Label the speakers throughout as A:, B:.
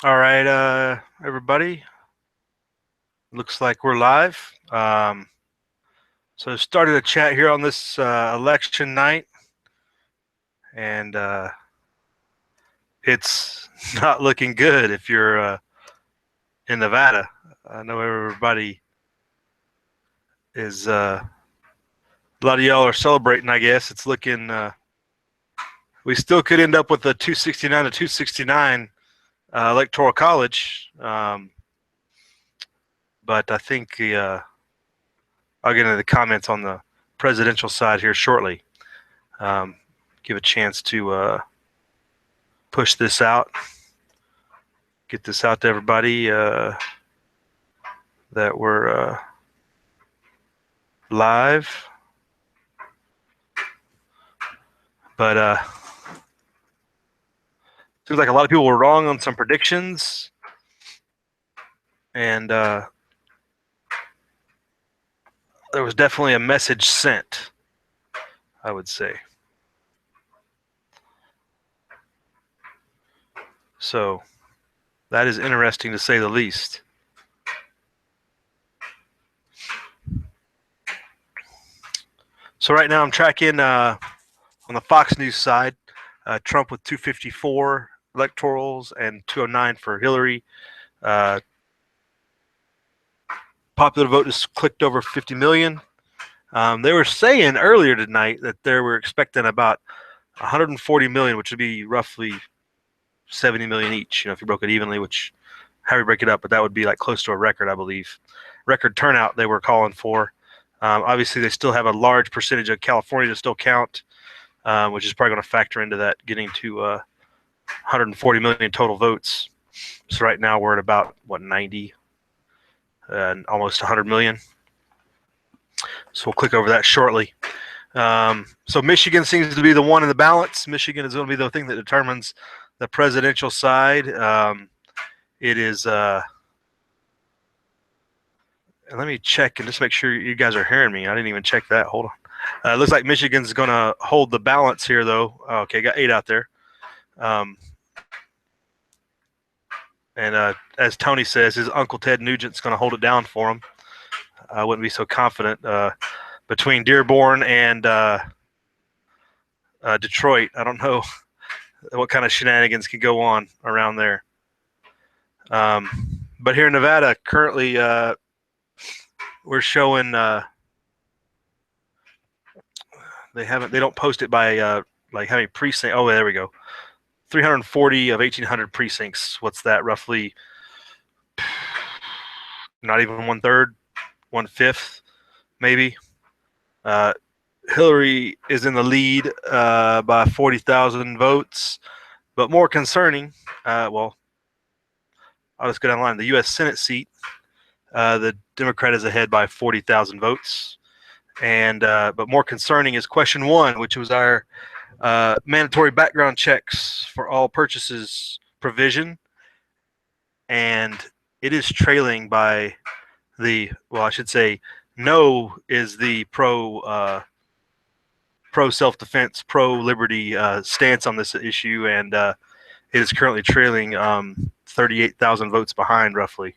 A: All right, everybody. Looks like we're live. So started a chat here on this election night, and it's not looking good if you're in Nevada. I know everybody is. A lot of y'all are celebrating. I guess it's looking. We still could end up with a 269 to 269 electoral college, but I think I'll get into the comments on the presidential side here shortly. Give a chance to push this out, get this out to everybody that we're live. But seems like a lot of people were wrong on some predictions, and there was definitely a message sent, I would say. So that is interesting to say the least. So right now I'm tracking on the Fox News side, Trump with 254 electorals and 209 for Hillary. Popular vote has clicked over 50 million. They were saying earlier tonight that they were expecting about 140 million, which would be roughly 70 million each, if you broke it evenly, which how you break it up, but that would be like close to a record, I believe. Record turnout they were calling for. Obviously, they still have a large percentage of California to still count, which is probably going to factor into that getting to 140 million total votes. So right now we're at about, 90 and almost 100 million. So we'll click over that shortly. So Michigan seems to be the one in the balance. Michigan is going to be the thing that determines the presidential side. It is. Let me check and just make sure you guys are hearing me. I didn't even check that. Hold on. It looks like Michigan's going to hold the balance here, though. Okay, got 8 out there. And as Tony says, his Uncle Ted Nugent's going to hold it down for him. I wouldn't be so confident. Between Dearborn and Detroit, I don't know what kind of shenanigans can go on around there. But here in Nevada, currently, we're showing they don't post it by like how many precincts. Oh, there we go. 340 of 1,800 precincts. What's that? Roughly not even 1/3, 1/5, maybe. Hillary is in the lead by 40,000 votes. But more concerning, well, I'll just go down the line. The U.S. Senate seat, the Democrat is ahead by 40,000 votes. And but more concerning is question 1, which was our mandatory background checks for all purchases provision, and it is trailing by I should say, no is the pro self-defense, pro liberty stance on this issue, and it is currently trailing 38,000 votes behind, roughly.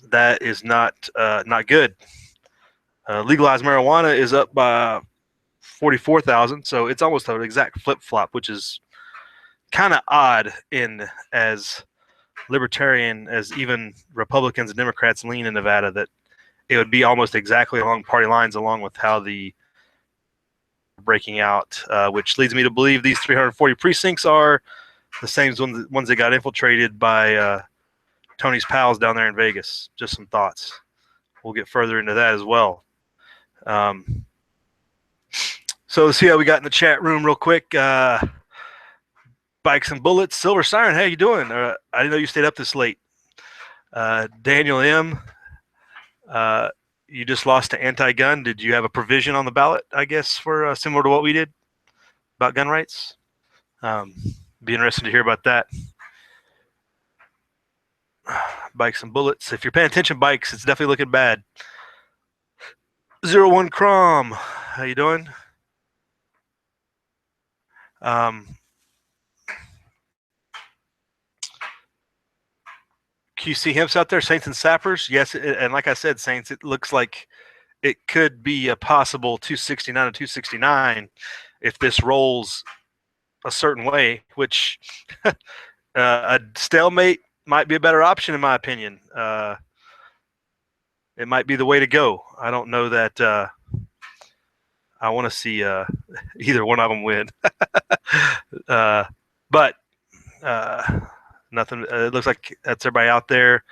A: That is not good. Legalized marijuana is up by 44,000, so it's almost an exact flip-flop, which is kind of odd in as libertarian as even Republicans and Democrats lean in Nevada, that it would be almost exactly along party lines, along with how the breaking out, which leads me to believe these 340 precincts are the same ones that got infiltrated by Tony's pals down there in Vegas. Just some thoughts. We'll get further into that as well. So let's see how we got in the chat room real quick. Bikes and Bullets, Silver Siren, how you doing? I didn't know you stayed up this late. Daniel M., you just lost to anti-gun. Did you have a provision on the ballot, I guess, for similar to what we did about gun rights? Be interested to hear about that. Bikes and Bullets. If you're paying attention, Bikes, it's definitely looking bad. 01 Crom, how you doing? QC Hemp's out there, Saints and Sappers. Yes, and like I said, Saints, it looks like it could be a possible 269 to 269 if this rolls a certain way, which a stalemate might be a better option in my opinion. It might be the way to go. I don't know that I want to see either one of them win. But nothing. It looks like that's everybody out there.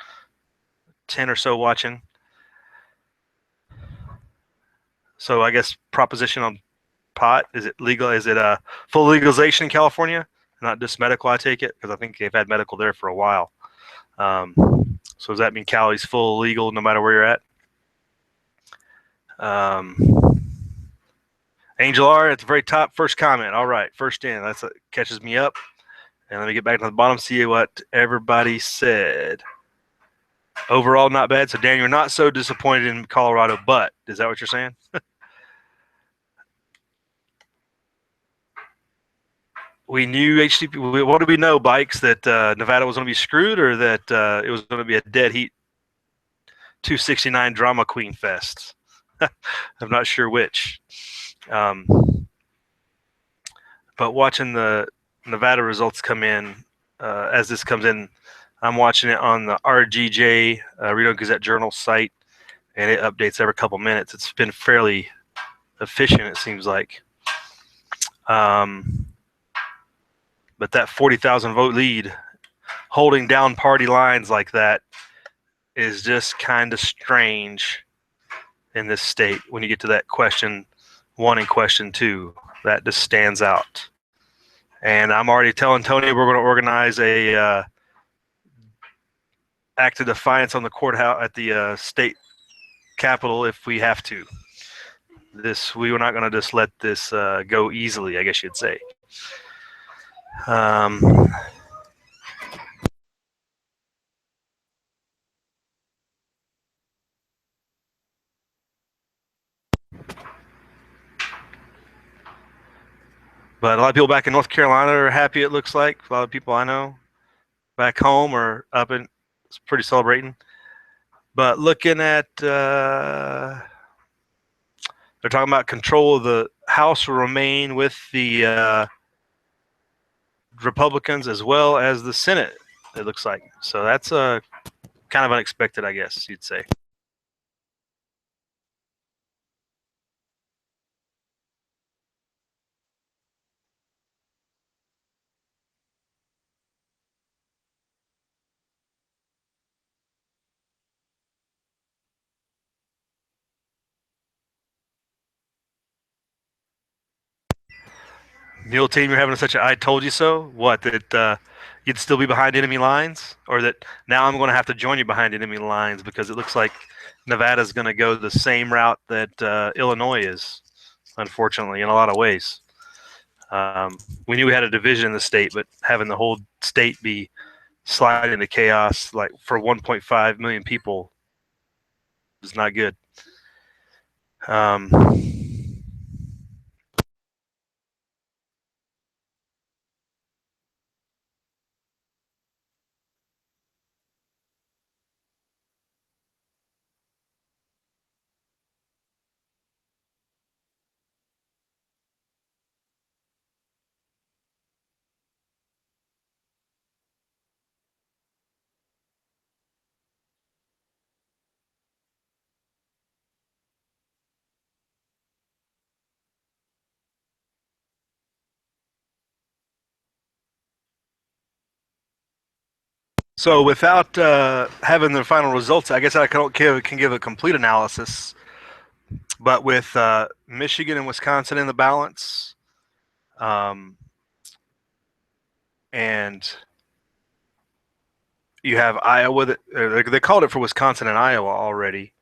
A: 10 or so watching. So I guess proposition on pot, is it legal? Is it full legalization in California? Not just medical, I take it, because I think they've had medical there for a while. So does that mean Cali's full legal no matter where you're at? Angel R at the very top, first comment. All right, first in. That's catches me up. And let me get back to the bottom, see what everybody said. Overall, not bad. So, Dan, you're not so disappointed in Colorado, but is that what you're saying? We knew HDP. What did we know, Bikes, that Nevada was going to be screwed, or that it was going to be a dead heat 269 drama queen fest? I'm not sure which. But watching the Nevada results come in, as this comes in, I'm watching it on the RGJ, Reno Gazette Journal site, and it updates every couple minutes. It's been fairly efficient, it seems like. But that 40,000 vote lead, holding down party lines like that, is just kind of strange in this state. When you get to that question 1 and question 2, that just stands out. And I'm already telling Tony we're going to organize a act of defiance on the courthouse at the state capitol if we have to. We were not going to just let this go easily, I guess you'd say. But a lot of people back in North Carolina are happy, it looks like. A lot of people I know back home are up and it's pretty celebrating. But looking at, they're talking about control of the House will remain with the Republicans as well as the Senate, it looks like. So that's kind of unexpected, I guess you'd say. Mule team, you're having such a I told you so? What, that you'd still be behind enemy lines? Or that now I'm going to have to join you behind enemy lines because it looks like Nevada's going to go the same route that Illinois is, unfortunately, in a lot of ways. We knew we had a division in the state, but having the whole state be sliding into chaos like for 1.5 million people is not good. So without having the final results, I guess I can give a complete analysis. But with Michigan and Wisconsin in the balance, and you have Iowa, they called it for Wisconsin and Iowa already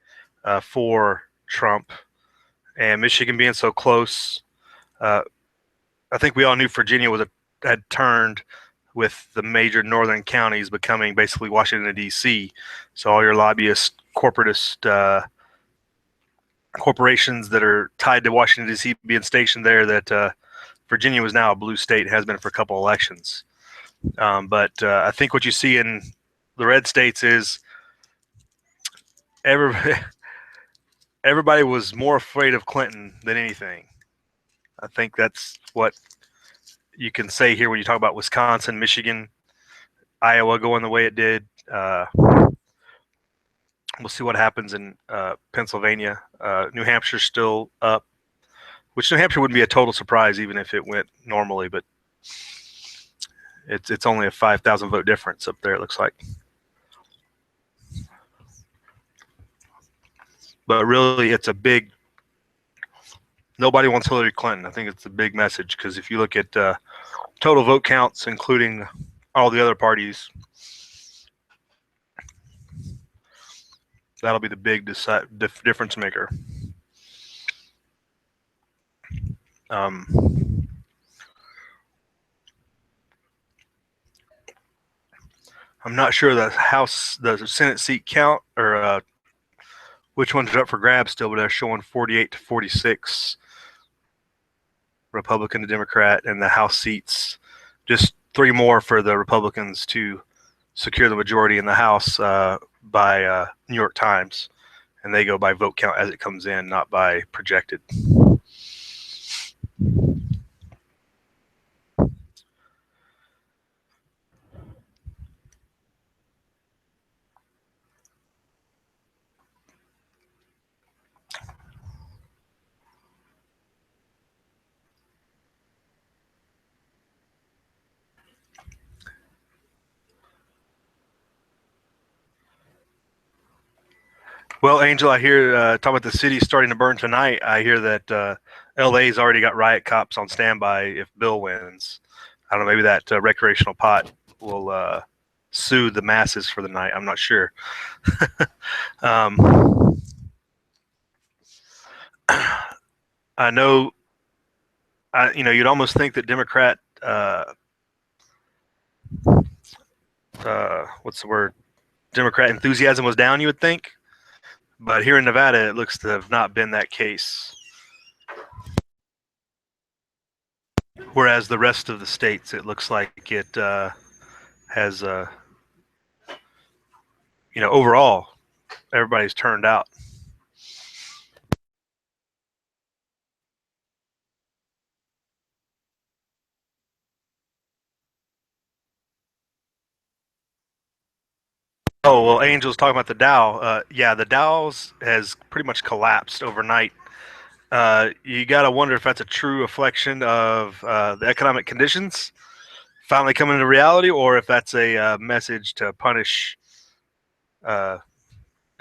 A: for Trump, and Michigan being so close. I think we all knew Virginia had turned with the major northern counties becoming basically Washington, D.C. So all your lobbyist, corporatist corporations that are tied to Washington, D.C. being stationed there, that Virginia was now a blue state, has been for a couple elections. But I think what you see in the red states is everybody, everybody was more afraid of Clinton than anything. I think that's what you can say here when you talk about Wisconsin, Michigan, Iowa going the way it did. We'll see what happens in Pennsylvania. New Hampshire's still up, which New Hampshire wouldn't be a total surprise even if it went normally, but it's only a 5,000 vote difference up there, it looks like. But really, it's a big. Nobody wants Hillary Clinton. I think it's a big message because if you look at total vote counts, including all the other parties, that'll be the big difference maker. I'm not sure the Senate seat count or which ones are up for grabs still, but they're showing 48 to 46 Republican to Democrat, and the House seats just 3 more for the Republicans to secure the majority in the House by New York Times, and they go by vote count as it comes in, not by projected. Well, Angel, I hear talking about the city starting to burn tonight. I hear that LA's already got riot cops on standby if Bill wins. I don't know, maybe that recreational pot will soothe the masses for the night. I'm not sure. I know, you'd almost think that Democrat, what's the word? Democrat enthusiasm was down, you would think. But here in Nevada, it looks to have not been that case. Whereas the rest of the states, it looks like it has, overall, everybody's turned out. Oh, well, Angel's talking about the Dow. Yeah, the Dow's has pretty much collapsed overnight. You got to wonder if that's a true reflection of the economic conditions finally coming into reality, or if that's a message to punish. Can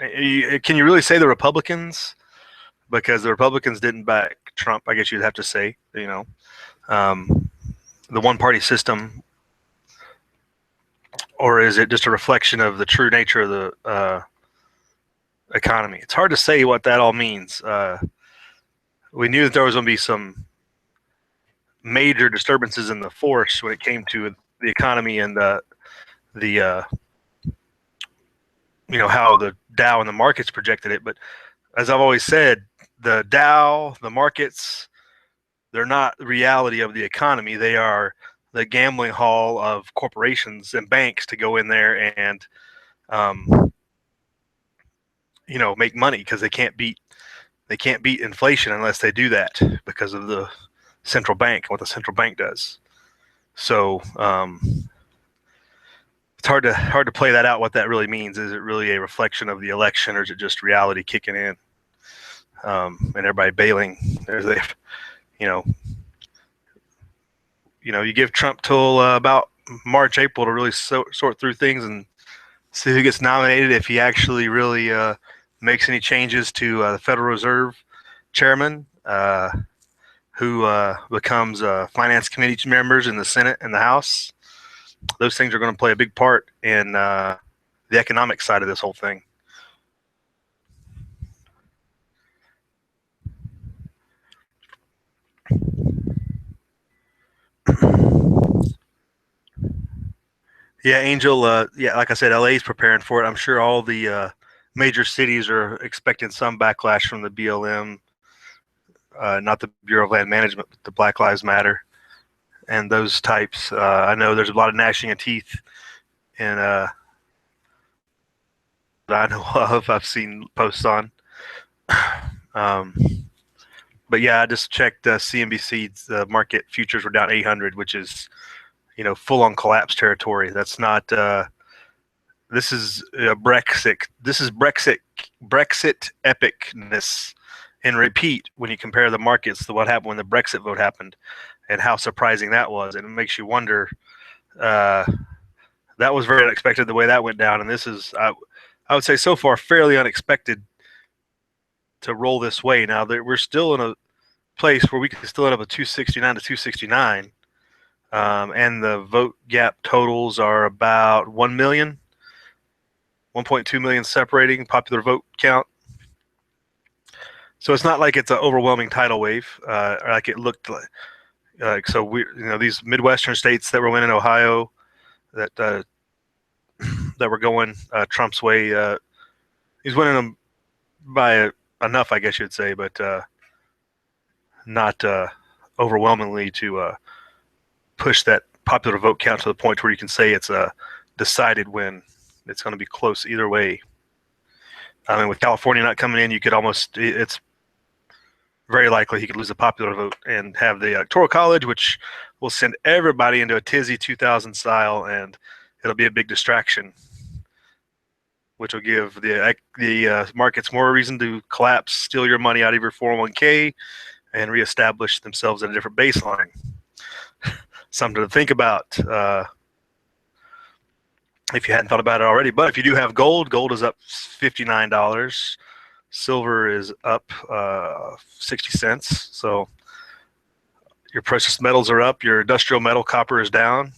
A: you really say the Republicans? Because the Republicans didn't back Trump, I guess you'd have to say. The one-party system, or is it just a reflection of the true nature of the economy? It's hard to say what that all means. We knew that there was going to be some major disturbances in the force when it came to the economy and the how the Dow and the markets projected it. But as I've always said, the Dow, the markets, they're not the reality of the economy. They are the gambling hall of corporations and banks to go in there and make money because they can't beat inflation unless they do that because of the central bank, what the central bank does. So it's hard to play that out. What that really means, is it really a reflection of the election, or is it just reality kicking in and everybody bailing? You give Trump till about March, April to really sort through things and see who gets nominated, if he actually really makes any changes to the Federal Reserve chairman, who becomes finance committee members in the Senate and the House. Those things are going to play a big part in the economic side of this whole thing. Yeah, Angel. Yeah, like I said, LA is preparing for it. I'm sure all the major cities are expecting some backlash from the BLM, not the Bureau of Land Management, but the Black Lives Matter and those types. I know there's a lot of gnashing of teeth in that I know of. I've seen posts on. Um, but yeah, I just checked CNBC's market futures were down 800, which is full on collapse territory. That's not. This is Brexit. This is Brexit epicness. And repeat, when you compare the markets to what happened when the Brexit vote happened, and how surprising that was, and it makes you wonder. Uh, that was very unexpected the way that went down, and this is, I would say, so far fairly unexpected to roll this way. Now that we're still in a place where we can still end up with 269 to 269, and the vote gap totals are about 1 million, 1.2 million separating popular vote count. So it's not like it's an overwhelming tidal wave, like it looked like. So we, these Midwestern states that were winning, Ohio, that that were going Trump's way. He's winning them by enough, I guess you'd say, but not overwhelmingly to push that popular vote count to the point where you can say it's a decided win. It's going to be close either way. I mean, with California not coming in, it's very likely he could lose the popular vote and have the Electoral College, which will send everybody into a tizzy 2000 style, and it'll be a big distraction, which will give the markets more reason to collapse, steal your money out of your 401k, and reestablish themselves at a different baseline. Something to think about if you hadn't thought about it already. But if you do have gold, gold is up $59. Silver is up 60 cents. So your precious metals are up. Your industrial metal, copper, is down.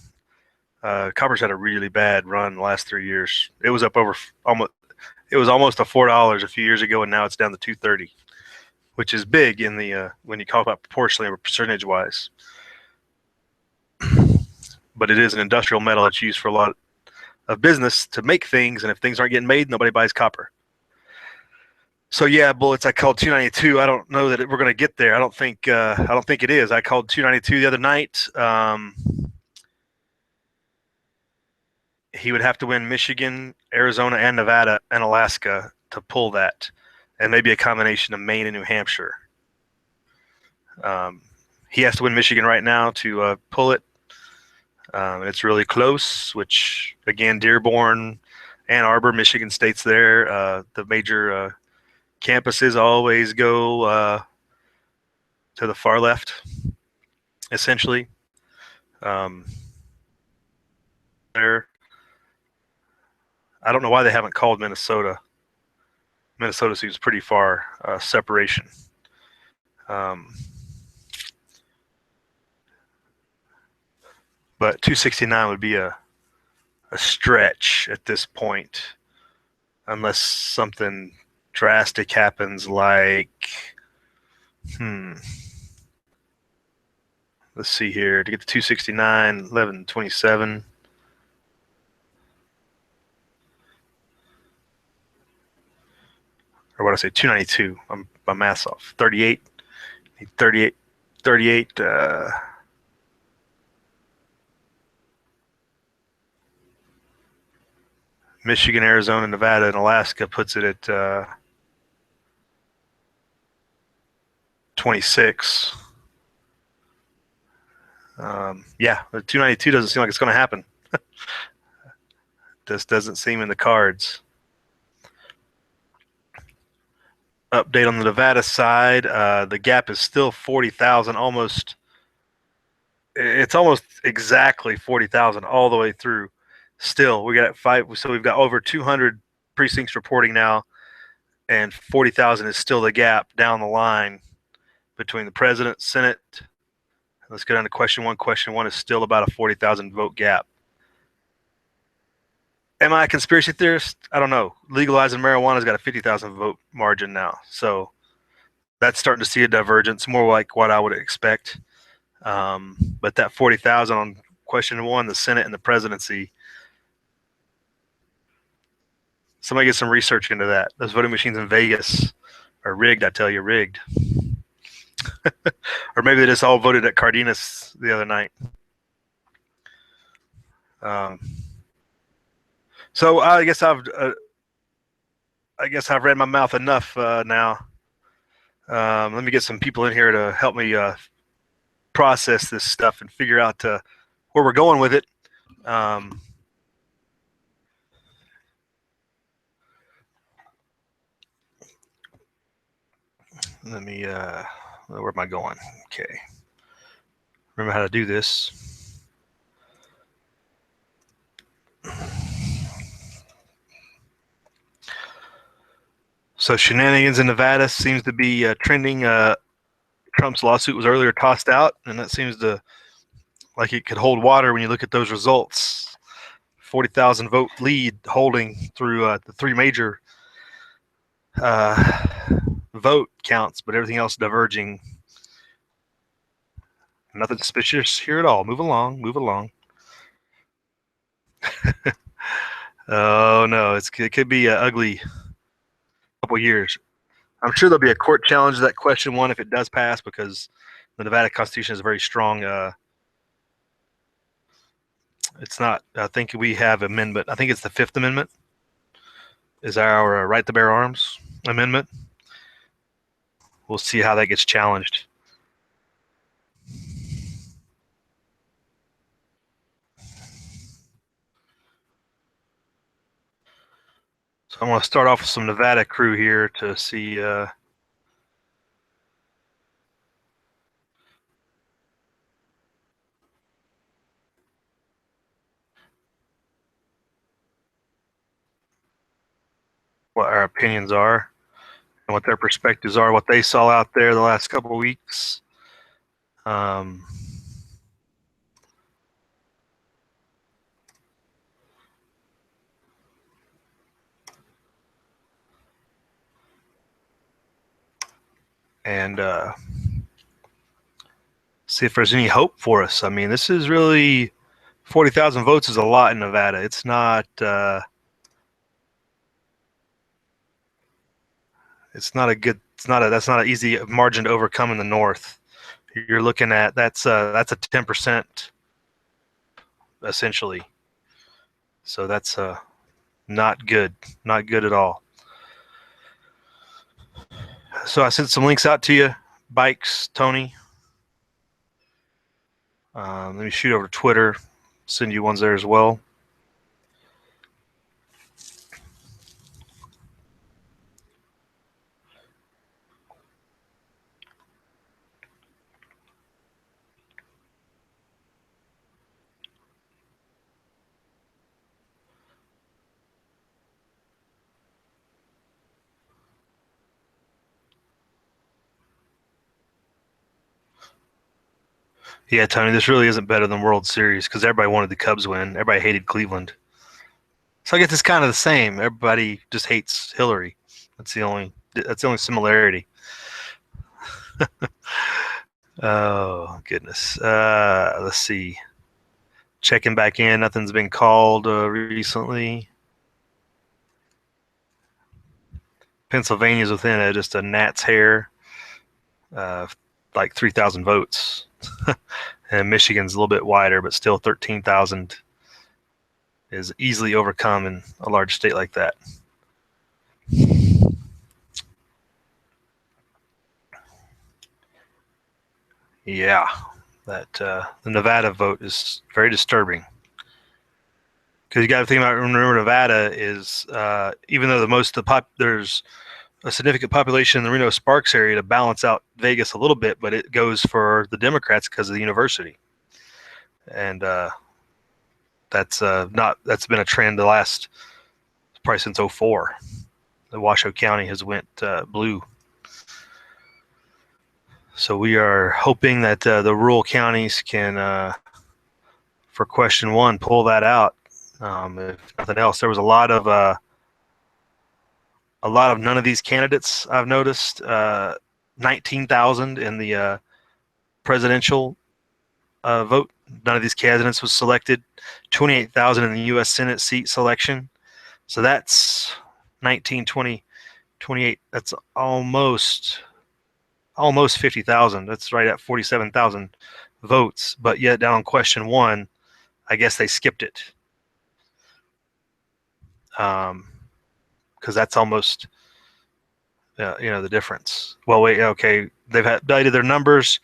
A: Copper's had a really bad run the last 3 years. It was up over almost. It was almost to $4 a few years ago, and now it's down to $2.30, which is big in the when you talk about proportionally or percentage wise. But it is an industrial metal that's used for a lot of business to make things, and if things aren't getting made, nobody buys copper. So yeah, bullets. I called 292. I don't know that we're going to get there. I don't think it is. I called 292 the other night. He would have to win Michigan, Arizona, and Nevada and Alaska to pull that, and maybe a combination of Maine and New Hampshire. He has to win Michigan right now to pull it. It's really close, which, again, Dearborn, Ann Arbor, Michigan State's there. The major campuses always go to the far left, essentially. There, I don't know why they haven't called Minnesota. Minnesota seems pretty far separation. But 269 would be a stretch at this point, unless something drastic happens, like let's see here, to get to 269, 1127. Or what I say, 292. My math's off. 38. 38. Michigan, Arizona, Nevada, and Alaska puts it at 26. Yeah, the 292 doesn't seem like it's going to happen. This doesn't seem in the cards. Update on the Nevada side, the gap is still 40,000, almost. It's almost exactly 40,000 all the way through. Still, we got so we've got over 200 precincts reporting now, and 40,000 is still the gap down the line between the president, Senate. Let's get down to question one. Question one is still about a 40,000 vote gap. Am I a conspiracy theorist? I don't know. Legalizing marijuana's got a 50,000 vote margin now, so that's starting to see a divergence, more like what I would expect. But that 40,000 on question one, the Senate and the presidency, somebody get some research into that. Those voting machines in Vegas are rigged, I tell you, rigged. Or maybe they just all voted at Cardenas the other night. So I guess I guess I've ran my mouth enough now. Let me get some people in here to help me process this stuff and figure out where we're going with it. Um, let me. Where am I going? Okay. Remember how to do this. So shenanigans in Nevada seems to be trending. Trump's lawsuit was earlier tossed out, and that seems to like it could hold water when you look at those results. 40,000 vote lead holding through the three major uh, vote counts, but everything else diverging. Nothing suspicious here at all. Move along, move along. Oh no, it could be an ugly couple years. I'm sure there'll be a court challenge to that question one if it does pass, because the Nevada Constitution is very strong. It's not. I think we have amendment. I think it's the Fifth Amendment. Is our right to bear arms amendment. We'll see how that gets challenged. So I'm going to start off with some Nevada crew here to see. What our opinions are and what their perspectives are, what they saw out there the last couple of weeks. Um, and see if there's any hope for us. I mean, this is really 40,000 votes is a lot in Nevada. It's not. It's not a good. It's not a. That's not an easy margin to overcome in the North. You're looking at that's a 10% essentially. So that's not good. Not good at all. So I sent some links out to you. Bikes, Tony. Let me shoot over to Twitter. Send you ones there as well. Yeah, Tony, this really isn't better than World Series because everybody wanted the Cubs win. Everybody hated Cleveland. So I guess it's kind of the same. Everybody just hates Hillary. That's the only similarity. Oh goodness. Let's see. Checking back in. Nothing's been called recently. Pennsylvania's within just a gnat's hair, like 3,000 votes. And Michigan's a little bit wider, but still 13,000 is easily overcome in a large state like that. Yeah, that the Nevada vote is very disturbing because you got to think about. Remember, Nevada is even though there's a significant population in the Reno Sparks area to balance out Vegas a little bit, but it goes for the Democrats because of the university, and that's been a trend the last probably since '04. The Washoe County has went blue. So we are hoping that the rural counties can, for question one, pull that out. If nothing else, there was a lot of none of these candidates. I've noticed 19,000 in the presidential vote. None of these candidates was selected. 28,000 in the U.S. Senate seat selection. So that's 19, 20, 28. That's almost 50,000. That's right at 47,000 votes. But yet down on question one, I guess they skipped it. Because because that's almost the difference. Well, wait, okay, they've updated their numbers.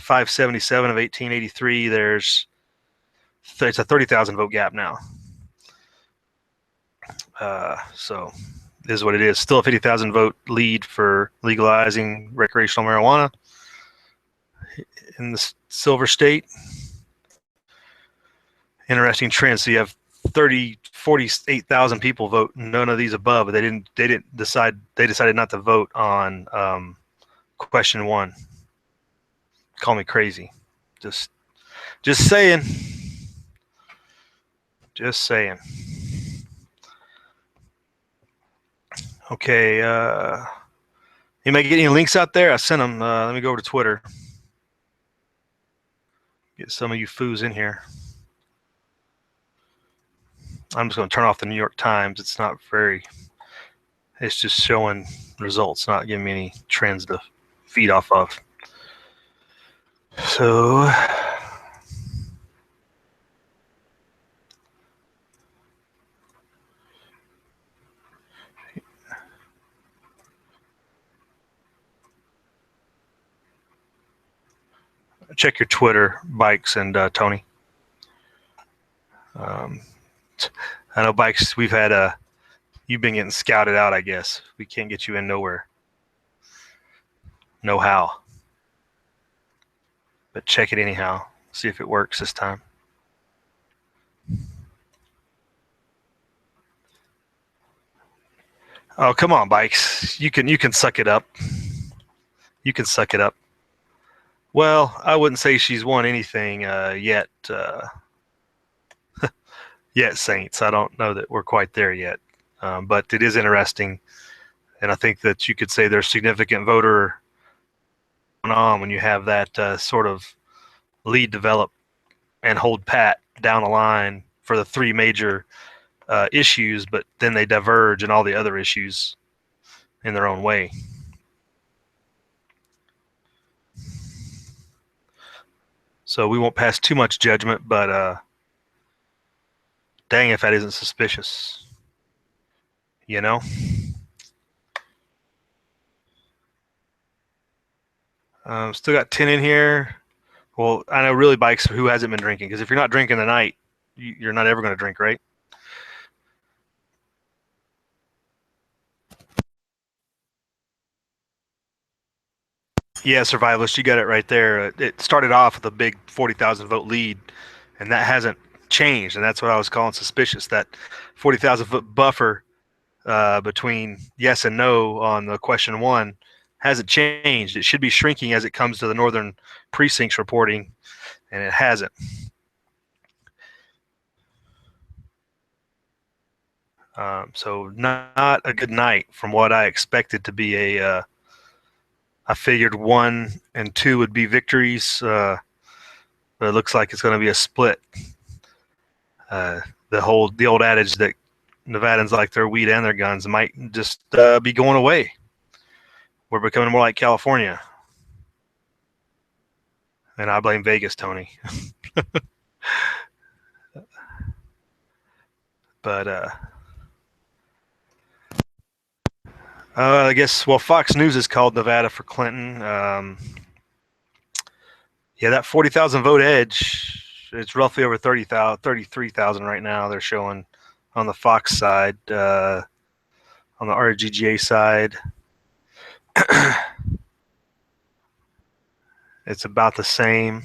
A: 577 of 1883. It's a 30,000 vote gap now. So this is what it is. Still a 50,000 vote lead for legalizing recreational marijuana in the Silver State. Interesting trend. So you have 48,000 people vote none of these above, but they decided not to vote on question 1. Call me crazy. Just saying. Just saying. Okay. Anybody get any links out there? I sent them. Let me go over to Twitter. Get some of you foos in here. I'm just going to turn off the New York Times. It's not very. It's just showing results, not giving me any trends to feed off of. So. Check your Twitter, Bikes and Tony. I know Bikes. We've had you've been getting scouted out. I guess we can't get you in nowhere. No how. But check it anyhow. See if it works this time. Oh, come on, Bikes. You can suck it up. You can suck it up. Well, I wouldn't say she's won anything yet. Yet, Saints. I don't know that we're quite there yet. But it is interesting. And I think that you could say there's significant voter on when you have that sort of lead develop and hold pat down the line for the 3 major issues, but then they diverge in all the other issues in their own way. So we won't pass too much judgment, but dang if that isn't suspicious. You know? Still got 10 in here. Well, I know really, Bikes, who hasn't been drinking? Because if you're not drinking tonight, you're not ever going to drink, right? Yeah, Survivalist, you got it right there. It started off with a big 40,000 vote lead, and that hasn't changed. And that's what I was calling suspicious, that 40,000 foot buffer between yes and no on the question 1 hasn't changed. It should be shrinking as it comes to the northern precincts reporting, and it hasn't. So not a good night from what I expected to be I figured 1 and 2 would be victories, but it looks like it's going to be a split. The old adage that Nevadans like their weed and their guns might just be going away. We're becoming more like California. And I blame Vegas, Tony. But I guess, well, Fox News has called Nevada for Clinton. Yeah, that 40,000 vote edge, it's roughly over 33,000 right now. They're showing on the Fox side, on the RGGA side. It's about the same.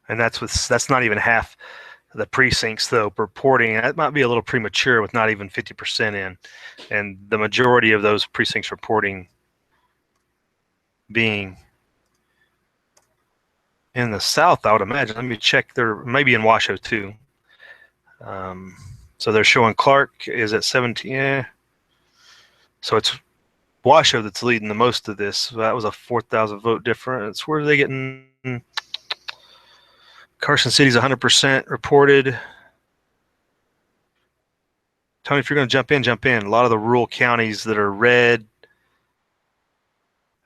A: And that's not even half the precincts, though, reporting. That might be a little premature with not even 50% in. And the majority of those precincts reporting being in the South, I would imagine. Let me check. They're maybe in Washoe, too. So they're showing Clark is at 17. Yeah. So it's Washoe that's leading the most of this. So that was a 4,000 vote difference. Where are they getting? Carson City's 100% reported. Tony, if you're going to jump in, jump in. A lot of the rural counties that are red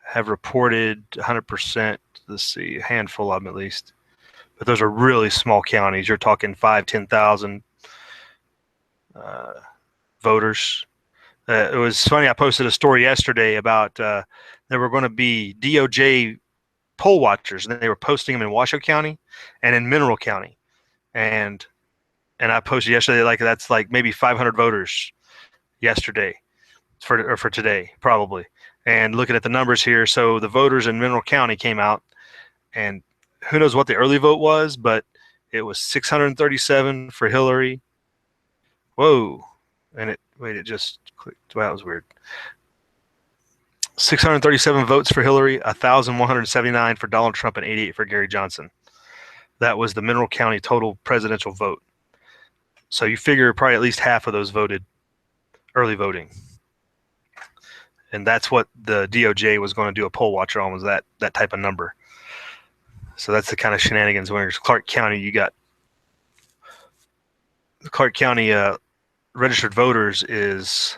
A: have reported 100%. Let's see, a handful of them at least. but those are really small counties. You're talking 5, 10,000 voters. It was funny. I posted a story yesterday about there were going to be DOJ poll watchers, and they were posting them in Washoe County and in Mineral County, and I posted yesterday like that's like maybe 500 voters yesterday for today probably. And looking at the numbers here, so the voters in Mineral County came out, and who knows what the early vote was, but it was 637 for Hillary. Whoa. And it just clicked. Wow, that was weird. 637 votes for Hillary, 1,179 for Donald Trump, and 88 for Gary Johnson. That was the Mineral County total presidential vote. So you figure probably at least half of those voted early voting. And that's what the DOJ was going to do a poll watcher on, was that type of number. So that's the kind of shenanigans. When it's Clark County, you got Clark County registered voters is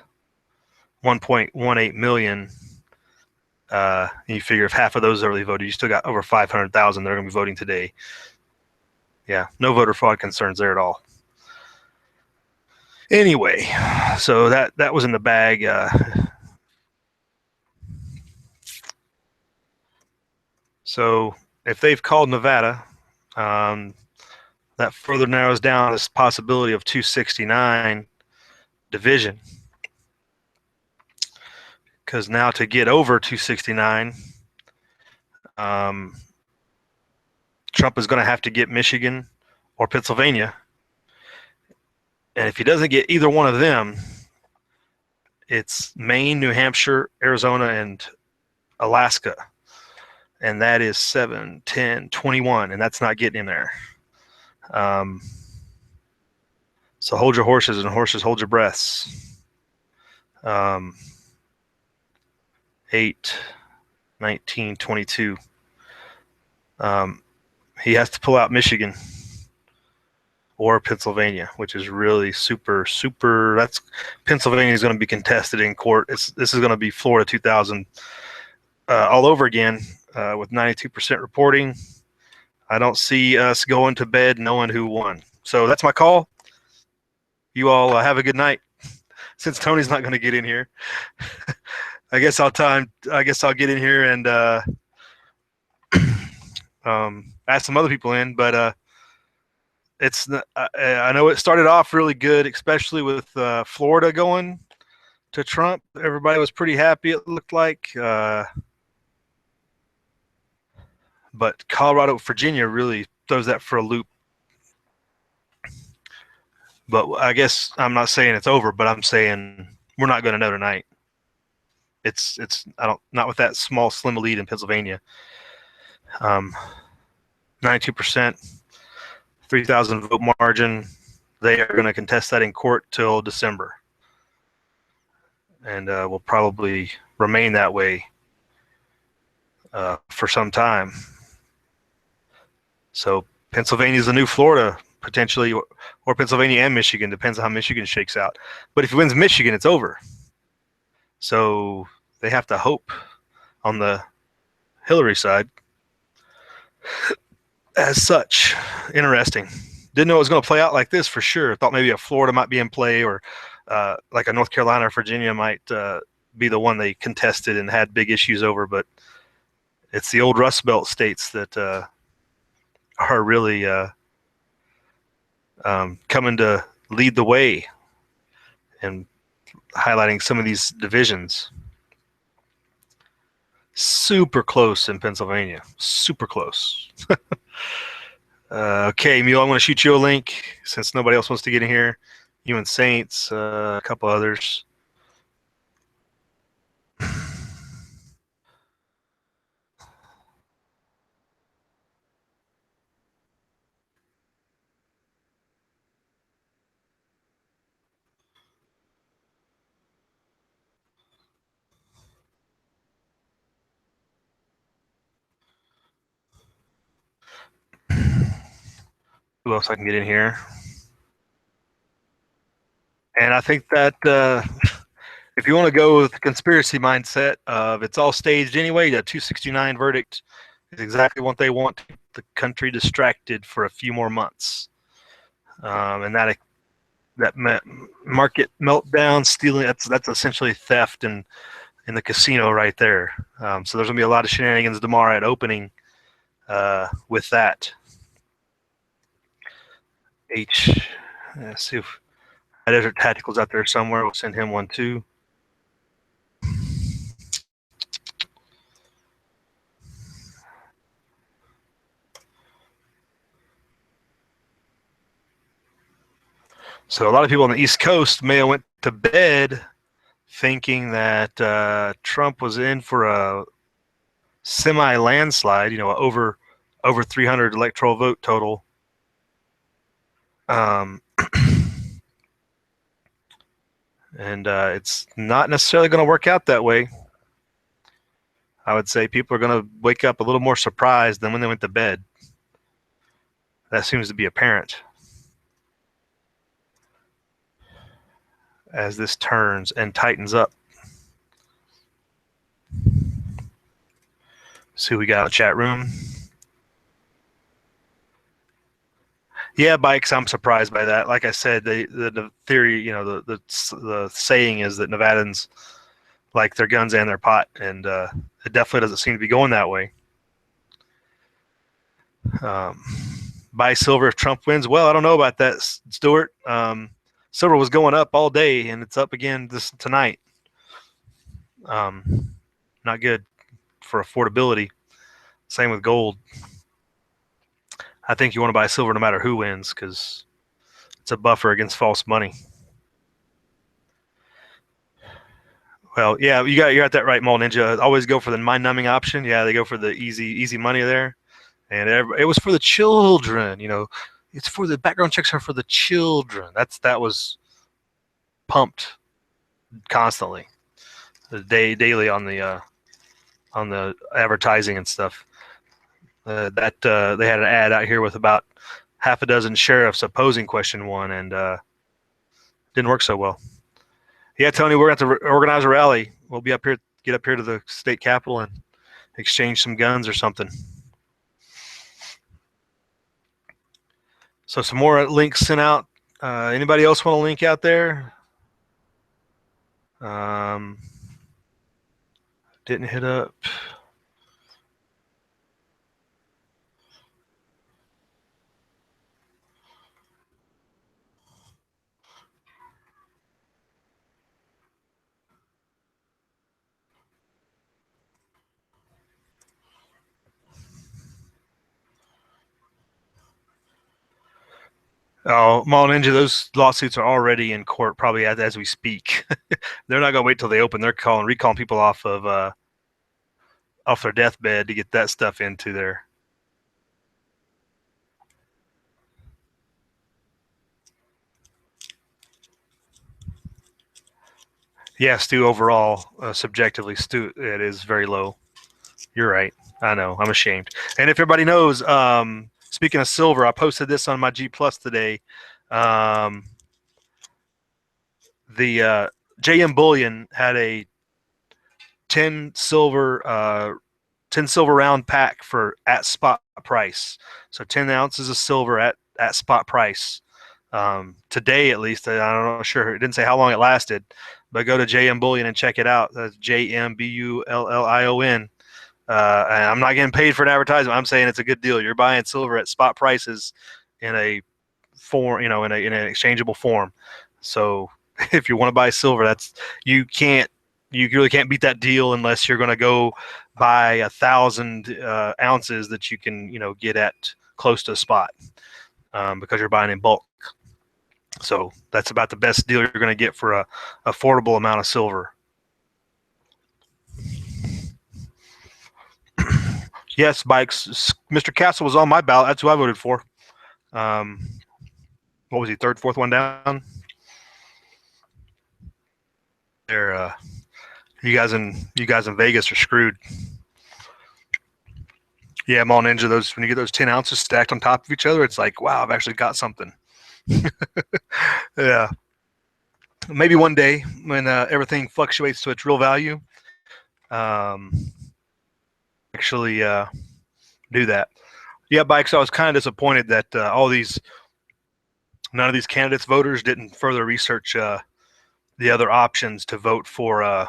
A: 1.18 million. You figure if half of those early voted, you still got over 500,000 that are going to be voting today. Yeah, no voter fraud concerns there at all. Anyway, so that was in the bag. So if they've called Nevada, that further narrows down this possibility of 269 division. Because now to get over 269, Trump is going to have to get Michigan or Pennsylvania. And if he doesn't get either one of them, it's Maine, New Hampshire, Arizona, and Alaska. And that is 7, 10, 21, and that's not getting in there. So hold your horses, and horses hold your breaths. 8, 19, 22. He has to pull out Michigan or Pennsylvania, which is really super. That's Pennsylvania is going to be contested in court. This is going to be Florida 2000 all over again with 92% reporting. I don't see us going to bed knowing who won. So that's my call. You all have a good night. Since Tony's not going to get in here, I guess I'll get in here and ask some other people in. But I know it started off really good, especially with Florida going to Trump. Everybody was pretty happy, it looked like. But Colorado, Virginia really throws that for a loop. But I guess I'm not saying it's over, but I'm saying we're not going to know tonight. It's not with that small slim lead in Pennsylvania. 92%, 3,000 vote margin. They are going to contest that in court till December, and will probably remain that way for some time. So Pennsylvania is the new Florida, potentially, or Pennsylvania and Michigan, depends on how Michigan shakes out. But if he wins Michigan, it's over. So they have to hope on the Hillary side. As such, interesting. Didn't know it was going to play out like this for sure. Thought maybe a Florida might be in play, or like a North Carolina or Virginia might be the one they contested and had big issues over. But it's the old Rust Belt states that are really coming to lead the way and highlighting some of these divisions. Super close in Pennsylvania. Super close. Okay, Mule, I'm going to shoot you a link since nobody else wants to get in here. You and Saints, a couple others. Who else I can get in here? And I think that if you want to go with the conspiracy mindset of it's all staged anyway, that 269 verdict is exactly what they want. the country distracted for a few more months. And that market meltdown, stealing, that's essentially theft in the casino right there. So there's gonna be a lot of shenanigans tomorrow at opening with that. Let's see if Desert Tactical's out there somewhere. We'll send him one too. So a lot of people on the East Coast may have went to bed thinking that Trump was in for a semi-landslide, over 300 electoral vote total. And it's not necessarily going to work out that way. I would say people are going to wake up a little more surprised than when they went to bed. That seems to be apparent as this turns and tightens up. See who we got in the chat room. Yeah, bikes. I'm surprised by that. Like I said, the theory, the saying is that Nevadans like their guns and their pot, and it definitely doesn't seem to be going that way. Buy silver if Trump wins. Well, I don't know about that, Stuart. Silver was going up all day, and it's up again tonight. Not good for affordability. Same with gold. I think you want to buy silver no matter who wins because it's a buffer against false money. Well, yeah, you're at that right, Mall Ninja. Always go for the mind-numbing option. Yeah, they go for the easy money there, and it was for the children. It's for the background checks are for the children. That was pumped constantly, daily on the advertising and stuff. They had an ad out here with about half a dozen sheriffs opposing question 1, and didn't work so well. Yeah, Tony, we're going to have to organize a rally. We'll be get up here to the state capitol and exchange some guns or something. So some more links sent out. Anybody else want a link out there? Didn't hit up. Oh, Mall Ninja, those lawsuits are already in court, probably as we speak. They're not going to wait till they open. They're recalling people off their deathbed to get that stuff into there. Yeah, Stu, overall, subjectively, Stu, it is very low. You're right. I know. I'm ashamed. And if everybody knows, speaking of silver, I posted this on my G Plus today. The JM Bullion had a 10 silver round pack at spot price. So 10 ounces of silver at spot price. Today, at least, I'm not sure. It didn't say how long it lasted, but go to JM Bullion and check it out. That's JMBULLION. And I'm not getting paid for an advertisement. I'm saying it's a good deal. You're buying silver at spot prices in a form, in an exchangeable form. So if you want to buy silver, you really can't beat that deal unless you're going to go buy 1,000 ounces that you can, get at close to a spot, because you're buying in bulk. So that's about the best deal you're going to get for a affordable amount of silver. Yes, bikes. Mr. Castle was on my ballot. That's who I voted for. What was he? Third, fourth one down. There, you guys in Vegas are screwed. Yeah, Mall Ninja. When you get those 10 ounces stacked on top of each other, it's like, wow, I've actually got something. Yeah. Maybe one day when everything fluctuates to its real value, actually do that. Yeah, Bikes. I was kind of disappointed that none of these candidates voters didn't further research the other options to vote for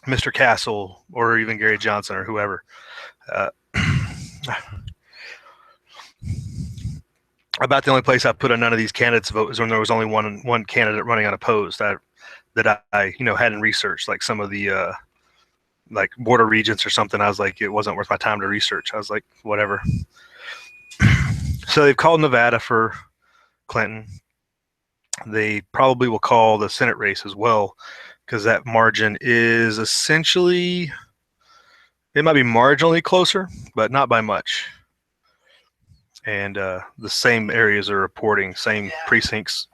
A: Mr. Castle or even Gary Johnson or whoever. Uh, about the only place I put a none of these candidates vote is when there was only one candidate running unopposed that I hadn't researched, like some of the like border regions or something. I was like, it wasn't worth my time to research. I was like, whatever. So they've called Nevada for Clinton. They probably will call the Senate race as well, because that margin is essentially, it might be marginally closer, but not by much. And the same areas are reporting, same precincts.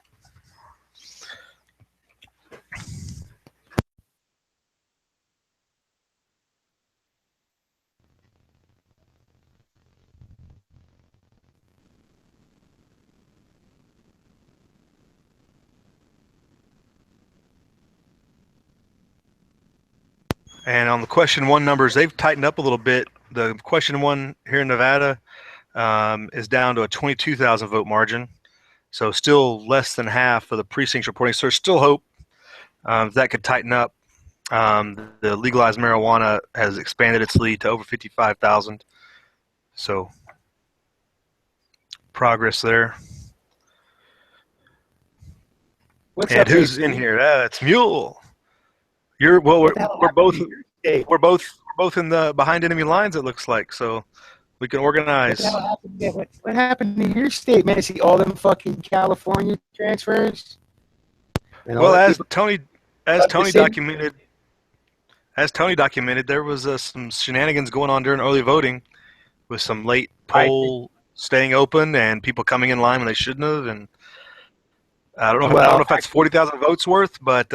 A: And on the question one numbers, they've tightened up a little bit. The question one here in Nevada is down to a 22,000 vote margin. So still less than half of the precincts reporting. So there's still hope that could tighten up. The legalized marijuana has expanded its lead to over 55,000. So progress there.
B: What's
A: and
B: up,
A: who's in here? It's Mule. We're both in the behind enemy lines. It looks like, so we can organize.
B: What happened in your state, man? See all them fucking California transfers.
A: Well, as Tony documented, there was some shenanigans going on during early voting, with some late poll staying open and people coming in line when they shouldn't have. And I don't know if that's 40,000 votes worth, but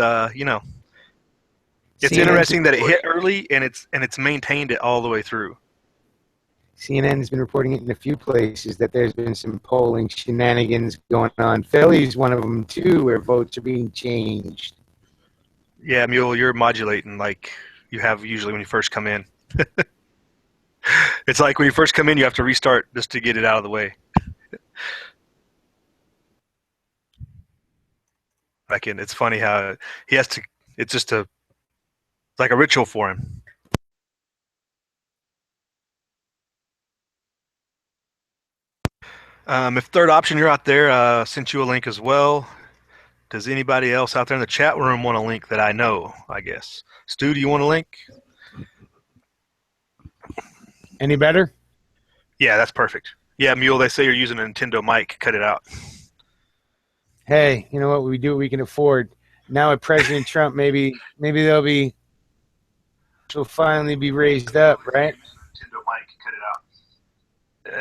A: it's interesting that it hit early and it's maintained it all the way through.
B: CNN has been reporting it in a few places that there's been some polling shenanigans going on. Philly's one of them too, where votes are being changed.
A: Yeah, Mule, you're modulating like you have usually when you first come in. It's like when you first come in, you have to restart just to get it out of the way. It's funny how he has to. It's just like a ritual for him. If third option you're out there, sent you a link as well. Does anybody else out there in the chat room want a link that I know? I guess. Stu, do you want a link?
B: Any better?
A: Yeah, that's perfect. Yeah, Mule, they say you're using a Nintendo mic. Cut it out.
B: Hey, you know what? We do what we can afford. Now with President Trump, maybe she'll finally be raised up, right?
A: Nintendo mic. Cut it out.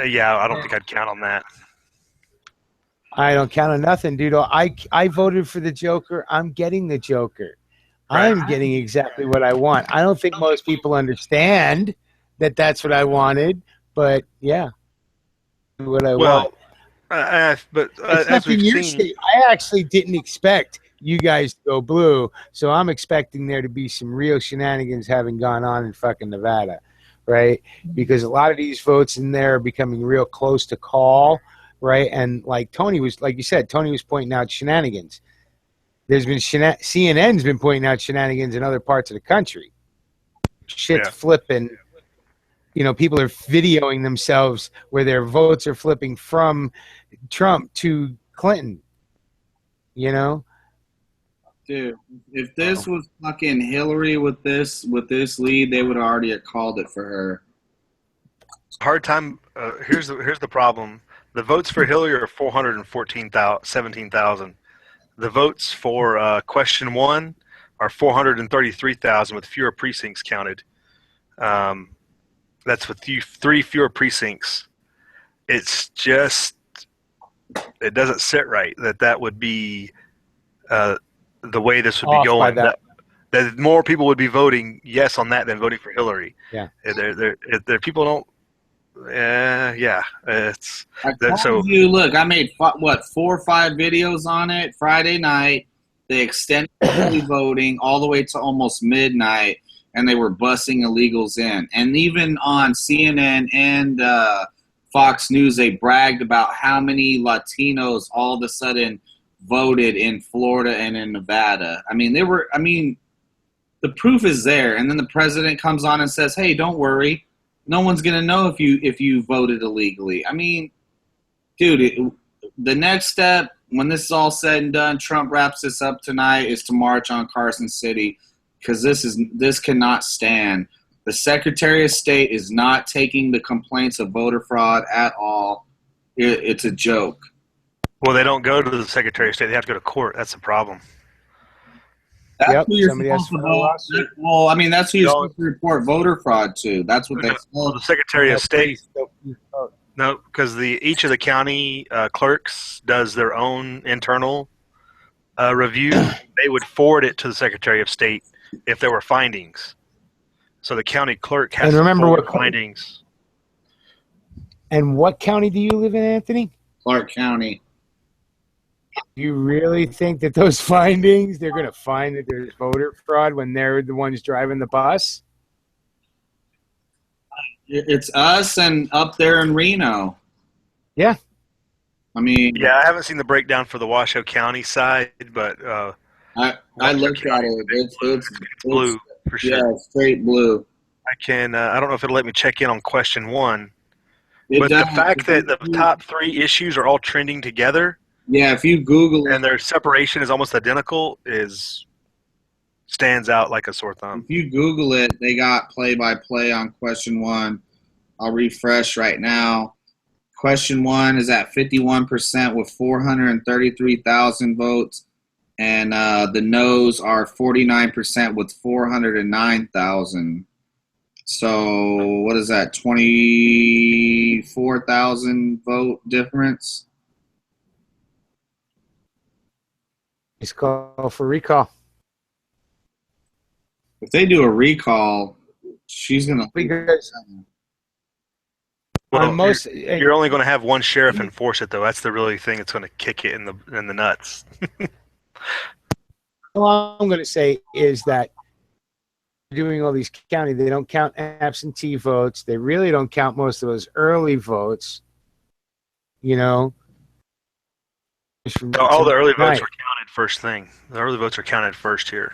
A: Yeah, I don't think I'd count on that.
B: I don't count on nothing, dude. I voted for the Joker. I'm getting the Joker. Right. I'm getting exactly what I want. I don't think most people understand that that's what I wanted, but yeah, what I want.
A: But
B: as we've seen, state, I actually didn't expect you guys to go blue, so I'm expecting there to be some real shenanigans having gone on in fucking Nevada, right? Because a lot of these votes in there are becoming real close to call, right? And like you said, Tony was pointing out shenanigans. There's been CNN's been pointing out shenanigans in other parts of the country. Shit's flipping. You know, people are videoing themselves where their votes are flipping from Trump to Clinton. You know,
C: dude, if this was fucking Hillary with this lead, they would already have called it for her.
A: Hard time. Here's the problem. The votes for Hillary are 417,000. The votes for question one are 433,000 with fewer precincts counted. That's with 3 fewer precincts. It's just, it doesn't sit right that would be the way this would be going. That more people would be voting yes on that than voting for Hillary.
B: Yeah.
A: There people don't. It's.
C: You look. I made 4 or 5 videos on it Friday night. They extended early voting all the way to almost midnight, and they were bussing illegals in. And even on CNN and Fox News, they bragged about how many Latinos all of a sudden voted in Florida and in Nevada. I mean, the proof is there. And then the president comes on and says, "Hey, don't worry. No one's going to know if you voted illegally." I mean, dude, the next step, when this is all said and done, Trump wraps this up tonight, is to march on Carson City, because this cannot stand. The Secretary of State is not taking the complaints of voter fraud at all. It's a joke.
A: Well, they don't go to the Secretary of State. They have to go to court. That's the problem.
C: That's who you're supposed to vote. Well, I mean, that's who you're supposed to report voter fraud to. That's what they say.
A: Well, the Secretary of State. No, because each of the county clerks does their own internal review. They would forward it to the Secretary of State if there were findings. So the county clerk has to forward findings.
B: And what county do you live in, Anthony?
C: Clark County.
B: Do you really think that those findings, they're going to find that there's voter fraud when they're the ones driving the bus?
C: It's us and up there in Reno.
B: Yeah.
C: I mean,
A: yeah, I haven't seen the breakdown for the Washoe County side, but
C: I looked at it. It's
A: blue for sure.
C: Yeah, straight blue.
A: I don't know if it'll let me check in on question 1. But the fact that the top 3 issues are all trending together.
C: Yeah, if you Google it.
A: And their separation is almost identical stands out like a sore thumb.
C: If you Google it, they got play-by-play on question 1. I'll refresh right now. Question 1 is at 51% with 433,000 votes. And the no's are 49% with 409,000. So what is that, 24,000 vote difference?
B: It's called for recall.
C: If they do a recall, she's going to...
B: Because
A: well, you're only going to have one sheriff enforce it, though. That's the really thing that's going to kick it in the nuts.
B: All I'm going to say is that doing all these county, they don't count absentee votes. They really don't count most of those early votes. You know,
A: all the early votes were counted first thing. The early votes are counted first here.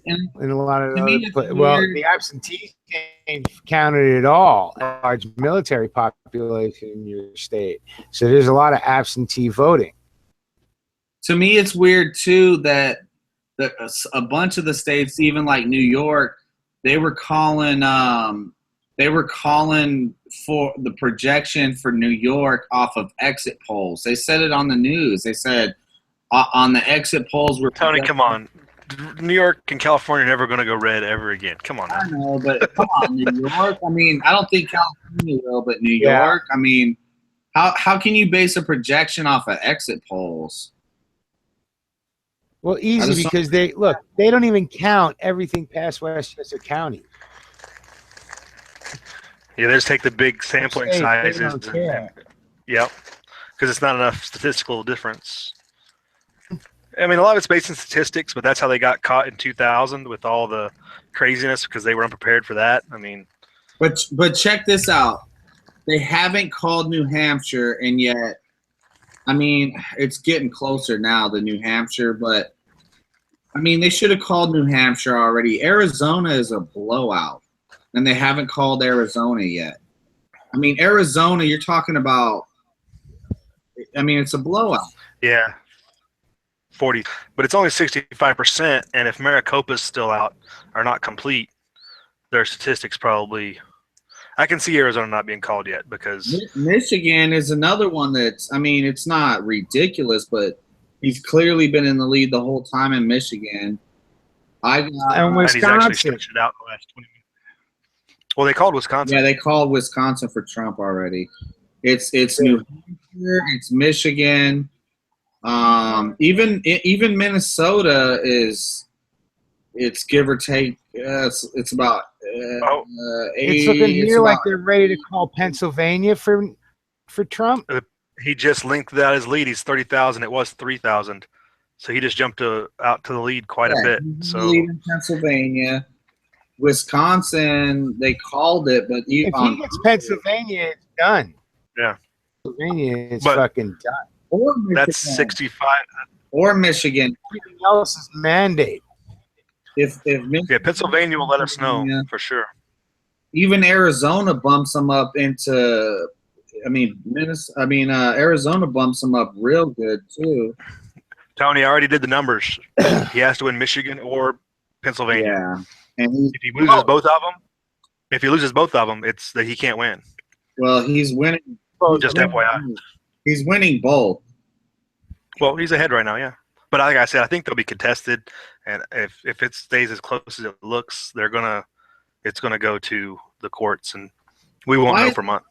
B: And a lot of the absentees ain't counted at all. Large military population in your state, so there's a lot of absentee voting.
C: To me, it's weird too that a bunch of the states, even like New York, they were calling for the projection for New York off of exit polls. They said it on the news. They said on the exit polls were
A: Tony, come on. New York and California are never going to go red ever again. Come on.
C: I know, but come on, New York. I mean, I don't think California will, but New York. I mean, how can you base a projection off of exit polls?
B: Well, easy, because they don't even count everything past Westchester County.
A: Yeah, they just take the big sampling sizes. Yep, because it's not enough statistical difference. I mean, a lot of it's based in statistics, but that's how they got caught in 2000 with all the craziness because they were unprepared for that. I mean,
C: but check this out. They haven't called New Hampshire, and yet, I mean, it's getting closer now to New Hampshire, but I mean, they should have called New Hampshire already. Arizona is a blowout, and they haven't called Arizona yet. I mean, Arizona, you're talking about, I mean, it's a blowout.
A: Yeah. 40, but it's only 65%, and if Maricopa's still out or not complete, their statistics probably. I can see Arizona not being called yet because
C: Michigan is another one that's. I mean, it's not ridiculous, but he's clearly been in the lead the whole time in Michigan.
B: And
A: Wisconsin. He's actually stretched it out the last 20 minutes. Well, they called Wisconsin.
C: Yeah, they called Wisconsin for Trump already. It's New Hampshire, it's Michigan. Even Minnesota it's give or take. It's about.
B: It's looking here like they're ready to call Pennsylvania for Trump.
A: He just linked out his lead. He's 30,000. It was 3,000, so he just jumped out to the lead quite a bit. So
C: lead in Pennsylvania. Wisconsin, they called it, but
B: If he gets Pennsylvania, it's done.
A: Yeah.
B: Pennsylvania is
A: But-
B: fucking done.
C: or
A: That's
C: Michigan.
A: 65.
C: Or Michigan.
B: Everything else is mandate.
C: If Michigan,
A: Yeah, Pennsylvania will let us know
C: Yeah.
A: for sure.
C: even Arizona bumps them up into. Arizona bumps them up real good too.
A: Tony, I already did the numbers. He has to win Michigan or Pennsylvania.
C: Yeah, and
A: If he loses both of them, it's that he can't win.
C: he's winning.
A: Just FYI.
C: He's winning both.
A: Well, he's ahead right now, yeah. But like I said, I think they'll be contested, and if it stays as close as it looks, it's gonna go to the courts, and we won't know for months.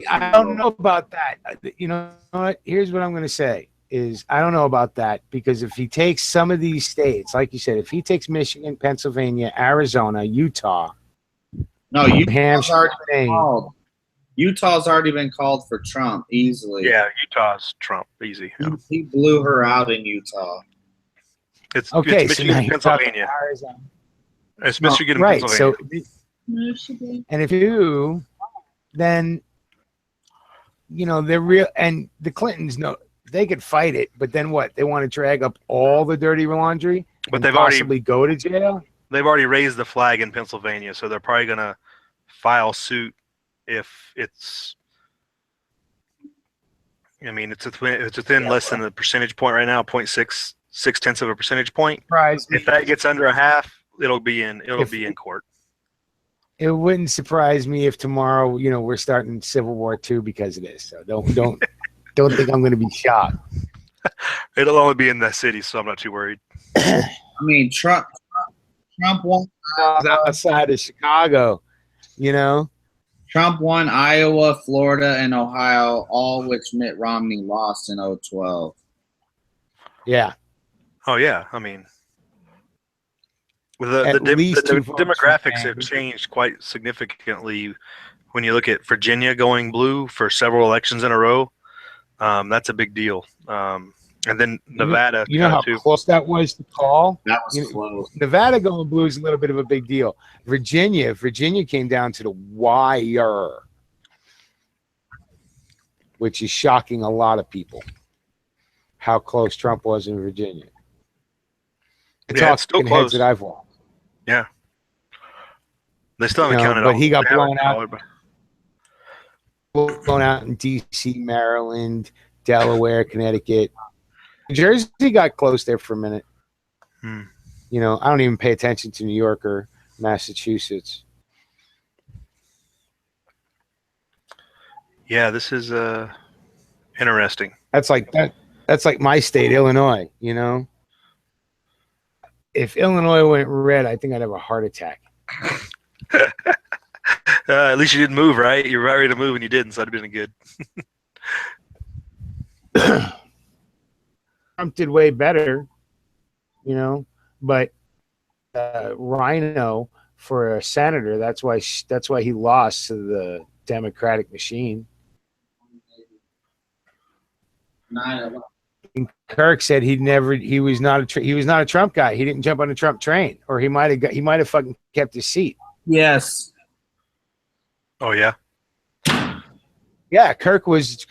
B: I don't know about that. You know what? Here's what I'm going to say is I don't know about that because if he takes some of these states, like you said, if he takes Michigan, Pennsylvania, Arizona, Utah,
C: No,
B: Hampshire,
C: Utah's already been called for Trump easily.
A: Yeah, Utah's Trump, easy. Yeah.
C: He blew her out in Utah.
A: It's
B: okay,
A: it's
B: so
A: Michigan,
B: now you're talking
A: Pennsylvania.
B: Arizona.
A: It's Michigan and
B: Right.
A: Pennsylvania.
B: So,
D: Michigan.
B: and if you, then, you know, they're real, and the Clintons know they could fight it, but then what? They want to drag up all the dirty laundry,
A: But
B: and
A: they've already
B: possibly go to jail.
A: they've already raised the flag in Pennsylvania, so they're probably gonna file suit if it's. I mean, it's within less than a percentage point right now, 0.66 of a percentage point.
B: Surprise me.
A: If that gets under a half, it'll be in court.
B: It wouldn't surprise me if tomorrow, you know, we're starting Civil War II because of this. So don't think I'm going to be shocked.
A: It'll only be in the city, so I'm not too worried.
C: I mean, Trump won.
B: Outside of Chicago, you know.
C: Trump won Iowa, Florida, and Ohio, all which Mitt Romney lost in 2012.
B: Yeah.
A: Oh yeah, I mean,
B: At least
A: the
B: two votes
A: demographics
B: for
A: have changed quite significantly when you look at Virginia going blue for several elections in a row. That's a big deal. And then Nevada,
B: You know how
A: too.
B: close that was to call?
C: That was close.
B: Nevada going blue is a little bit of a big deal. Virginia came down to the wire, which is shocking a lot of people. How close Trump was in Virginia.
A: Yeah, it's still
B: Talking
A: close.
B: heads that I've watched.
A: Yeah, they still haven't
B: You know,
A: counted.
B: but
A: all-
B: he got
A: they haven't
B: blown out.
A: counted,
B: Blown out in D.C., Maryland, Delaware, Connecticut. New Jersey got close there for a minute.
A: Hmm.
B: You know, I don't even pay attention to New York or Massachusetts.
A: Yeah, this is interesting.
B: That's like that. That's like my state, Illinois. You know, if Illinois went red, I think I'd have a heart attack.
A: At least you didn't move, right? You were ready to move and you didn't, so that'd been good.
B: Trump did way better, you know, but Rhino for a senator. That's why he lost to the Democratic machine. And Kirk said he was not a Trump guy. He didn't jump on a Trump train, or he might have fucking kept his seat.
C: Yes.
A: Oh yeah.
B: Yeah, Kirk was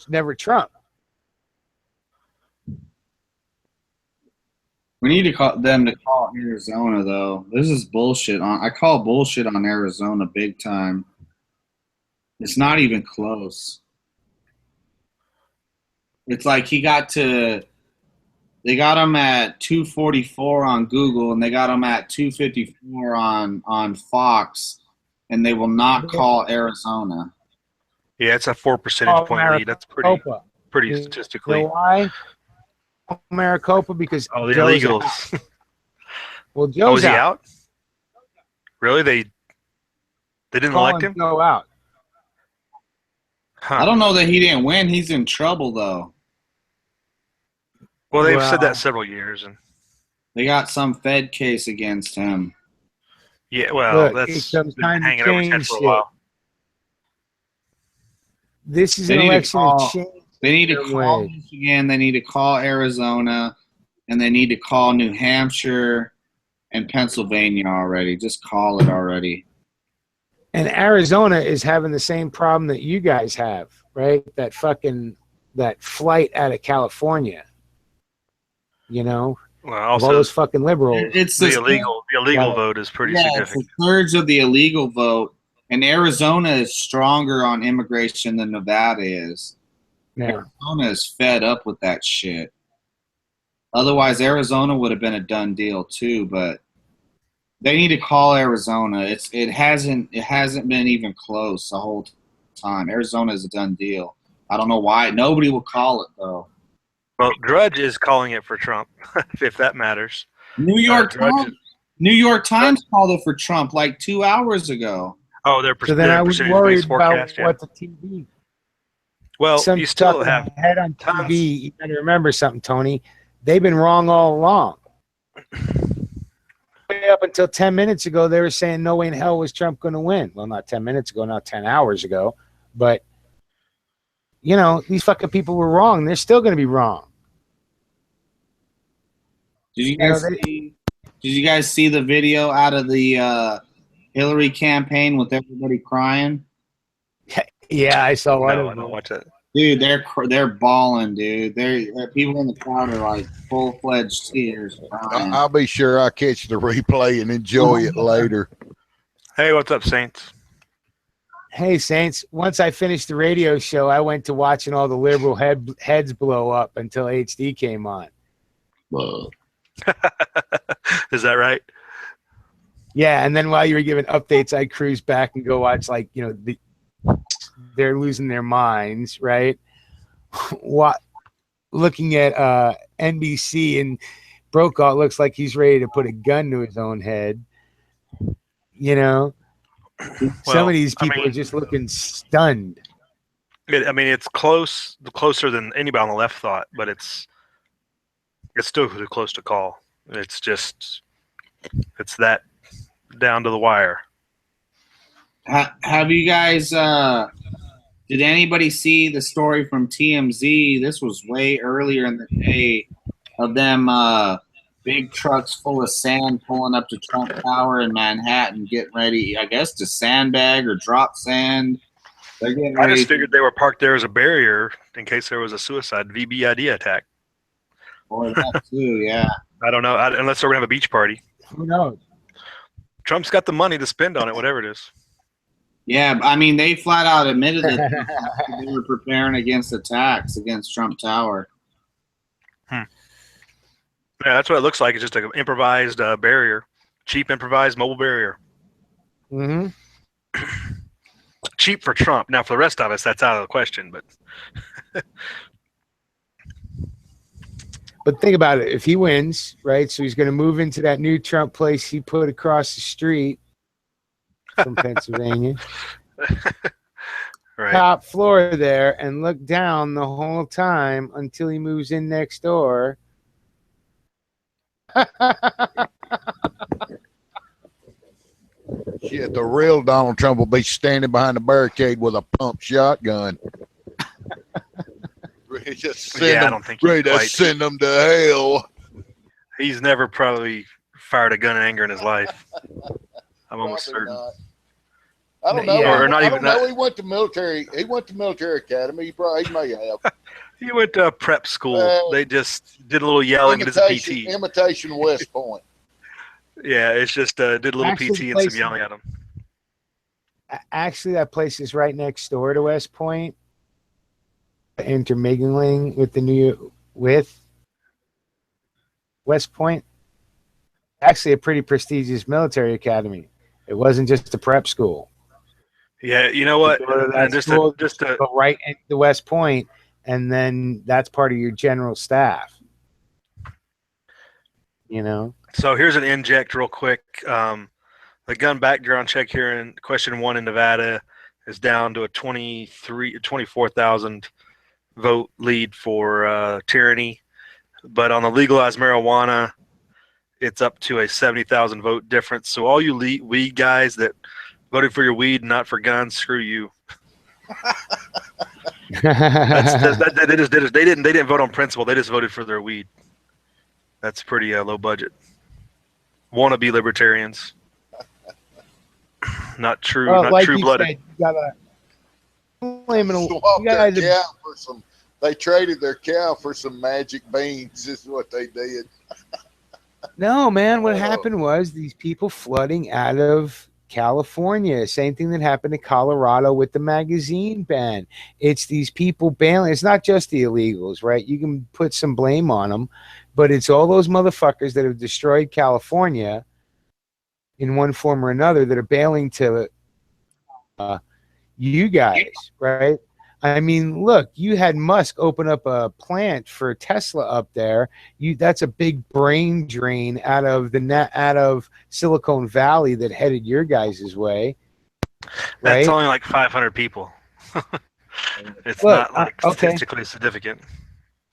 B: never Trump.
C: We need to call Arizona, though. This is bullshit. I call bullshit on Arizona big time. It's not even close. It's like they got him at 244 on Google, and they got him at 254 on Fox, and they will not call Arizona.
A: Yeah, it's a 4 percentage point lead. That's pretty
B: You
A: statistically.
B: know why? Maricopa, because
A: Oh, the
B: Joe's
A: illegals.
B: out. Well,
A: Oh,
B: Joe's
A: is he
B: out.
A: out? Really? They didn't
B: Calling
A: elect him?
B: Joe out.
A: Huh.
C: I don't know that he didn't win. He's in trouble, though.
A: Well, they've
B: Well-
A: said that several years, and
C: They got some Fed case against him.
A: yeah, well,
B: Look,
A: that's
B: it comes
A: been
B: time to
A: hanging over his head
B: change
A: for a
B: shit.
A: while.
B: This is
C: They
B: an
C: need to
B: election
C: call-
B: of change.
C: They need to
B: Their
C: call
B: way.
C: Michigan. They need to call Arizona, and they need to call New Hampshire and Pennsylvania already. Just call it already.
B: And Arizona is having the same problem that you guys have, right? That flight out of California. You know,
A: Well,
B: of all
A: also
B: those fucking liberals.
C: It's
A: the illegal
B: Yeah.
A: vote is pretty
C: It's
A: significant.
C: a surge of the illegal vote, and Arizona is stronger on immigration than Nevada is.
B: Yeah.
C: Arizona is fed up with that shit. Otherwise, Arizona would have been a done deal too, but they need to call Arizona. It hasn't been even close the whole time. Arizona is a done deal. I don't know why nobody will call it though.
A: Well, Drudge is calling it for Trump, if that matters.
C: New York
A: Drudge
C: Times called it for Trump like 2 hours ago.
A: Oh, they're
B: So then I was worried about
A: forecast. Yeah.
B: what the TV.
A: Well,
B: Some
A: you still
B: talking
A: have
B: head on
A: tons.
B: TV. You got to remember something, Tony. They've been wrong all along. Way up until 10 minutes ago, they were saying no way in hell was Trump going to win. Well, not 10 minutes ago, not 10 hours ago, but you know, these fucking people were wrong. They're still going to be wrong.
C: Did you guys see the video out of the Hillary campaign with everybody crying?
B: Yeah, I saw one
A: No,
B: of
A: I
B: them.
A: don't watch that.
C: Dude, they're bawling, dude. They're people in the crowd are like full-fledged tears. Crying.
D: I'll be sure I catch the replay and enjoy it later.
A: Hey, what's up, Saints?
B: Hey, Saints, once I finished the radio show, I went to watching all the liberal heads blow up until HD came on.
A: Is that right?
B: Yeah, and then while you were giving updates, I cruised back and go watch, like, you know, they're losing their minds, right? What? Looking at NBC, and Brokaw looks like he's ready to put a gun to his own head. You know, some of these people are just looking stunned.
A: It's closer than anybody on the left thought, but it's still too close to call. It's that down to the wire.
C: Have you guys? Did anybody see the story from TMZ? This was way earlier in the day of them big trucks full of sand pulling up to Trump Tower in Manhattan, getting ready, I guess, to sandbag or drop sand. They're getting ready.
A: I just figured they were parked there as a barrier in case there was a suicide VBID attack.
C: Or that too, yeah.
A: I don't know, unless they're going to have a beach party.
B: Who knows?
A: Trump's got the money to spend on it, whatever it is.
C: Yeah, I mean, they flat out admitted that they were preparing against attacks against Trump Tower.
A: Yeah, that's what it looks like. It's just an improvised barrier, cheap improvised mobile barrier.
B: Mm-hmm.
A: Cheap for Trump. Now, for the rest of us, that's out of the question. But
B: But think about it. If he wins, right, so he's going to move into that new Trump place he put across the street from Pennsylvania.
A: right.
B: Top floor there, and look down the whole time until he moves in next door.
D: Shit, the real Donald Trump will be standing behind the barricade with a pump shotgun. Ready to send
A: I don't think
D: ready to send them to hell.
A: He's never probably fired a gun in anger in his life. I'm almost
D: Probably
A: certain.
D: not. I don't know.
B: Yeah.
A: Or not
D: I
A: even
D: don't know.
A: that.
D: He went to military. He went to military academy. He may have.
A: He went to prep school. They just did a little yelling at his PT.
D: Imitation West Point.
A: Yeah, it's just did a little
B: Actually,
A: PT and
B: place-
A: some yelling at him.
B: Actually, that place is right next door to West Point, intermingling with West Point. Actually, a pretty prestigious military academy. It wasn't just a prep school.
A: Yeah, you know what?
B: You go to that
A: And just
B: school,
A: to
B: go right into West Point, and then that's part of your general staff. You know.
A: So here's an inject real quick. The gun background check here in question 1 in Nevada is down to a 24,000 vote lead for tyranny. But on the legalized marijuana, it's up to a 70,000 vote difference. So all you weed guys that voted for your weed, not for guns, screw you. They didn't vote on principle. They just voted for their weed. That's pretty low budget. wannabe libertarians, not true,
B: Well,
A: not
B: like
A: true
B: you
A: blooded.
B: said, you gotta blame it.
D: Swap
B: You
D: their
B: guys,
D: cow for some. They traded their cow for some magic beans. Is what they did.
B: no, man. What
D: Oh.
B: happened was these people flooding out of California. Same thing that happened to Colorado with the magazine ban. It's these people bailing. It's not just the illegals, right? You can put some blame on them, but it's all those motherfuckers that have destroyed California in one form or another that are bailing to you guys, right? I mean, look, you had Musk open up a plant for Tesla up there. That's a big brain drain out of Silicon Valley that headed your guys' way,
A: That's
B: right?
A: only like 500 people. It's
B: Look,
A: not like
B: okay.
A: statistically significant.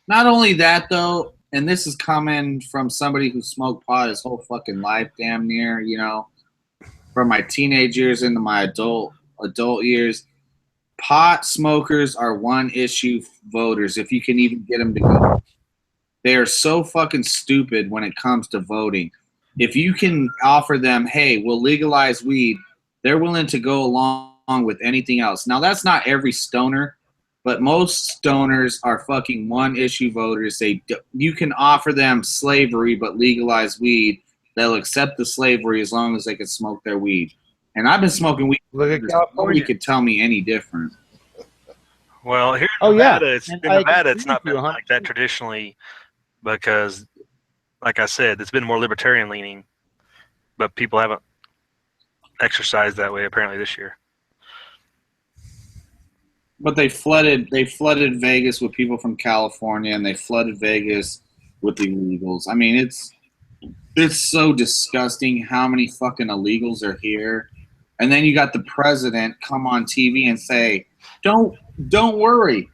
C: Not only that though, and this is coming from somebody who smoked pot his whole fucking life, damn near, you know, from my teenage years into my adult years. Pot smokers are one issue voters, if you can even get them to go. They are so fucking stupid when it comes to voting. If you can offer them, hey, we'll legalize weed, they're willing to go along with anything else. Now, that's not every stoner, but most stoners are fucking one issue voters. You can offer them slavery, but legalize weed. They'll accept the slavery as long as they can smoke their weed. And I've been smoking weed.
B: Look at
C: Nobody
B: California.
C: could tell me any different.
A: Well, here in
B: Oh, yeah.
A: Nevada, it's
B: agree
A: not
B: with
A: been
B: you,
A: like that traditionally because, like I said, it's been more libertarian leaning, but people haven't exercised that way apparently this year.
C: But they flooded Vegas with people from California, and they flooded Vegas with illegals. I mean, it's so disgusting how many fucking illegals are here. And then you got the president come on TV and say, Don't worry.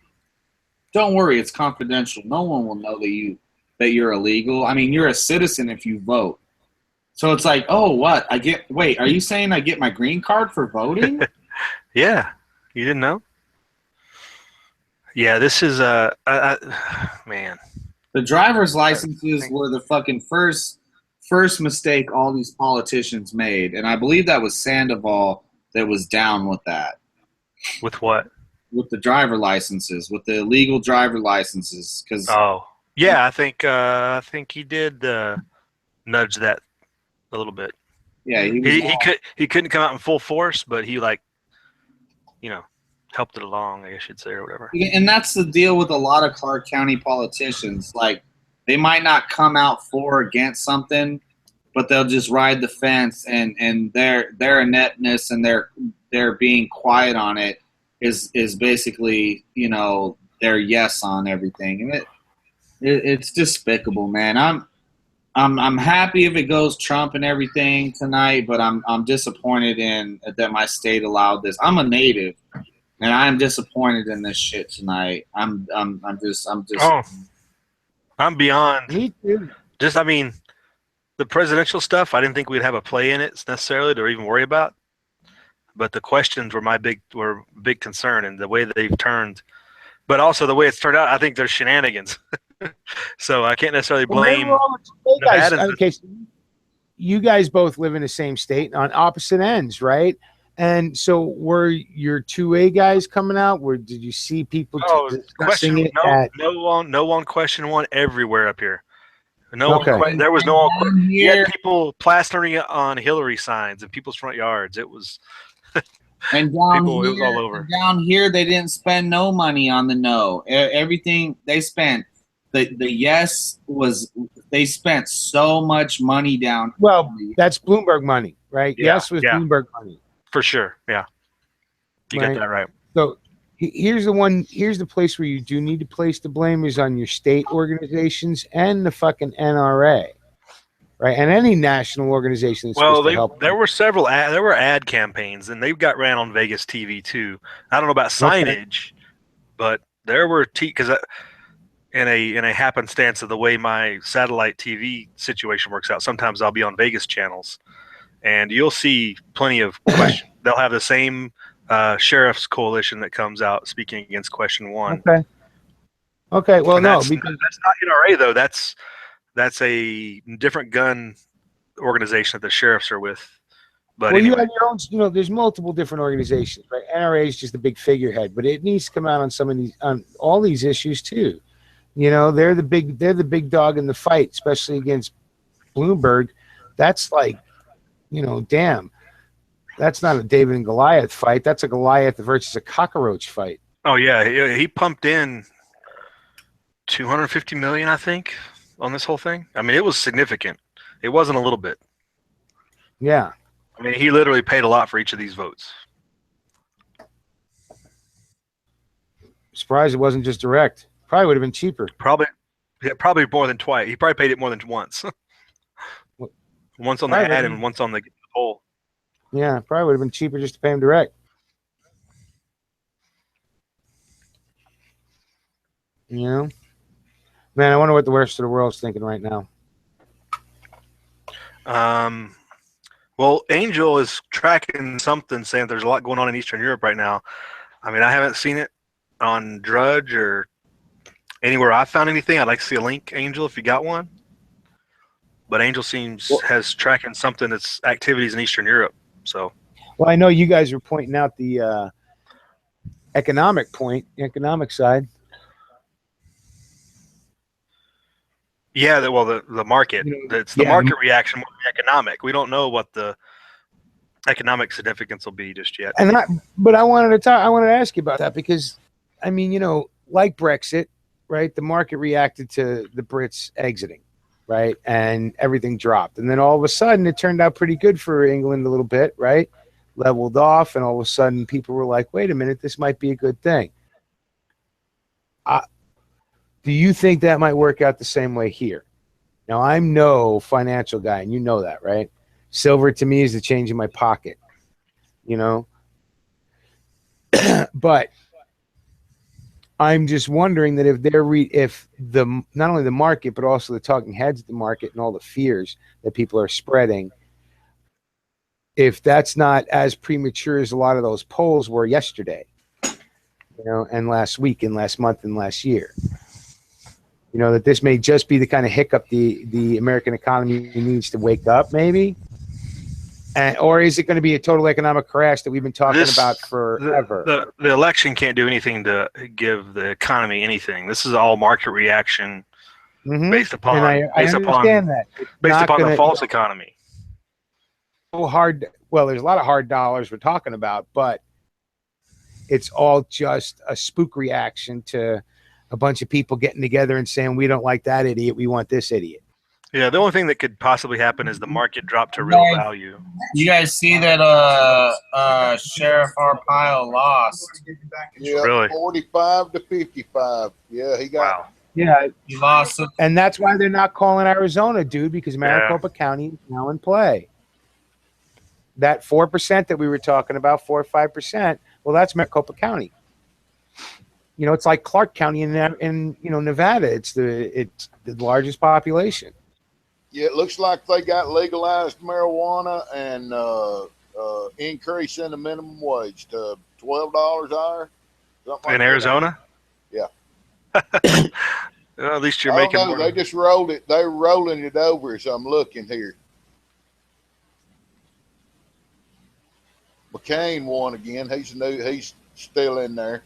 C: Don't worry, it's confidential. No one will know that you're illegal. I mean, you're a citizen if you vote. So it's like, oh, what? Wait, are you saying I get my green card for voting?
A: Yeah, you didn't know? Yeah, this is man.
C: The driver's licenses were the fucking first mistake all these politicians made, and I believe that was Sandoval that was down with that.
A: With what?
C: With the driver licenses, with the illegal driver licenses, because
A: yeah, I think he did nudge that a little bit.
C: Yeah,
A: he couldn't come out in full force, but he helped it along, I guess you'd say, or whatever.
C: And that's the deal with a lot of Clark County politicians. Like, they might not come out for or against something, but they'll just ride the fence, and their ineptness and their being quiet on it is basically, their yes on everything. And it's despicable, man. I'm happy if it goes Trump and everything tonight, but I'm disappointed in that my state allowed this. I'm a native, and I'm disappointed in this shit tonight. I'm just.
A: Oh, I'm beyond.
B: Me too.
A: The presidential stuff, I didn't think we'd have a play in it necessarily to even worry about. But the questions were big concern, and the way that they've turned, but also the way it's turned out, I think there's shenanigans. So I can't necessarily blame Nevadans.
B: Okay, so you guys both live in the same state on opposite ends, right? And so were your 2A guys coming out? Did you see people discussing it?
A: No one question one everywhere up here.
B: Okay.
A: There was no one. You had people plastering it on Hillary signs in people's front yards. It was.
C: And
A: it was all over.
C: Down here, they didn't spend no money on the no. Everything they spent. The yes was, they spent so much money down.
B: Well, that's Bloomberg money, right?
A: Yeah,
B: Yes was Bloomberg money.
A: For sure, yeah. You got that right.
B: So here's the place where you do need to place the blame is on your state organizations and the fucking NRA, right? And any national organization that's supposed to help.
A: There were several there were ad campaigns, and they got ran on Vegas TV too. I don't know about signage, but there were because in a happenstance of the way my satellite TV situation works out, sometimes I'll be on Vegas channels, and you'll see plenty of questions. They'll have the same sheriff's coalition that comes out speaking against question one.
B: Okay. Well,
A: and
B: no,
A: that's
B: because
A: not NRA though. That's a different gun organization that the sheriffs are with. But
B: well, you
A: anyway,
B: have your own. There's multiple different organizations, right? NRA is just a big figurehead, but it needs to come out on some of these, on all these issues too. They're the big dog in the fight, especially against Bloomberg. That's like, damn, that's not a David and Goliath fight. That's a Goliath versus a cockroach fight.
A: oh yeah, he pumped in 250 million, I think, on this whole thing. I mean, it was significant. It wasn't a little bit.
B: Yeah.
A: I mean, he literally paid a lot for each of these votes.
B: Surprised it wasn't just direct. Probably would have been cheaper.
A: Probably more than twice. He probably paid it more than once. Once on the ad and once on the poll.
B: Yeah, probably would have been cheaper just to pay him direct. Man, I wonder what the rest of the world's thinking right now.
A: Well, Angel is tracking something saying there's a lot going on in Eastern Europe right now. I mean, I haven't seen it on Drudge or anywhere I found anything. I'd like to see a link, Angel, if you got one. But Angel has tracking something that's activities in Eastern Europe. So,
B: well, I know you guys are pointing out the economic side.
A: Yeah, the market. It's the market reaction more than economic. We don't know what the economic significance will be just yet.
B: But I wanted to ask you about that because, I mean, like Brexit, right? The market reacted to the Brits exiting, right? And everything dropped. And then all of a sudden it turned out pretty good for England a little bit, right? Leveled off. And all of a sudden people were like, wait a minute, this might be a good thing. Do you think that might work out the same way here? Now, I'm no financial guy, and you know that, right? Silver to me is the change in my pocket, But I'm just wondering that if not only the market but also the talking heads of the market and all the fears that people are spreading, if that's not as premature as a lot of those polls were yesterday, and last week and last month and last year. That this may just be the kind of hiccup the American economy needs to wake up, maybe, or is it going to be a total economic crash that we've been talking about forever?
A: The election can't do anything to give the economy anything. This is all market reaction based upon the false economy.
B: So hard. Well, there's a lot of hard dollars we're talking about, but it's all just a spook reaction to a bunch of people getting together and saying, we don't like that idiot, we want this idiot.
A: Yeah, the only thing that could possibly happen is the market drop to real value.
C: You guys see that Sheriff Arpaio lost?
D: Yeah,
A: really?
D: 45 to 55. Yeah, he got.
A: Wow.
B: Yeah,
C: he lost it.
B: And that's why they're not calling Arizona, dude, because Maricopa County is now in play. That 4% that we were talking about, 4 or 5%, well, that's Maricopa County. It's like Clark County in Nevada. It's the largest population.
D: Yeah, it looks like they got legalized marijuana and increase in the minimum wage to $12 an hour.
A: In Arizona?
D: Yeah.
A: Well, at least you're making more.
D: They just rolled it. They're rolling it over as I'm looking here. McCain won again. He's still in there.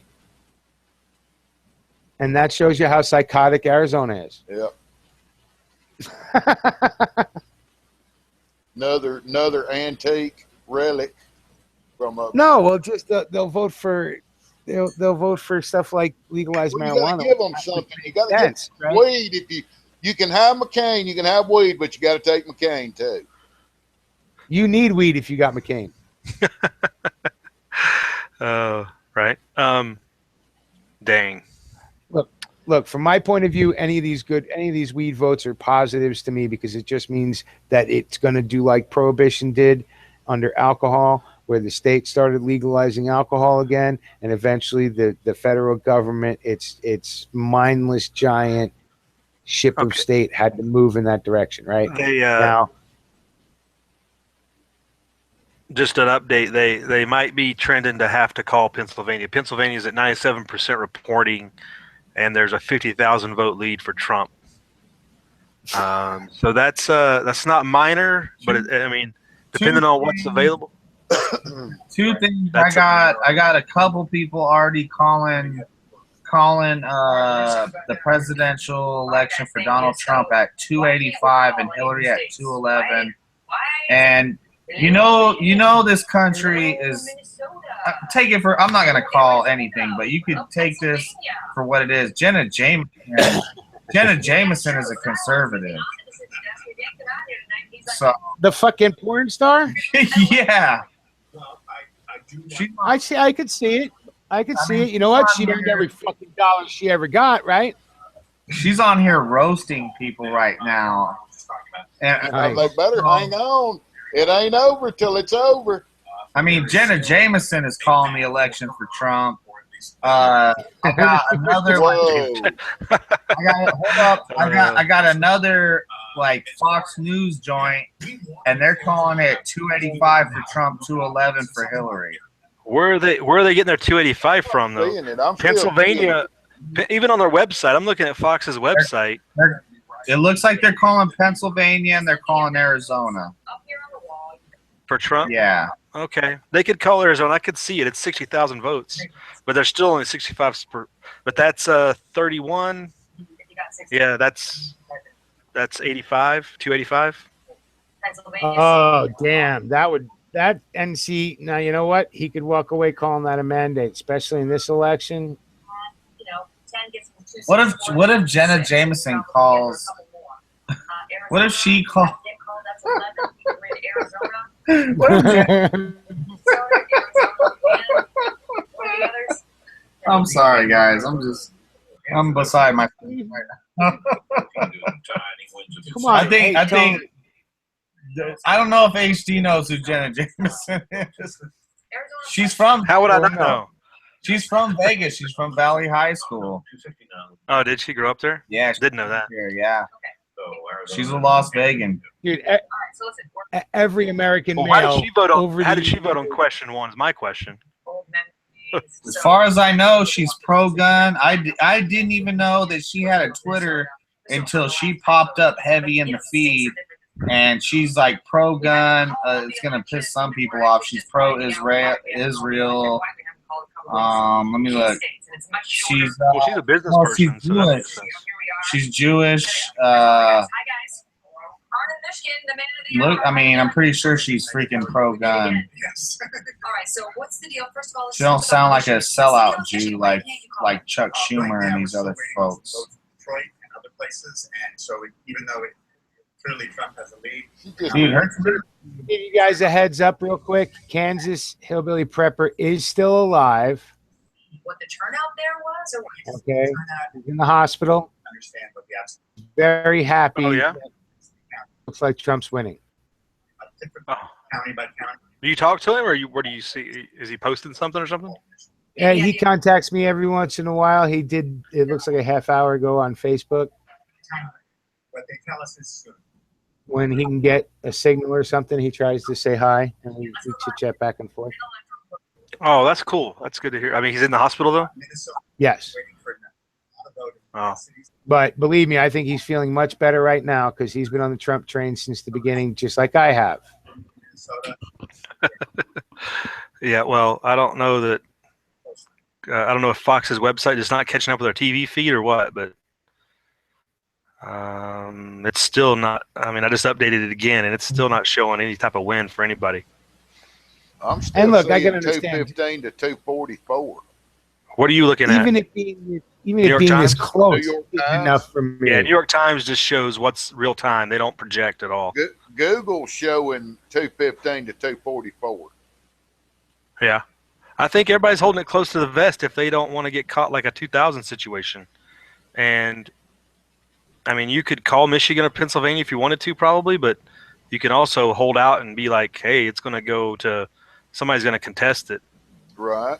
B: And that shows you how psychotic Arizona is.
D: Yeah. another antique relic from a.
B: No, well, just they'll vote for stuff like legalized marijuana.
D: You gotta give them something. You gotta get weed. If you can have McCain, you can have weed, but you got to take McCain too.
B: You need weed if you got McCain.
A: Right. Dang.
B: Look, from my point of view, any of these weed votes are positives to me because it just means that it's going to do like Prohibition did under alcohol, where the state started legalizing alcohol again, and eventually the federal government, its mindless giant ship of state, had to move in that direction, right? Now,
A: just an update, they might be trending to have to call Pennsylvania. Pennsylvania's at 97% reporting, and there's a 50,000 vote lead for Trump. So that's not minor, but I mean, depending on what's available.
C: Two things.
A: That's
C: I got a couple people already calling the presidential election for Donald Trump at 285 and Hillary at 211. And you know this country is take it for, I'm not going to call anything, but you could take this for what it is. Jenna Jameson is a conservative. So
B: The fucking porn star?
C: yeah.
B: I could see it. I could see it. You know what? She earned every fucking dollar she ever got, right?
C: She's on here roasting people right now. And
D: They better hang on. It ain't over till it's over.
C: I mean, Jenna Jameson is calling the election for Trump. I got another.
D: Whoa.
C: I got another like Fox News joint, and they're calling it 285 for Trump, 211 for Hillary.
A: Where are they getting their 285 from though?
D: Seeing it. I'm still
A: Pennsylvania, even on their website. I'm looking at Fox's website.
C: It looks like they're calling Pennsylvania and they're calling Arizona.
A: For Trump?
C: Yeah.
A: Okay. They could call Arizona. I could see it. It's 60,000 votes. But they're still only 65 per. But that's 31. Yeah, that's 85, 285.
B: Oh, damn. And see, now you know what? He could walk away calling that a mandate, especially in this election.
C: What if Jenna Jameson calls? What if she calls? I'm sorry, guys. I'm beside myself right now.
B: Come on.
C: I think. I don't know if HD knows who Jenna Jameson is. She's from.
A: How would I not know?
C: She's from Vegas. She's from Valley High School.
A: Oh, did she grow up there?
C: Yeah, she
A: Didn't know that.
C: here, yeah. She's a Las Vegan.
B: Dude, every American
A: Well,
B: male
A: how did she vote on question one is my question.
C: As far as I know, she's pro-gun. I didn't even know that she had a Twitter until she popped up heavy in the feed. And she's like pro-gun. It's gonna piss some people off. She's pro-Israel. Let me look. She's
A: She's a business person.
C: She's Jewish. She's Jewish. Look, I mean, I'm pretty sure she's freaking pro-gun. She don't sound like a sellout Jew like Chuck Schumer and these other folks.
E: Detroit and other places, and so even though clearly Trump has a lead,
C: Dude,
B: give you guys a heads up real quick. Kansas Hillbilly Prepper is still alive.
F: What the turnout there was, or what?
B: Okay, he's in the hospital.
E: understand what the absolute
B: Very happy.
A: Oh, yeah?
B: Looks like Trump's winning.
E: different
A: Oh.
E: county by county.
A: Do you talk to him, or where do you see? Is he posting something or something?
B: Yeah, he contacts me every once in a while. He did. It looks like a half hour ago on Facebook.
E: What they tell us is soon.
B: When he can get a signal or something, he tries to say hi, and we chit chat back and forth.
A: Oh, that's cool. That's good to hear. I mean, he's in the hospital though.
E: Minnesota
B: Yes,
E: waiting for a lot of voting.
A: Oh.
E: Cities
B: but believe me, I think he's feeling much better right now because he's been on the Trump train since the beginning, just like I have.
E: Minnesota.
A: Yeah. Well, I don't know that. I don't know if Fox's website is not catching up with our TV feed or what, but it's still not. I mean, I just updated it again, and it's still not showing any type of win for anybody.
D: I'm still
B: And look, I
D: seeing
B: can understand.
D: 215 to 244.
A: What are you looking at?
B: Even it being
A: New York
B: this
A: Times?
B: close
D: New York
B: is
D: Times?
B: enough for me.
A: Yeah, New York Times just shows what's real time. They don't project at all.
D: Google showing 215 to 244.
A: Yeah. I think everybody's holding it close to the vest if they don't want to get caught like a 2000 situation. And, I mean, you could call Michigan or Pennsylvania if you wanted to probably, but you can also hold out and be like, hey, it's going to go to – somebody's going to contest it.
D: Right.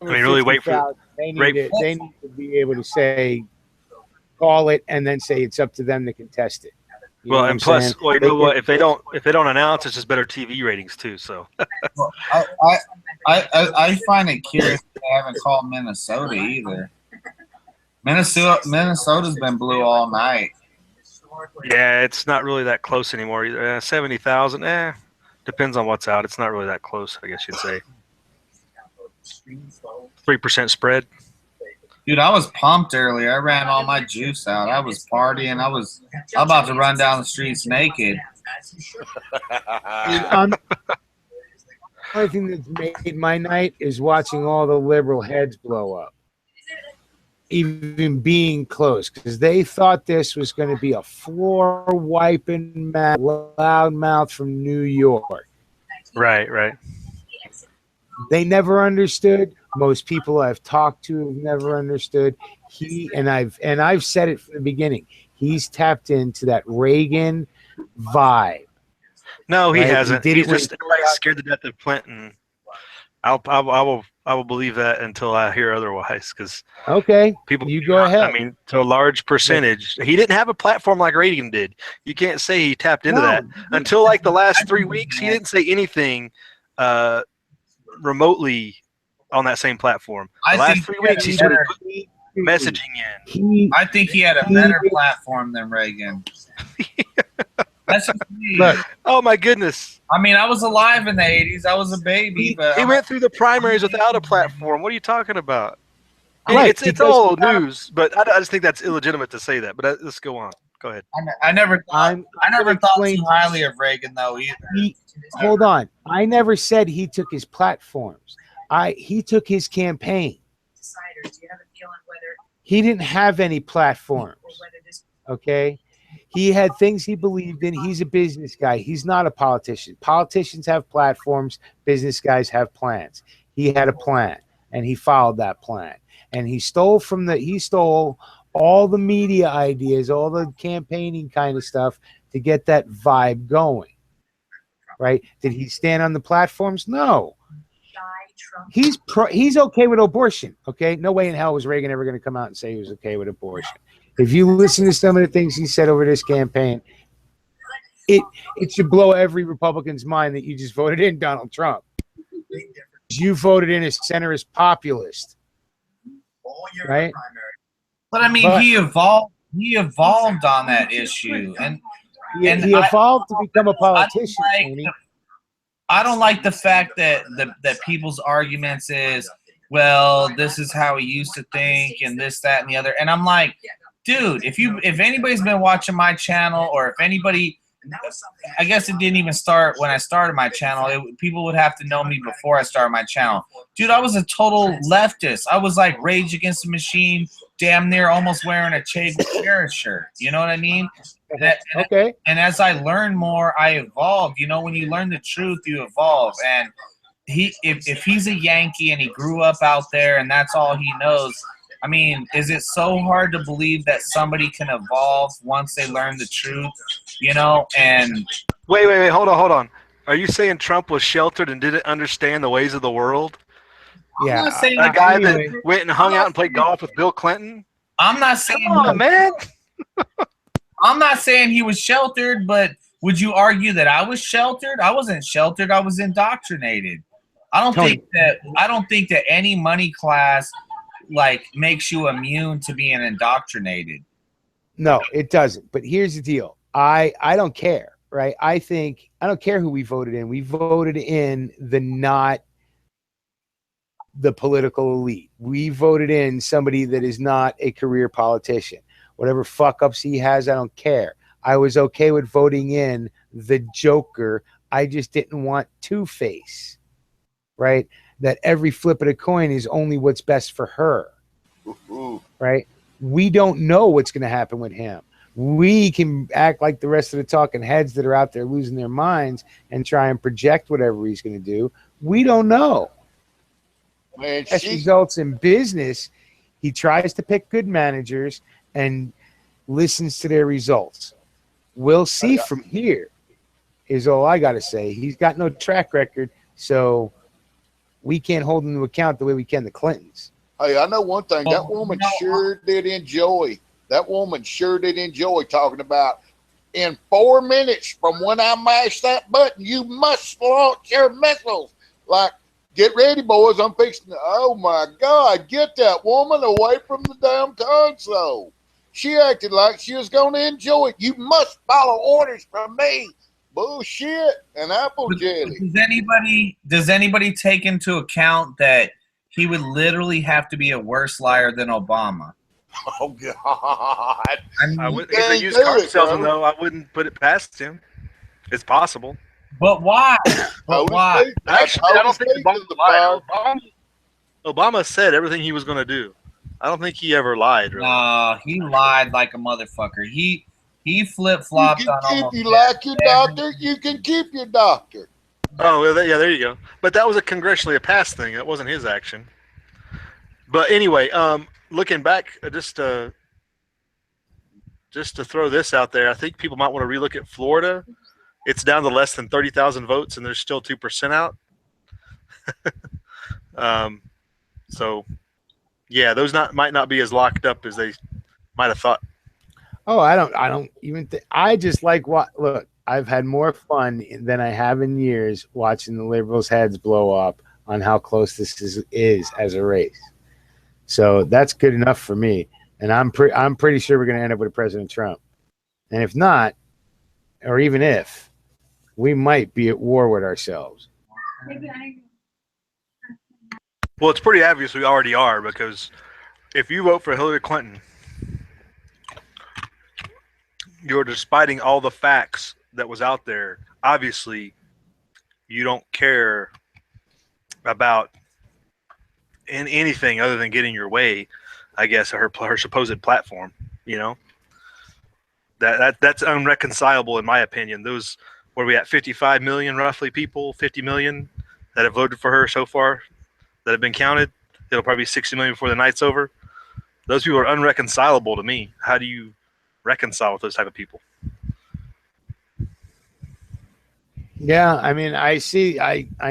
A: I mean, really wait for –
B: They need to be able to say, call it, and then say it's up to them to contest it. You know
A: well,
B: what
A: and
B: I'm
A: plus,
B: saying?
A: well, you know what? If they don't announce, it's just better TV ratings too. So
C: Well, I find it curious that they haven't called Minnesota either. Minnesota's been blue all night.
A: Yeah, it's not really that close anymore either. 70,000. Depends on what's out. It's not really that close, I guess you'd say. 3% spread.
C: Dude, I was pumped earlier. I ran all my juice out. I was partying. I was about to run down the streets naked.
B: The only thing that's made my night is watching all the liberal heads blow up. Even being close, because they thought this was going to be a floor wiping loudmouth from New York.
A: Right.
B: They never understood. Most people I've talked to have never understood. I've said it from the beginning. He's tapped into that Reagan vibe.
A: No, he
B: Right?
A: hasn't.
B: He did
A: He's
B: it when
A: just everybody's scared to death of Clinton. I will believe that until I hear otherwise, because
B: Okay,
A: people.
B: you go ahead.
A: I mean, to a large percentage, he didn't have a platform like Reagan did. You can't say he tapped into that until like the last 3 weeks. He didn't say anything remotely on that same platform. The last 3 weeks, he started putting messaging in.
C: I think he had a better platform than Reagan. That's just me.
B: Look,
A: Oh my goodness!
C: I mean, I was alive in the 80s. I was a baby, but
A: He went through the primaries without a platform. What are you talking about?
B: Right,
A: It's
B: because-
A: all news, but I just think that's illegitimate to say that. But let's go on. Go ahead.
C: I never thought
B: gonna
C: too
B: explain-
C: highly of Reagan though either.
B: Hold on. I never said he took his platforms. He took his campaign.
F: Deciders, do you have a feeling whether
B: He didn't have any platforms.
F: or whether this
B: Okay. He had things he believed in. He's a business guy. He's not a politician. Politicians have platforms. Business guys have plans. He had a plan, and he followed that plan. And he stole all the media ideas, all the campaigning kind of stuff to get that vibe going. Right? Did he stand on the platforms? No.
F: guy Trump
B: He's okay with abortion. Okay. No way in hell was Reagan ever going to come out and say he was okay with abortion. If you listen to some of the things he said over this campaign, it should blow every Republican's mind that you just voted in Donald Trump. You voted in a centrist populist,
E: all year
B: Right.
E: primary.
C: But I mean,
B: But-
C: he evolved on that issue, and
B: he evolved to become a politician. Tony.
C: I don't like the fact that that people's arguments is, well, this is how he used to think, and this, that, and the other. And I'm like, dude, if anybody's been watching my channel, or if anybody, I guess it didn't even start when I started my channel. People would have to know me before I started my channel. Dude, I was a total leftist. I was like Rage Against the Machine, damn near almost wearing a Che Guevara shirt. You know what I mean?
B: Okay.
C: And as I learned more, I evolved. You know, when you learn the truth, you evolve. And if he's a Yankee and he grew up out there and that's all he knows, I mean, is it so hard to believe that somebody can evolve once they learn the truth? You know, and
A: Wait. Hold on. Are you saying Trump was sheltered and didn't understand the ways of the world?
B: Yeah.
C: I'm not saying
A: A guy
B: Anyway.
A: that went and hung out and played golf with Bill Clinton?
C: I'm not saying
A: Come on, man.
C: I'm not saying he was sheltered, but would you argue that I was sheltered? I wasn't sheltered. I was indoctrinated. I don't
B: Tony.
C: think that any money class like makes you immune to being indoctrinated.
B: No, it doesn't. But here's the deal. I don't care, right? I don't care who we voted in. We voted in not the political elite. We voted in somebody that is not a career politician. Whatever fuck ups he has, I don't care. I was okay with voting in the Joker. I just didn't want Two-Face, right? That every flip of the coin is only what's best for her,
D: Ooh.
B: right? We don't know what's going to happen with him. We can act like the rest of the talking heads that are out there losing their minds and try and project whatever he's going to do. We don't know.
D: Man,
B: As results in business, he tries to pick good managers and listens to their results. We'll see from here, is all I got to say. He's got no track record, so we can't hold him to account the way we can the Clintons.
D: Hey, I know one thing.
C: Well,
D: That woman
C: no,
D: sure did enjoy. That woman sure did enjoy talking about in 4 minutes from when I mash that button, you must launch your missiles. Like, Get ready, boys. I'm fixing to, oh my God, get that woman away from the damn console. She acted like she was going to enjoy it. You must follow orders from me. Bullshit and apple jelly.
C: Does anybody take into account that he would literally have to be a worse liar than Obama?
D: Oh, God.
A: He's a used car salesman, though. I wouldn't put it past him. It's possible.
C: But why? But why?
A: Actually, I don't think Obama said everything he was going to do. I don't think he ever lied. Really.
C: He lied like a motherfucker. He flip-flopped on almost.
D: If you like your doctor, you can keep your doctor.
A: Oh, yeah, there you go. But that was a congressionally passed thing. That wasn't his action. But anyway, looking back, just to throw this out there, I think people might want to relook at Florida. It's down to less than 30,000 votes, and there's still 2% out. So, yeah, those might not be as locked up as they might have thought.
B: Oh, I don't even think. I just like what. Look, I've had more fun than I have in years watching the liberals' heads blow up on how close this is as a race. So that's good enough for me. And I'm pretty sure we're going to end up with President Trump. And if not, or even if, we might be at war with ourselves.
A: Well, it's pretty obvious we already are, because if you vote for Hillary Clinton, you're disputing all the facts that was out there. Obviously, you don't care about anything other than getting your way, I guess, her supposed platform. You know, that's unreconcilable in my opinion. Those, what are we at, 55 million roughly people, 50 million that have voted for her so far that have been counted. It'll probably be 60 million before the night's over. Those people are unreconcilable to me. How do you reconcile with those type of people?
B: Yeah, I mean, I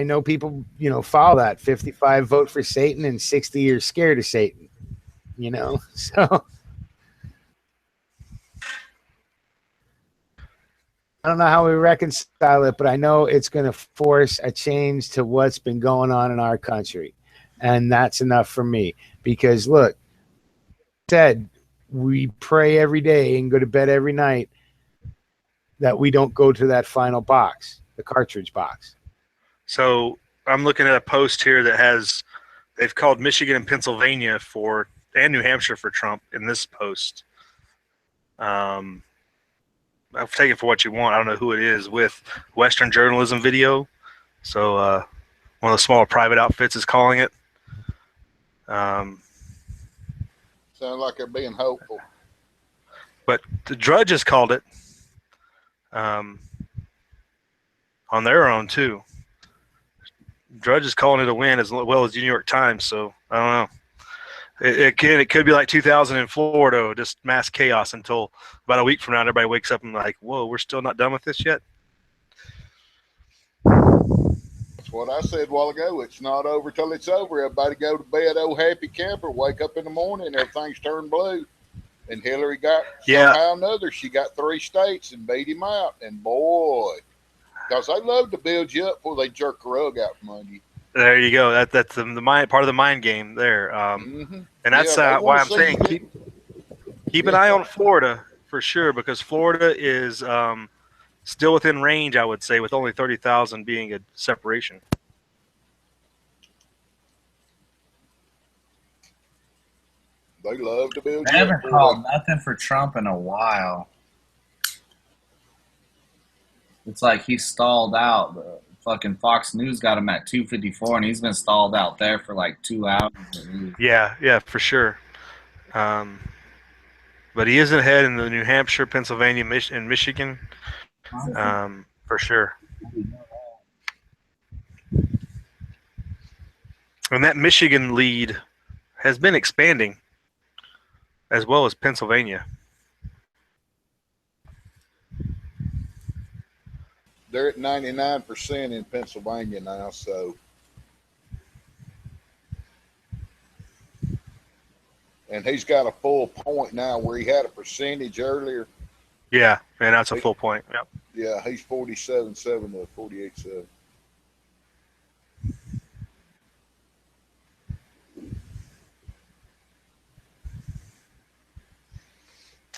B: know people, follow that 55 vote for Satan and 60 are scared of Satan, so I don't know how we reconcile it, but I know it's going to force a change to what's been going on in our country. And that's enough for me, because look, we pray every day and go to bed every night that we don't go to that final box, the cartridge box. So
A: I'm looking at a post here that they've called Michigan and Pennsylvania and New Hampshire for Trump in this post. I'll take it for what you want. I don't know who it is with. Western Journalism Video. So one of the smaller private outfits is calling it.
D: Sounds like they're being hopeful.
A: But the Drudge has called it on their own too. Drudge is calling it a win as well as the New York Times. So I don't know. It could be like 2000 in Florida, just mass chaos until about a week from now, everybody wakes up and like, whoa, we're still not done with this yet.
D: That's what I said a while ago. It's not over till it's over. Everybody go to bed, oh happy camper, wake up in the morning, everything's turned blue. And Hillary got somehow or another, she got 3 states and beat him out. And boy, because they love to build you up before they jerk a rug out from under you.
A: There you go. That's the mind, part of the mind game there. And that's why I'm saying keep an eye on Florida for sure, because Florida is still within range, I would say, with only 30,000 being a separation.
D: They love to build.
C: I haven't called nothing for Trump in a while. It's like he's stalled out. Fucking Fox News got him at 254, and he's been stalled out there for like 2 hours.
A: Yeah, for sure. But he is ahead in the New Hampshire, Pennsylvania, and Michigan, for sure. And that Michigan lead has been expanding, as well as Pennsylvania.
D: They're at 99% in Pennsylvania now, so. And he's got a full point now where he had a percentage earlier.
A: Yeah, and that's a full point. Yep.
D: Yeah, he's 47.7 to 48.7.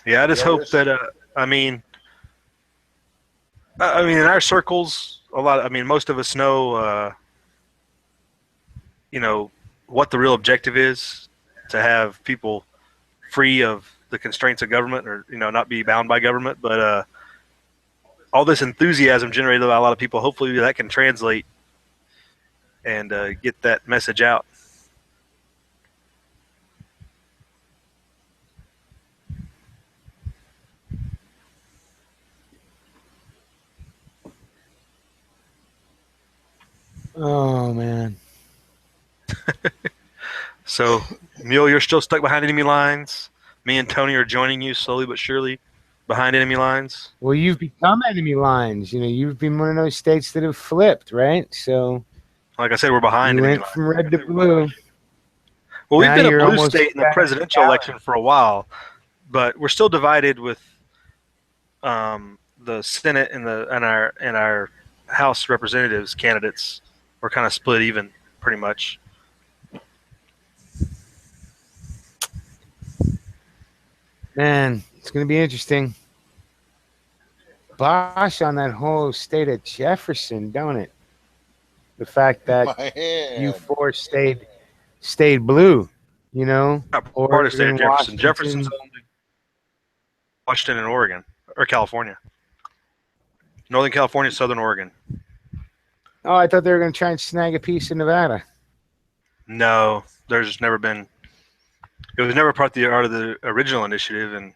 A: Yeah, I just
D: Yeah,
A: hope
D: this-
A: that. I mean, in our circles, a lot. I mean, most of us know. You know what the real objective is, to have people free of the constraints of government, or not be bound by government. But all this enthusiasm generated by a lot of people, hopefully that can translate and get that message out.
B: Oh man.
A: So, Mule, you're still stuck behind enemy lines. Me and Tony are joining you slowly but surely behind enemy lines.
B: Well, you've become enemy lines. You've been one of those states that have flipped, right? So
A: Like I said, we're behind
B: you
A: enemy
B: went
A: lines.
B: from red to blue.
A: Well, we've
B: Now
A: been a
B: you're
A: blue
B: almost
A: state in the
B: back to
A: presidential
B: Dallas.
A: election for a while, but we're still divided with the Senate and our House representatives candidates. We're kind of split even, pretty much.
B: Man, it's going to be interesting. Bosh on that whole state of Jefferson, don't it? The fact that you
D: Man,
B: four stayed blue,
A: Not part
B: Oregon,
A: of the state of Jefferson.
B: Washington.
A: Jefferson's only Washington and Oregon, or California. Northern California, Southern Oregon.
B: Oh, I thought they were going to try and snag a piece of Nevada.
A: No, there's never been. It was never part of the original initiative, and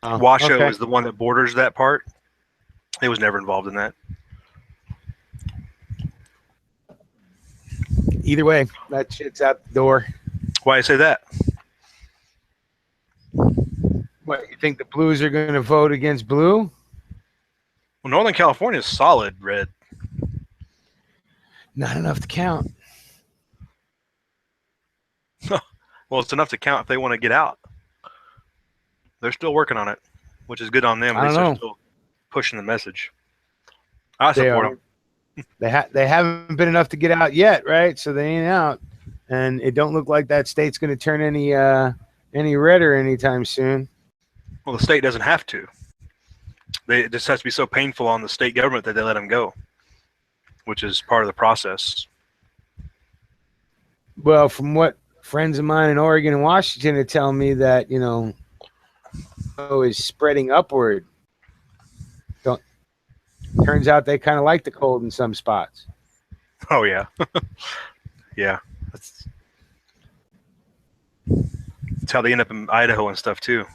B: Oh,
A: Washoe
B: okay.
A: is the one that borders that part. It was never involved in that.
B: Either way, that shit's out the door.
A: Why I say that?
B: What, you think the Blues are going to vote against blue?
A: Well, Northern California is solid red.
B: Not enough to count.
A: Well, it's enough to count if they want to get out. They're still working on it, which is good on them.
B: I don't know.
A: They're still pushing the message. I
B: They
A: support
B: are.
A: them.
B: They haven't been enough to get out yet, right? So they ain't out, and it don't look like that state's going to turn any redder anytime soon.
A: Well, the state doesn't have to. It just has to be so painful on the state government that they let them go, which is part of the process.
B: Well, from what friends of mine in Oregon and Washington are telling me, that is spreading upward. Turns out they kind of like the cold in some spots.
A: Oh yeah, yeah. That's how they end up in Idaho and stuff too.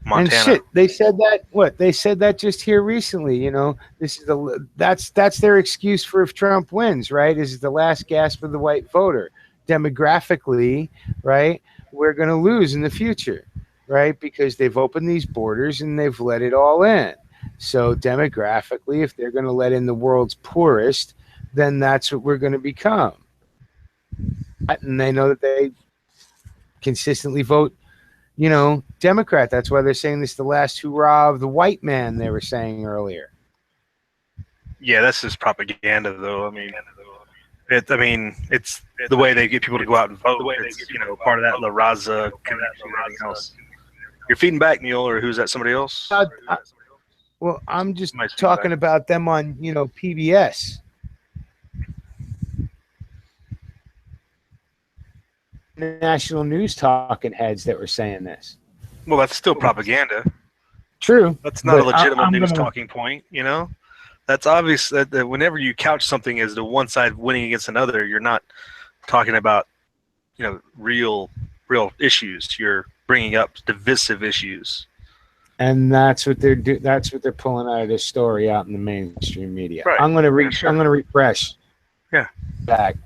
A: Montana.
B: And shit, they said that. What they said that just here recently. This is that's their excuse for if Trump wins, right? Is the last gasp of the white voter. Demographically, right? We're going to lose in the future, right? Because they've opened these borders and they've let it all in. So demographically, if they're going to let in the world's poorest, then that's what we're going to become. And they know that they consistently vote, Democrat. That's why they're saying this is the last hurrah of the white man, they were saying earlier.
A: Yeah, that's just propaganda, though. It's the way they get people to go out and vote. It's, part of that La Raza community and everything else. You're feeding back, Neil, or who's that? Somebody else?
B: Well, I'm just
A: Somebody's
B: talking
A: feedback.
B: about them on, PBS. National news talking heads that were saying this.
A: Well, that's still propaganda.
B: True.
A: That's not a
B: but
A: legitimate
B: I'm
A: news
B: gonna-
A: talking point, That's obvious that whenever you couch something as the one side winning against another, you're not talking about, real issues. You're bringing up divisive issues.
B: And that's what they're That's what they're pulling out of this story out in the mainstream media.
A: Right.
B: I'm gonna
A: Yeah, sure.
B: I'm gonna refresh.
A: Yeah.
B: Back.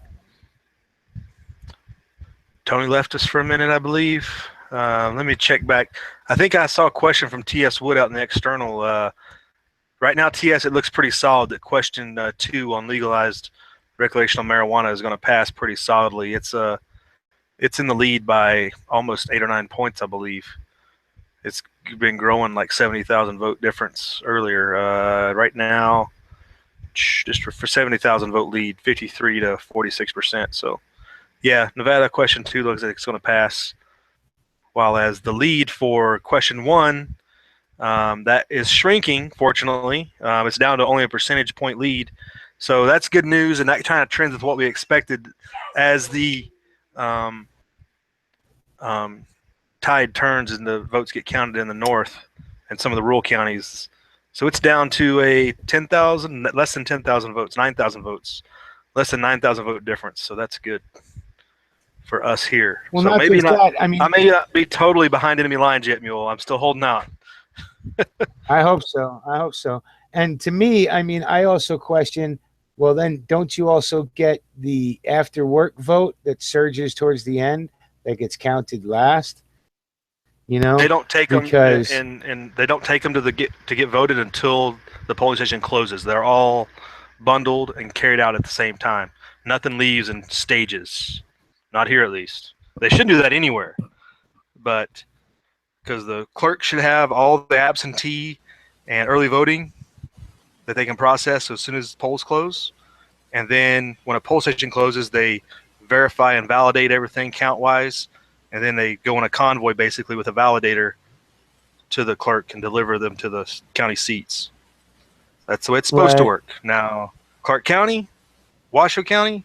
A: Tony left us for a minute, I believe. Let me check back. I think I saw a question from T.S. Wood out in the external. Right now, T.S., it looks pretty solid that question 2 on legalized recreational marijuana is going to pass pretty solidly. It's in the lead by almost 8 or 9 points, I believe. It's been growing like 70,000 vote difference earlier. Right now, just for 70,000 vote lead, 53 to 46%. So, yeah, Nevada question 2 looks like it's going to pass. while as the lead for question 1, that is shrinking, fortunately. It's down to only a percentage point lead. So that's good news, and that kind of trends with what we expected as the tide turns and the votes get counted in the north and some of the rural counties. So it's down to a 10,000, less than 10,000 votes, 9,000 votes, less than 9,000 vote difference. So that's good for us here.
B: Well,
A: so
B: not
A: maybe
B: just
A: not.
B: that. I mean,
A: I may not be totally behind enemy lines yet, Mule. I'm still holding out.
B: I hope so. I hope so. And to me, I mean, I also question, well, then don't you also get the after work vote that surges towards the end that gets counted last? You know,
A: They don't take
B: because
A: them, and they don't take them to get voted until the polling station closes. They're all bundled and carried out at the same time. Nothing leaves in stages. Not here, at least. They shouldn't do that anywhere, but because the clerk should have all the absentee and early voting that they can process as soon as polls close, and then when a poll station closes, they verify and validate everything count-wise, and then they go on a convoy basically with a validator to the clerk and deliver them to the county seats. That's the way it's supposed to work. Now, Clark County, Washoe County,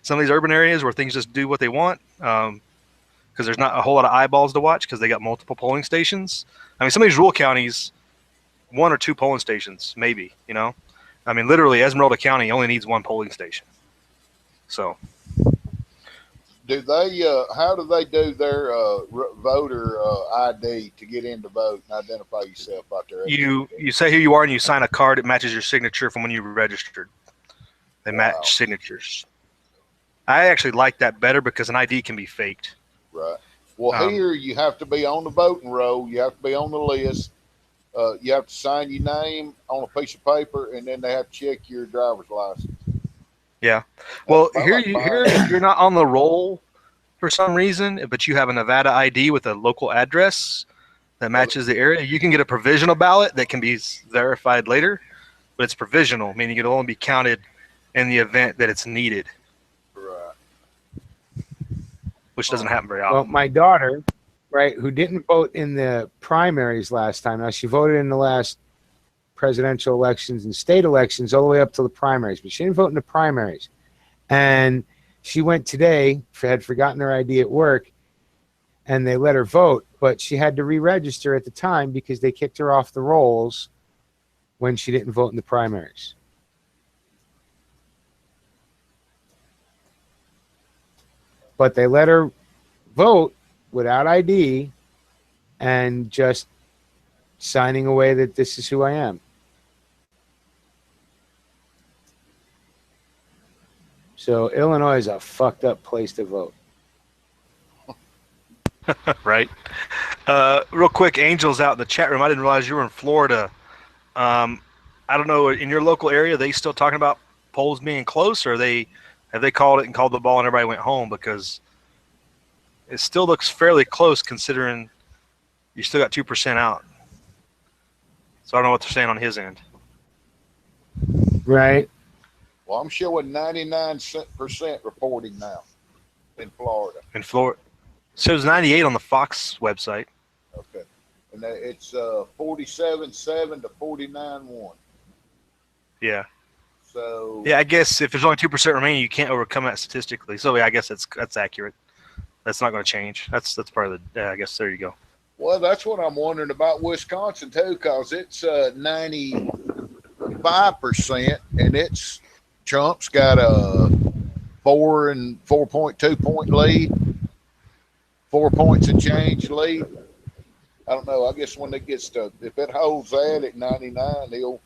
A: some of these urban areas where things just do what they want, because there's not a whole lot of eyeballs to watch because they got multiple polling stations. I mean, some of these rural counties, 1 or 2 polling stations, maybe, you know. I mean, literally, Esmeralda County only needs 1 polling station. So,
D: do they? How do they do their voter ID to get in to vote and identify yourself out there?
A: you say who you are and you sign a card that matches your signature from when you registered. They match signatures. I actually like that better because an ID can be faked.
D: Right. Well, here you have to be on the voting roll. You have to be on the list. You have to sign your name on a piece of paper, and then they have to check your driver's license.
A: Yeah. Well, here if you're not on the roll for some reason, but you have a Nevada ID with a local address that matches the area, you can get a provisional ballot that can be verified later, but it's provisional, meaning it'll only be counted in the event that it's needed.
D: Right.
A: Which doesn't happen very often.
B: well, my daughter, right, who didn't vote in the primaries last time. Now she voted in the last presidential elections and state elections all the way up to the primaries, but she didn't vote in the primaries. And she went today, had forgotten her ID at work, and they let her vote, but she had to re-register at the time because they kicked her off the rolls when she didn't vote in the primaries. But they let her vote without ID and just signing away that this is who I am. So Illinois is a fucked up place to vote.
A: Right. Real quick, Angel's out in the chat room. I didn't realize you were in Florida. I don't know, in your local area, are they still talking about polls being close, or have they called it and called the ball and everybody went home? Because it still looks fairly close considering you still got 2% out. So I don't know what they're saying on his end.
B: Right.
D: Well, I'm showing 99% reporting now in Florida.
A: In Florida. It shows 98 on the Fox website.
D: Okay. And it's 47.7 to 49.1.
A: Yeah.
D: So
A: yeah, I guess if there's only 2% remaining, you can't overcome that statistically. So yeah, I guess that's accurate. That's not going to change. That's part of the. I guess there you go.
D: Well, that's what I'm wondering about Wisconsin too, because it's 95%, and it's Trump's got a 4.2 point lead, 4 points and change lead. I don't know. I guess when it gets to, if it holds that at 99, he'll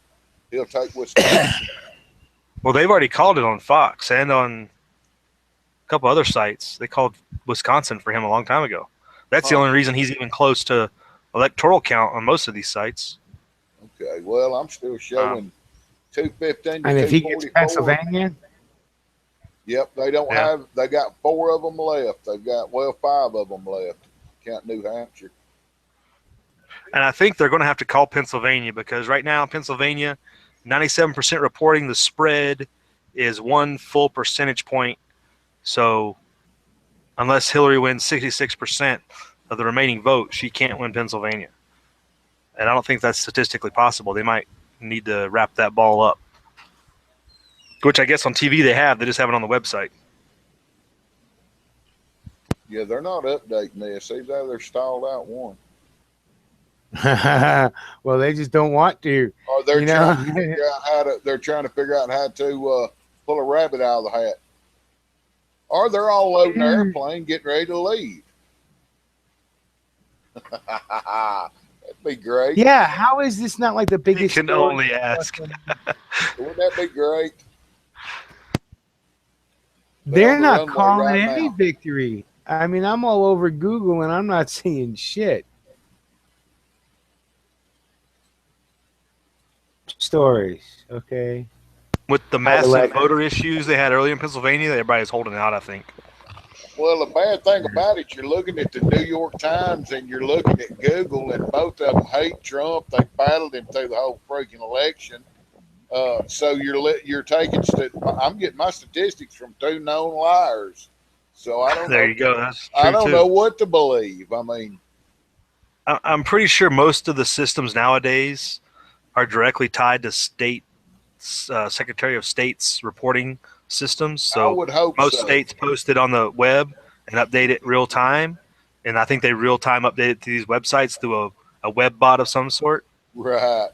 D: take Wisconsin.
A: Well, they've already called it on Fox and on a couple other sites. They called Wisconsin for him a long time ago. That's the only reason he's even close to electoral count on most of these sites.
D: Okay. Well, I'm still showing 215 to
B: And if he gets
D: 244.
B: Pennsylvania,
D: Yep, they don't have. They got 4 of them left. They've got 5 of them left. Count New Hampshire.
A: And I think they're going to have to call Pennsylvania because right now Pennsylvania, 97% reporting, the spread is 1 full percentage point. So unless Hillary wins 66%, of the remaining votes, she can't win Pennsylvania. And I don't think that's statistically possible. They might need to wrap that ball up, which I guess on TV they have. They just have it on the website.
D: Yeah, they're not updating this. Either they're stalled out one.
B: Well, they just don't want to.
D: Or they're
B: You
D: trying
B: know?
D: to figure out how to. They're trying to figure out how to pull a rabbit out of the hat. Or they're all loading the airplane, getting ready to leave. That'd be great.
B: Yeah, how is this not like the
A: You
B: biggest?
A: can
B: story?
A: only ask.
D: Wouldn't that be great?
B: They're
D: on the
B: not
D: runway
B: calling
D: right
B: any
D: now.
B: victory. I mean, I'm all over Google and I'm not seeing shit. Stories, okay.
A: With the
B: How to
A: massive
B: let-
A: voter issues they had earlier in Pennsylvania, everybody's holding out, I think.
D: Well, the bad thing about it, you're looking at the New York Times and you're looking at Google, and both of them hate Trump. They battled him through the whole freaking election. So you're taking. I'm getting my statistics from two known liars. So I don't.
A: There
D: know,
A: you go. That's true
D: I don't
A: too.
D: know what to believe. I mean,
A: I'm pretty sure most of the systems nowadays are directly tied to state Secretary of State's reporting systems.
D: I
A: So
D: would hope
A: most
D: so.
A: states post it on the web and update it real time. And I think they real time update it to these websites through a web bot of some sort,
D: Right.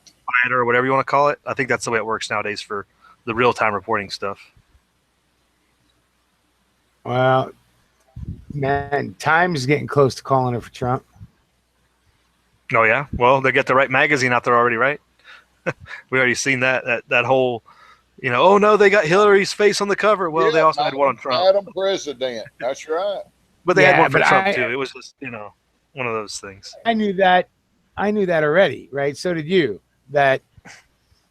A: or whatever you want to call it. I think that's the way it works nowadays for the real time reporting stuff.
B: Well, man, Time's getting close to calling it for Trump.
A: Oh yeah, well they get the right magazine out there already, right? We already seen that whole, oh no, they got Hillary's face on the cover. Well, they also had one on Trump,
D: Madam President. That's right.
A: but they had
B: Yeah,
A: one for
B: but
A: Trump too. It was just one of those things.
B: I knew that already, right? So did you. That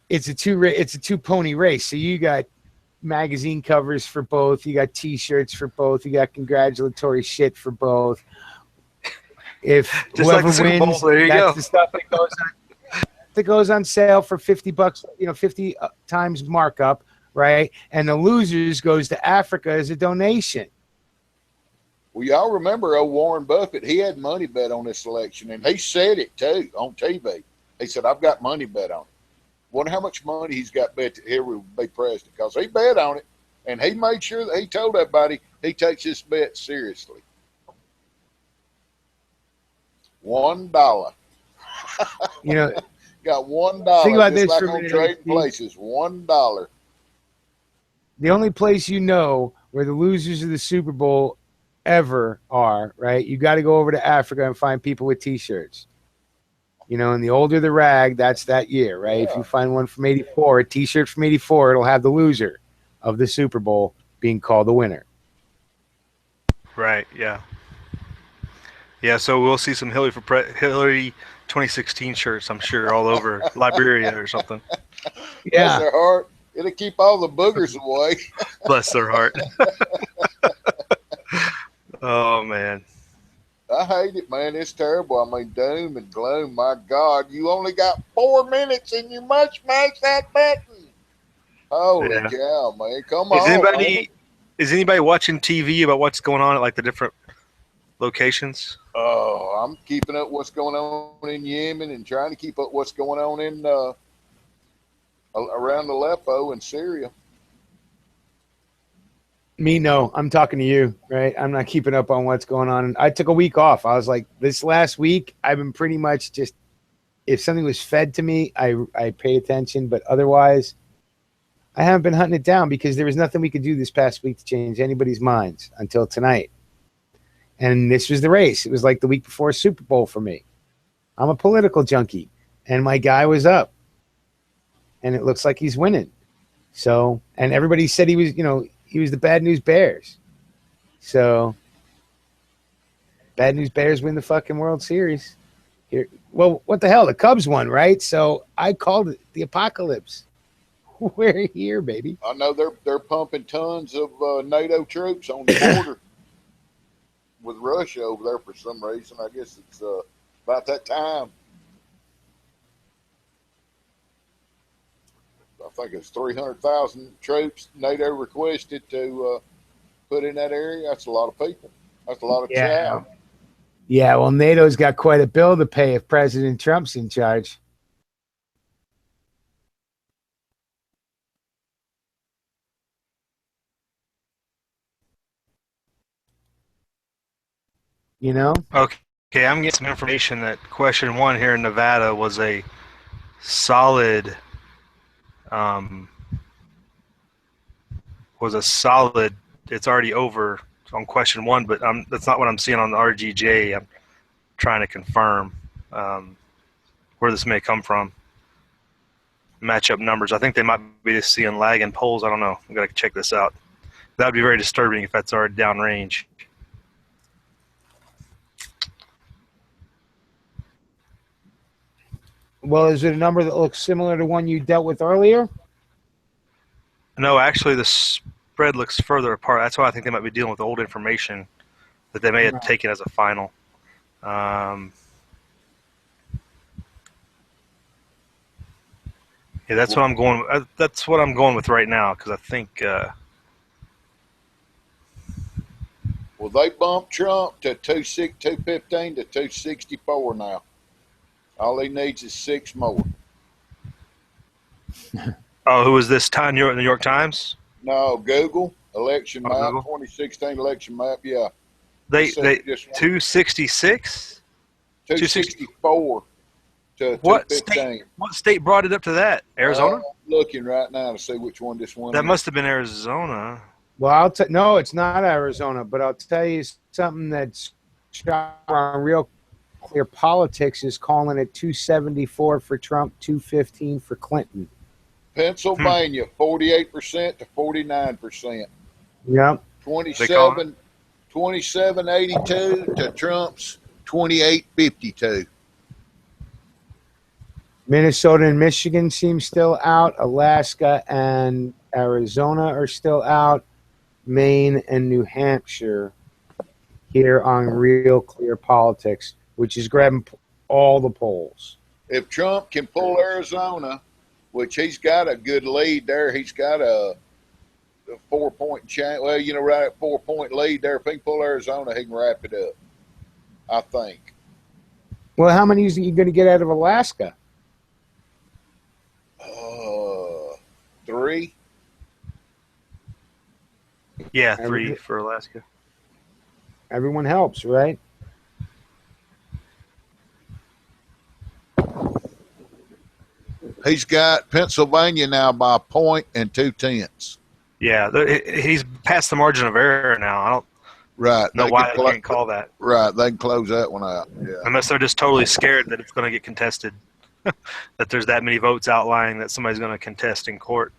B: it's a two pony race. So you got magazine covers for both. You got T-shirts for both. You got congratulatory shit for both. If
A: Just like
B: whoever
A: the Super Bowl,
B: wins,
A: there you
B: that's
A: go.
B: the stuff that goes on sale for $50. 50 times markup, right? And the losers goes to Africa as a donation.
D: Well, y'all remember old Warren Buffett? He had money bet on this election, and he said it too on TV. He said, "I've got money bet on it." Wonder how much money he's got bet that Hillary will be president, because he bet on it, and he made sure that he told everybody he takes this bet seriously. $1. Got $1.
B: Think about
D: just
B: this
D: like
B: for a
D: on
B: minute,
D: Trading
B: Steve.
D: Places. $1.
B: The only place where the losers of the Super Bowl ever are, right? You got to go over to Africa and find people with T-shirts. And the older the rag, that's that year, right?
D: Yeah.
B: If you find one from '84, a T-shirt from '84, it'll have the loser of the Super Bowl being called the winner.
A: Right. Yeah. Yeah. So we'll see some Hillary 2016 shirts, I'm sure, all over Liberia or something.
D: Bless
B: Yeah.
D: their heart. It'll keep all the boogers away.
A: Bless their heart. Oh man.
D: I hate it, man. It's terrible. I mean, doom and gloom. My God, you only got 4 minutes and you must mash that button. Holy
A: Yeah.
D: cow, man. Come
A: Is
D: on.
A: anybody watching TV about what's going on at like the different locations?
D: Oh, I'm keeping up what's going on in Yemen and trying to keep up what's going on in around Aleppo and Syria.
B: Me, no. I'm talking to you, right? I'm not keeping up on what's going on. I took a week off. I was like, this last week, I've been pretty much just, if something was fed to me, I pay attention. But otherwise, I haven't been hunting it down because there was nothing we could do this past week to change anybody's minds until tonight. And this was the race. It was like the week before Super Bowl for me. I'm a political junkie, and my guy was up. And it looks like he's winning. So, and everybody said he was, he was the Bad News Bears. So, Bad News Bears win the fucking World Series. Here, well, what the hell? The Cubs won, right? So I called it the apocalypse. We're here, baby.
D: I know they're pumping tons of NATO troops on the border with Russia over there for some reason. I guess it's about that time. I think it's 300,000 troops NATO requested to put in that area. That's a lot of people. That's a lot of child.
B: Yeah, well, NATO's got quite a bill to pay if President Trump's in charge. You know?
A: Okay, I'm getting some information that question 1 here in Nevada was a solid um, it's already over on question 1, but that's not what I'm seeing on the RGJ. I'm trying to confirm where this may come from. Match up numbers. I think they might be just seeing lag in polls. I don't know. I've got to check this out. That would be very disturbing if that's already downrange.
B: Well, is it a number that looks similar to one you dealt with earlier?
A: No, actually, the spread looks further apart. That's why I think they might be dealing with old information that they may have taken as a final. Yeah, that's what I'm going. That's what I'm going with right now because I think.
D: Well, they bumped Trump to 215 to 264 now. All he needs is 6 more.
A: Oh, who was this? Time in the New York Times?
D: No, Google election map,
A: Google?
D: 2016 election map. Yeah,
A: They 266.
D: 264 to
A: What
D: 215.
A: What state brought it up to that? Arizona.
D: I'm looking right now to see which one this one.
A: That
D: is.
A: must have been Arizona.
B: Well, no, it's not Arizona, but I'll tell you something that's on Real Clear Politics is calling it 274 for Trump, 215 for Clinton.
D: Pennsylvania, 48% to 49%.
B: Yep.
D: 2782 to Trump's 2852.
B: Minnesota and Michigan seem still out. Alaska and Arizona are still out. Maine and New Hampshire here on Real Clear Politics, which is grabbing all the polls.
D: If Trump can pull Arizona, which he's got a good lead there, he's got a 4-point chance. Well, right at 4-point lead there. If he can pull Arizona, he can wrap it up, I think.
B: Well, how many are you going to get out of Alaska?
D: 3.
A: Yeah, 3 for Alaska.
B: Everyone helps, right?
D: He's got Pennsylvania now by 1 2/10.
A: Yeah, he's past the margin of error now. I don't know why they can't call that.
D: Right, they can close that one out. Yeah.
A: Unless they're just totally scared that it's going to get contested, that there's that many votes outlying that somebody's going to contest in court.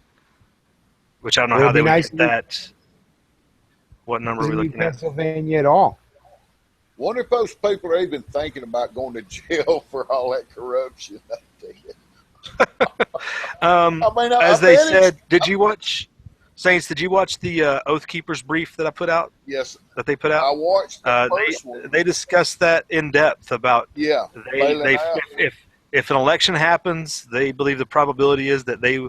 A: Which I don't know how they would get that. What number are we looking at?
B: Pennsylvania at all.
D: Wonder if those people are even thinking about going to jail for all that corruption.
A: As they said, did you watch, Saints? Did you watch the Oath Keepers brief that I put out?
D: Yes,
A: that they put out.
D: I watched the first one.
A: They discussed that in depth about if an election happens, they believe the probability is that they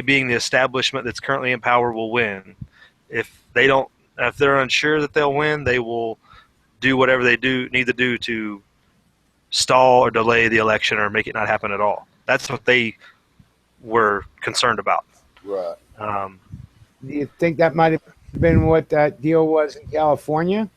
A: being the establishment that's currently in power will win. If they're unsure that they'll win, they will do whatever they need to do to stall or delay the election or make it not happen at all. That's what they were concerned about.
D: Right.
B: Do you think that might have been what that deal was in California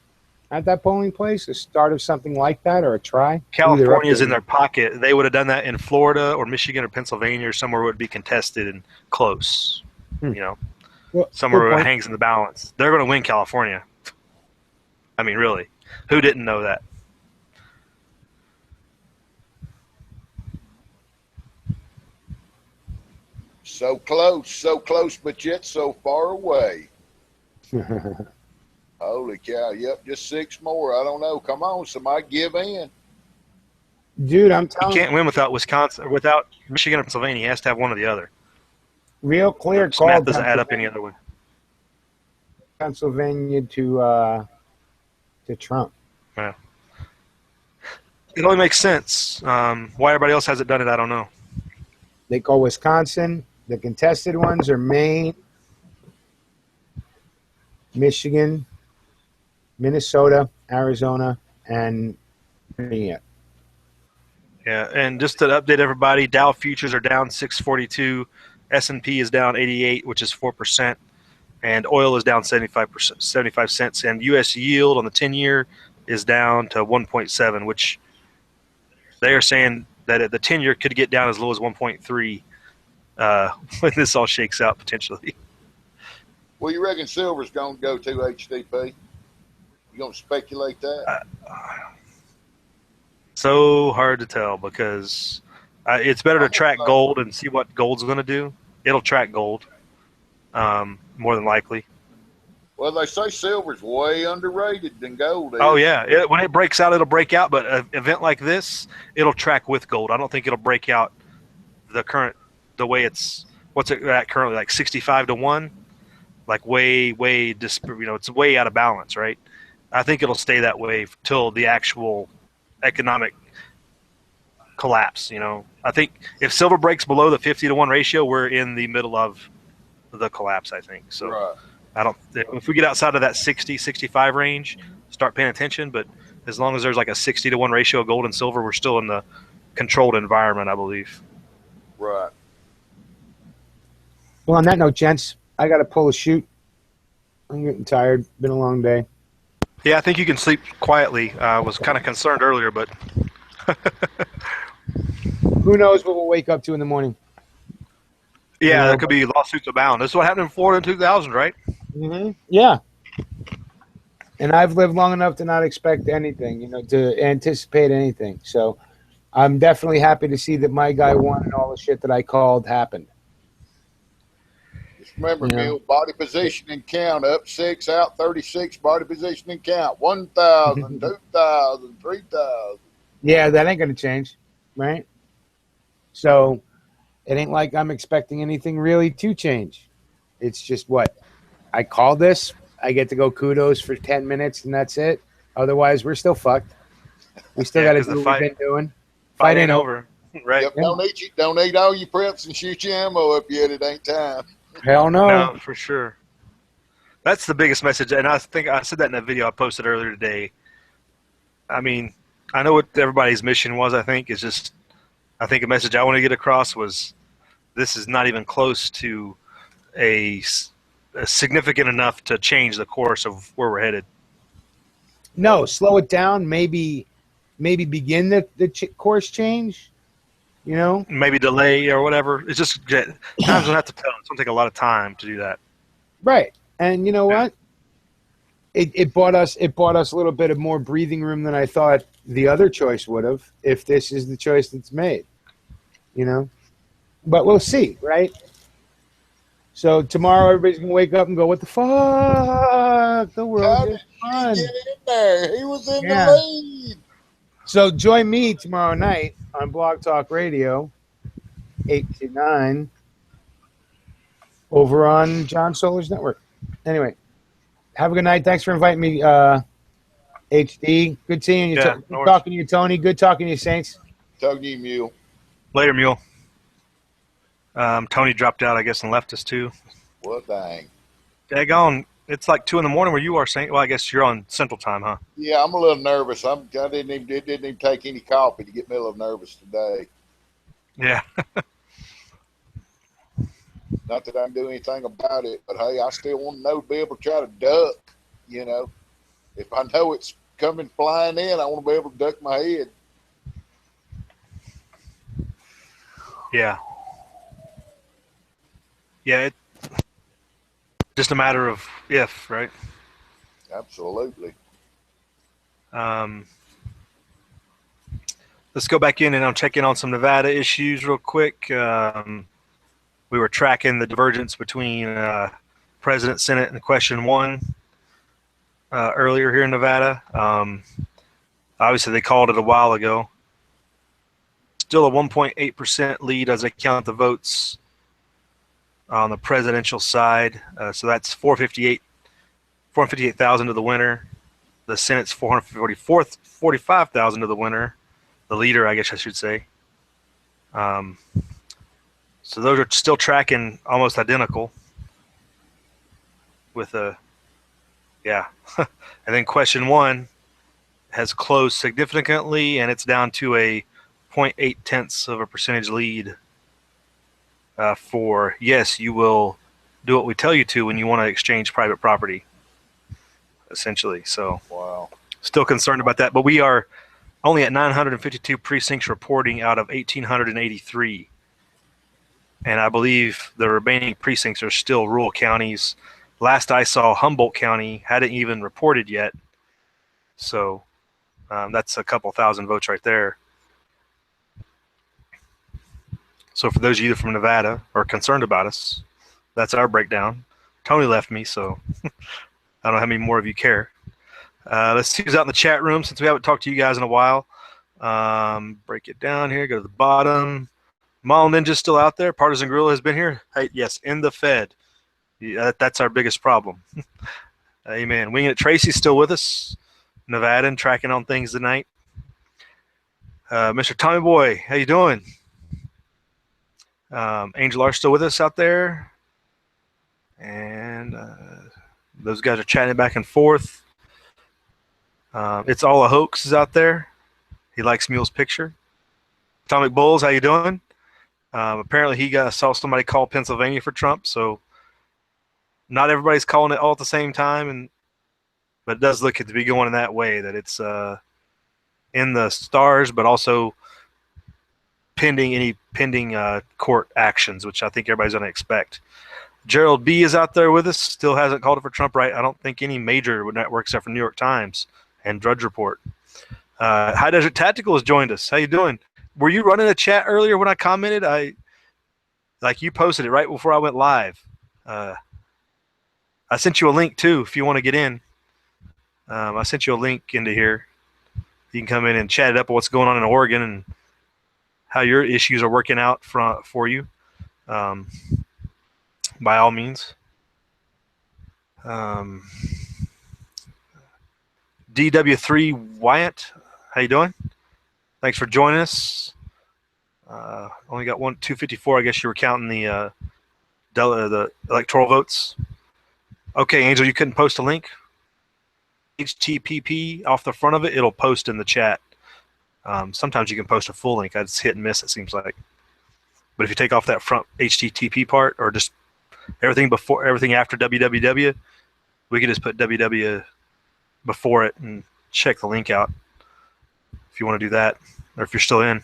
B: at that polling place? The start of something like that, or a try?
A: California's in their pocket. They would have done that in Florida or Michigan or Pennsylvania or somewhere where it would be contested and close. Somewhere where it hangs in the balance. They're going to win California. I mean, really. Who didn't know that?
D: So close, but yet so far away. Holy cow. Yep, just 6 more. I don't know. Come on, somebody give in.
B: Dude, I'm telling
A: you. He can't win without Wisconsin, or without Michigan or Pennsylvania. He has to have one or the other.
B: Real Clear
A: call. Math doesn't add up any other way.
B: Pennsylvania to Trump.
A: Yeah. It only makes sense. Why everybody else hasn't done it, I don't know.
B: They call Wisconsin. The contested ones are Maine, Michigan, Minnesota, Arizona, and yeah.
A: Yeah, and just to update everybody, Dow futures are down 642, S&P is down 88, which is 4%, and oil is down 75 cents, and U.S. yield on the 10-year is down to 1.7, which they are saying that the 10-year could get down as low as 1.3 when this all shakes out potentially.
D: Well, you reckon silver's going to go to HDP? You going to speculate that?
A: So hard to tell because it's better to track gold and see what gold's going to do. It'll track gold more than likely.
D: Well, they say silver's way underrated than gold is.
A: Oh, yeah. When it breaks out, it'll break out. But an event like this, it'll track with gold. I don't think it'll break out the way it's – what's it at currently, like 65 to 1? Like way, it's way out of balance, right? I think it'll stay that way till the actual economic collapse, I think if silver breaks below the 50 to 1 ratio, we're in the middle of the collapse, I think. So
D: right.
A: If we get outside of that 60, 65 range, start paying attention. But as long as there's like a 60 to 1 ratio of gold and silver, we're still in the controlled environment, I believe.
D: Right.
B: Well, on that note, gents, I got to pull a shoot. I'm getting tired. Been a long day.
A: Yeah, I think you can sleep quietly. I was kind of concerned earlier, but
B: who knows what we'll wake up to in the morning?
A: Yeah, there could be lawsuits abound. This is what happened in Florida in 2000, right?
B: Mm-hmm. Yeah. And I've lived long enough to not expect anything, to anticipate anything. So I'm definitely happy to see that my guy won and all the shit that I called happened.
D: Just remember, Bill, body position and count. Up 6, out 36, body position and count. 1,000, 2,000, 3,000.
B: Yeah, that ain't going to change, right? So it ain't like I'm expecting anything really to change. It's just what? I call this. I get to go kudos for 10 minutes, and that's it. Otherwise, we're still fucked. We still got to do what we've been doing.
A: Fight ain't over. Right.
D: Yep, don't eat all your preps and shoot your ammo up yet. It ain't time.
B: Hell no.
A: No, for sure. That's the biggest message. And I think I said that in that video I posted earlier today. I mean, I know what everybody's mission was, I think. It's just, I think a message I want to get across was this is not even close to a significant enough to change the course of where we're headed.
B: No, slow it down. Maybe begin the course change.
A: Maybe delay or whatever. It's just times don't have to tell. It's going to take a lot of time to do that.
B: Right, and you know what? It bought us a little bit of more breathing room than I thought the other choice would have. If this is the choice that's made, but we'll see, right? So tomorrow, everybody's gonna wake up and go, "What the fuck? The world is fun."
D: Get in there. He was in the lead.
B: So join me tomorrow night on Blog Talk Radio, 8 to 9, over on John Solar's network. Anyway, have a good night. Thanks for inviting me, HD. Good seeing you. Good talking to you, Tony. Good talking to you, Saints.
D: Talking to you, Mule.
A: Later, Mule. Tony dropped out, I guess, and left us too.
D: What dang?
A: Daggone. It's like 2 a.m. where you are, Saint. Well, I guess you're on Central Time, huh?
D: Yeah, I'm a little nervous. I didn't even take any coffee to get me a little nervous today.
A: Yeah.
D: Not that I can do anything about it, but hey, I still want to be able to try to duck. If I know it's coming flying in, I want to be able to duck my head.
A: Yeah. Yeah, it's just a matter of if, right?
D: Absolutely.
A: Let's go back in and I'll check in on some Nevada issues real quick. We were tracking the divergence between President, Senate, and Question 1 earlier here in Nevada. Obviously, they called it a while ago. Still a 1.8% lead as they count the votes on the presidential side. So that's 458,000 to the winner. The Senate's 445,000 to the winner. The leader, I guess I should say. So those are still tracking almost identical. With and then Question 1 has closed significantly, and it's down to a 0.8% lead for yes, you will do what we tell you to when you want to exchange private property, essentially. So,
D: Wow.
A: still concerned about that, but we are only at 952 precincts reporting out of 1,883. And I believe the remaining precincts are still rural counties. Last I saw, Humboldt County hadn't even reported yet. So that's a couple thousand votes right there. So for those of you from Nevada are concerned about us, that's our breakdown. Tony left me, so I don't know how many more of you care. Let's see who's out in the chat room since we haven't talked to you guys in a while. Break it down here, go to the bottom. Mall Ninja's still out there. Partisan Gorilla has been here. Hey, yes, in the Fed. Yeah, that's our biggest problem. Amen. Winging It Tracy's still with us. Nevadan tracking on things tonight. Mr. Tommy Boy, how you doing? Angel R still with us out there. And those guys are chatting back and forth. It's all a hoax is out there. He likes Mule's picture. Atomic Bulls, how you doing? Apparently he saw somebody call Pennsylvania for Trump, so not everybody's calling it all at the same time, but it does look to be going in that way, that it's in the stars, but also pending court actions, which I think everybody's going to expect. Gerald B is out there with us, still hasn't called it for Trump, right? I don't think any major network except for New York Times and Drudge Report. High Desert Tactical has joined us. How you doing? Were you running a chat earlier when I commented? You posted it right before I went live. I sent you a link too if you want to get in. I sent you a link into here. You can come in and chat it up what's going on in Oregon and how your issues are working out for you. By all means. DW3 Wyatt, how you doing? Thanks for joining us. Only got 254. I guess you were counting the electoral votes. Okay, Angel, you couldn't post a link? HTTP off the front of it, it'll post in the chat. Sometimes you can post a full link. It's hit and miss, it seems like. But if you take off that front HTTP part, or just everything after www, we can just put www before it and check the link out if you want to do that, or if you're still in.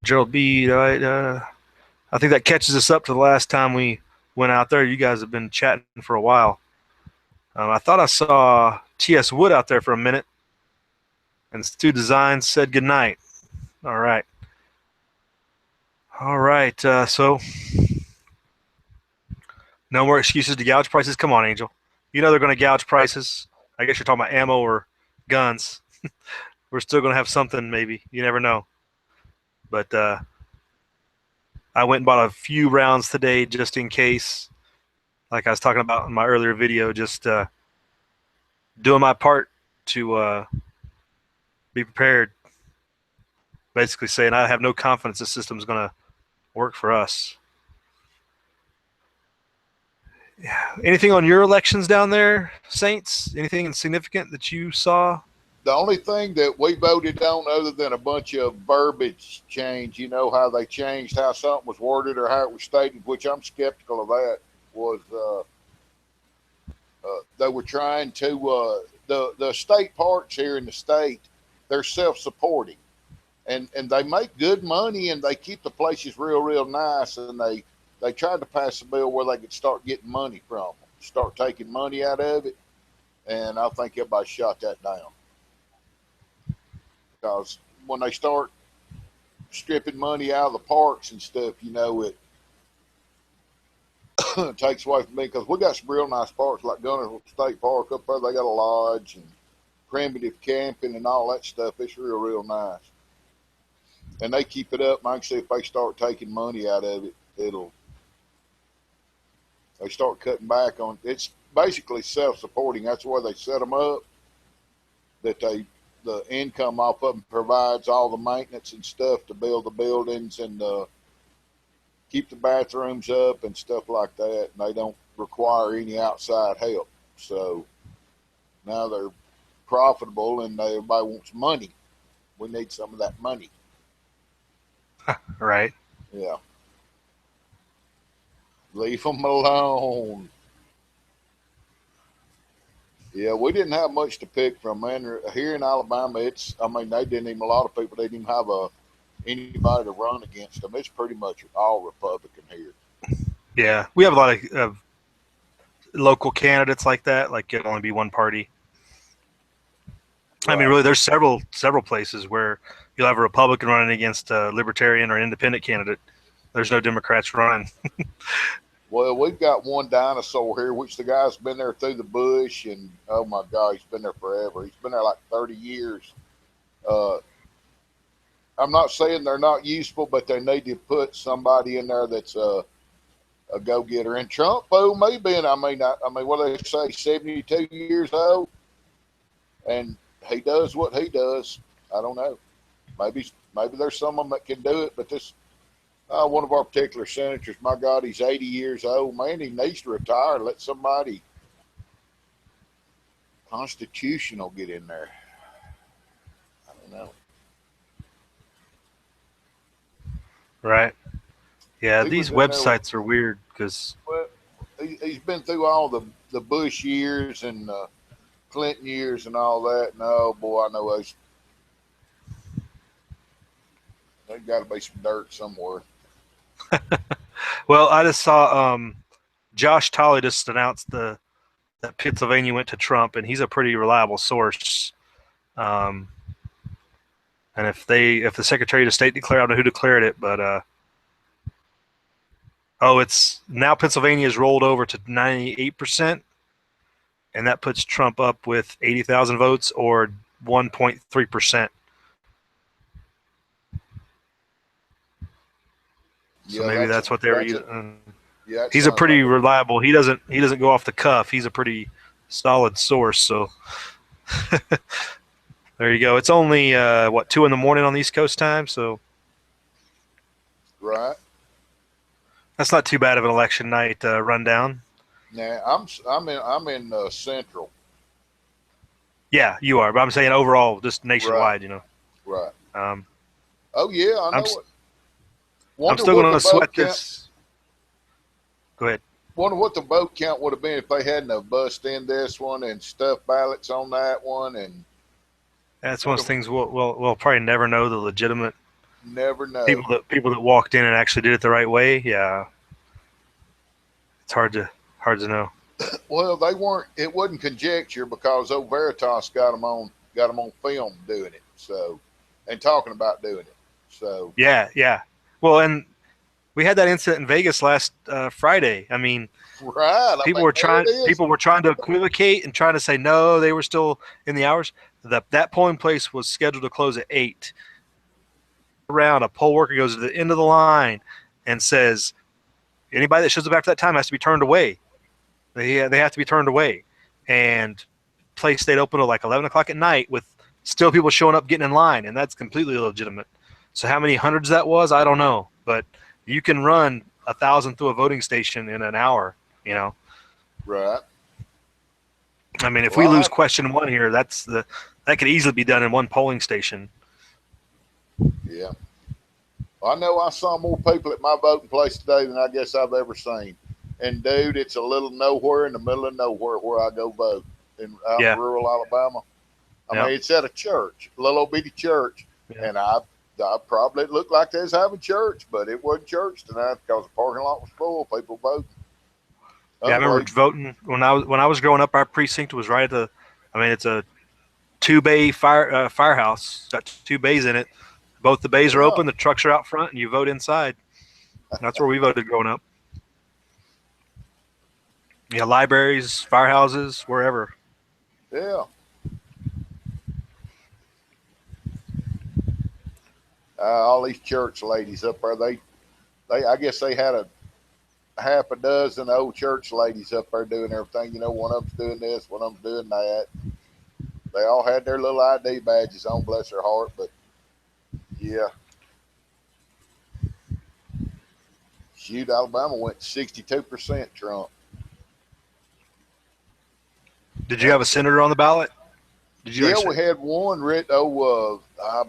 A: Gerald B, I think that catches us up to the last time we went out there. You guys have been chatting for a while. I thought I saw T.S. Wood out there for a minute, and Stu Designs said goodnight. All right. So no more excuses to gouge prices. Come on, Angel. You know they're going to gouge prices. I guess you're talking about ammo or guns. We're still going to have something, maybe. You never know. But I went and bought a few rounds today just in case. Like I was talking about in my earlier video, just doing my part to be prepared. Basically saying I have no confidence the system's going to work for us. Yeah. Anything on your elections down there, Saints? Anything insignificant that you saw?
D: The only thing that we voted on, other than a bunch of verbiage change, how they changed how something was worded or how it was stated, which I'm skeptical of that, was they were trying to the state parks here in the state, they're self-supporting, and they make good money, and they keep the places real nice, and they tried to pass a bill where they could start getting money from them, start taking money out of it, and I think everybody shot that down. Because when they start stripping money out of the parks and stuff, it takes away from me. Because we got some real nice parks like Gunnersville State Park up there. They got a lodge and primitive camping and all that stuff. It's real nice. And they keep it up. And I can see if they start taking money out of it, they start cutting back on it. It's basically self-supporting. That's why they set them up, that the income off of them provides all the maintenance and stuff to build the buildings and keep the bathrooms up and stuff like that. And they don't require any outside help. So now they're profitable, and everybody wants money. We need some of that money.
A: Right.
D: Yeah. Leave them alone. Yeah, we didn't have much to pick from, man. Here in Alabama, they didn't even, a lot of people didn't even have anybody to run against them. It's pretty much all Republican here.
A: Yeah, we have a lot of local candidates like that. Like it'll only be one party.
D: Right.
A: I mean, really, there's several places where you'll have a Republican running against a Libertarian or an Independent candidate. There's no Democrats running.
D: Well, we've got one dinosaur here, which the guy's been there through the bush, and oh my God, he's been there forever. He's been there like 30 years. I'm not saying they're not useful, but they need to put somebody in there that's a go-getter. And Trump, maybe, and I mean, what do they say, 72 years old, and he does what he does. I don't know. Maybe there's someone that can do it, but this one of our particular senators, my God, he's 80 years old. Man, he needs to retire. Let somebody constitutional get in there. I don't know.
A: Right. Yeah,
D: He
A: these
D: was in there
A: websites are weird because
D: Well, he's been through all the Bush years and Clinton years and all that. And oh boy, I know there's got to be some dirt somewhere.
A: well, I just saw Josh Tolley just announced that Pennsylvania went to Trump, and he's a pretty reliable source. And if the Secretary of State declared, I don't know who declared it, but it's now Pennsylvania's rolled over to 98%, and that puts Trump up with 80,000 votes or 1.3%. So maybe that's what they were using.
D: Yeah,
A: he's a pretty reliable. He doesn't go off the cuff. He's a pretty solid source. So there you go. It's only 2 a.m. on the East Coast time, so
D: right.
A: That's not too bad of an election night rundown.
D: Nah, I'm in Central.
A: Yeah, you are. But I'm saying overall, just nationwide,
D: Right.
A: Oh
D: yeah, I know it.
A: I'm still going to sweat this. Go ahead.
D: Wonder what the vote count would have been if they hadn't bust in this one and stuffed ballots on that one. And
A: that's one of those things we'll probably never know the legitimate.
D: Never know.
A: People that walked in and actually did it the right way. Yeah, it's hard to know.
D: Well, they weren't. It wasn't conjecture because old Veritas got them on film doing it. So, and talking about doing it. So
A: yeah. Well, and we had that incident in Vegas last Friday. I mean,
D: right.
A: People were trying to equivocate and trying to say no, they were still in the hours. That polling place was scheduled to close at 8. Around a poll worker goes to the end of the line and says, anybody that shows up after that time has to be turned away. They have to be turned away. And place stayed open till like 11 o'clock at night with still people showing up getting in line, and that's completely illegitimate. So how many hundreds that was, I don't know. But you can run 1,000 through a voting station in an hour,
D: Right.
A: I mean, if we lose question 1 here, that could easily be done in one polling station.
D: Yeah. I know I saw more people at my voting place today than I guess I've ever seen. And dude, it's a little nowhere in the middle of nowhere where I go vote in rural Alabama. I mean, it's at a church, a little bitty church, and I probably looked like they was having church, but it wasn't church tonight because the parking lot was full of people voting.
A: Yeah, I remember voting when I was growing up. Our precinct was right at it's a 2-bay firehouse. Got 2 bays in it. Both the bays are open. The trucks are out front, and you vote inside. That's where we voted growing up. Yeah, libraries, firehouses, wherever.
D: Yeah. All these church ladies up there, I guess they had a half a dozen old church ladies up there doing everything. One of them's doing this, one of them's doing that. They all had their little ID badges on, bless their heart, but yeah. Shoot, Alabama went 62% Trump.
A: Did you have a senator on the ballot? Did you?
D: Yeah, we had one.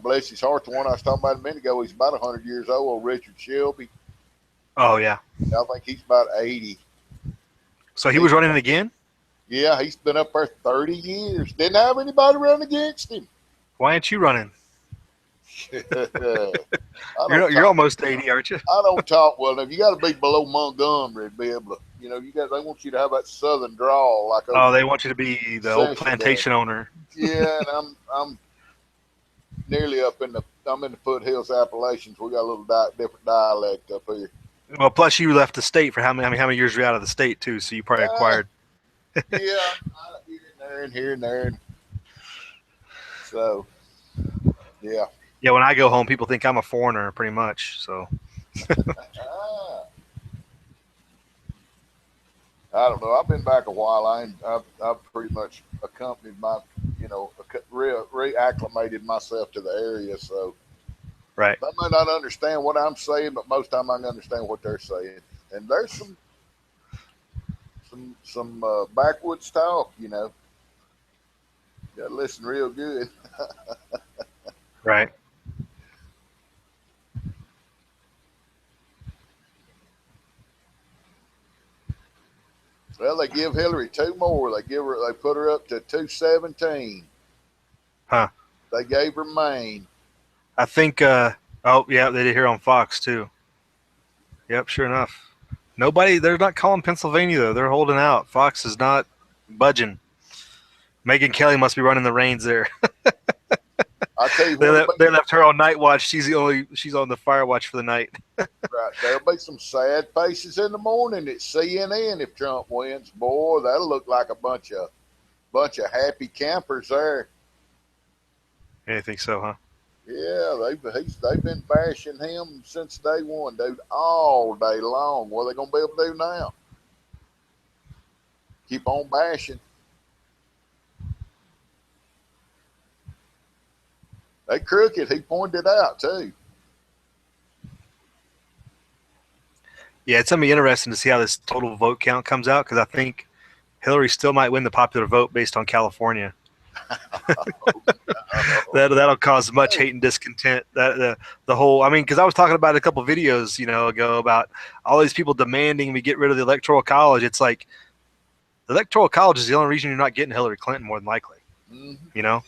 D: Bless his heart, the one I was talking about a minute ago. He's about 100 years old. Richard Shelby.
A: Oh yeah.
D: I think he's about 80.
A: So he was running again?
D: Yeah, he's been up there 30 years. Didn't have anybody run against him.
A: Why aren't you running? You're
D: talk,
A: almost 80, aren't you?
D: I don't talk well enough. You got to be below Montgomery to be able to. They want you to have that southern drawl.
A: They want you to be the old plantation owner.
D: Yeah, and I'm nearly up in the foothills Appalachians. We got a little different dialect up here.
A: Well, plus you left the state for how many years were you out of the state too? So you probably acquired.
D: Yeah, here and there. So, yeah.
A: Yeah, when I go home, people think I'm a foreigner, pretty much. So.
D: I don't know. I've been back a while. I've pretty much accompanied reacclimated myself to the area. So,
A: right.
D: I might not understand what I'm saying, but most time I can understand what they're saying. And there's some backwoods talk. You got to listen real good.
A: Right.
D: Well, they give Hillary 2 more. They put her up to 217.
A: Huh.
D: They gave her Maine.
A: I think. They did here on Fox too. Yep, sure enough. They're not calling Pennsylvania though. They're holding out. Fox is not budging. Megyn Kelly must be running the reins there.
D: I tell you
A: they left her on night watch. She's on the fire watch for the night.
D: Right. There'll be some sad faces in the morning at CNN if Trump wins. Boy, that'll look like a bunch of happy campers there.
A: You think so, huh?
D: Yeah, they've been bashing him since day one, dude, all day long. What are they gonna be able to do now? Keep on bashing. They crooked. He pointed it out too.
A: Yeah, it's gonna be interesting to see how this total vote count comes out because I think Hillary still might win the popular vote based on California. That'll cause much hate and discontent. The whole, because I was talking about a couple videos ago about all these people demanding we get rid of the Electoral College. It's like the Electoral College is the only reason you're not getting Hillary Clinton more than likely.
D: Mm-hmm.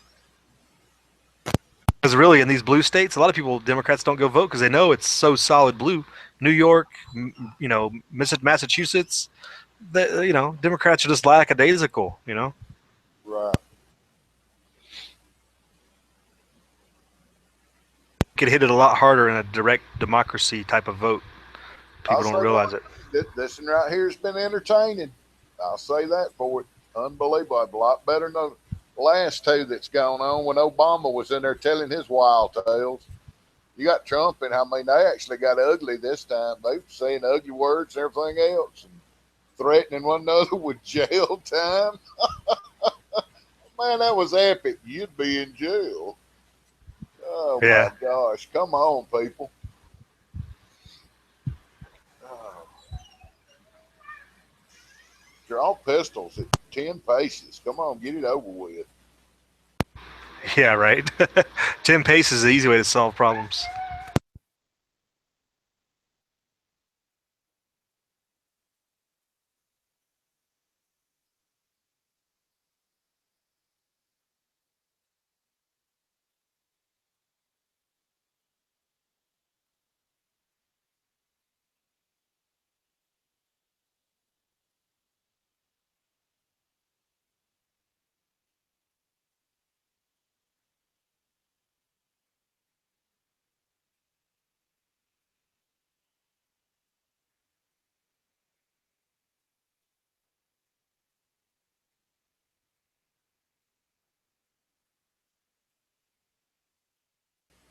A: Because really, in these blue states, a lot of people, Democrats, don't go vote because they know it's so solid blue. New York, Massachusetts, Democrats are just lackadaisical.
D: Right.
A: Could hit it a lot harder in a direct democracy type of vote. People don't realize it.
D: This one right here has been entertaining. I'll say that for it. Unbelievable. A lot better than the last two that's gone on when Obama was in there telling his wild tales. You got Trump, and they actually got ugly this time. They were saying ugly words and everything else, and threatening one another with jail time. Man, that was epic. You'd be in jail. Oh, yeah. My gosh. Come on, people. Oh. Draw pistols at 10 paces. Come on, get it over with.
A: Yeah, right. 10 paces is the easy way to solve problems.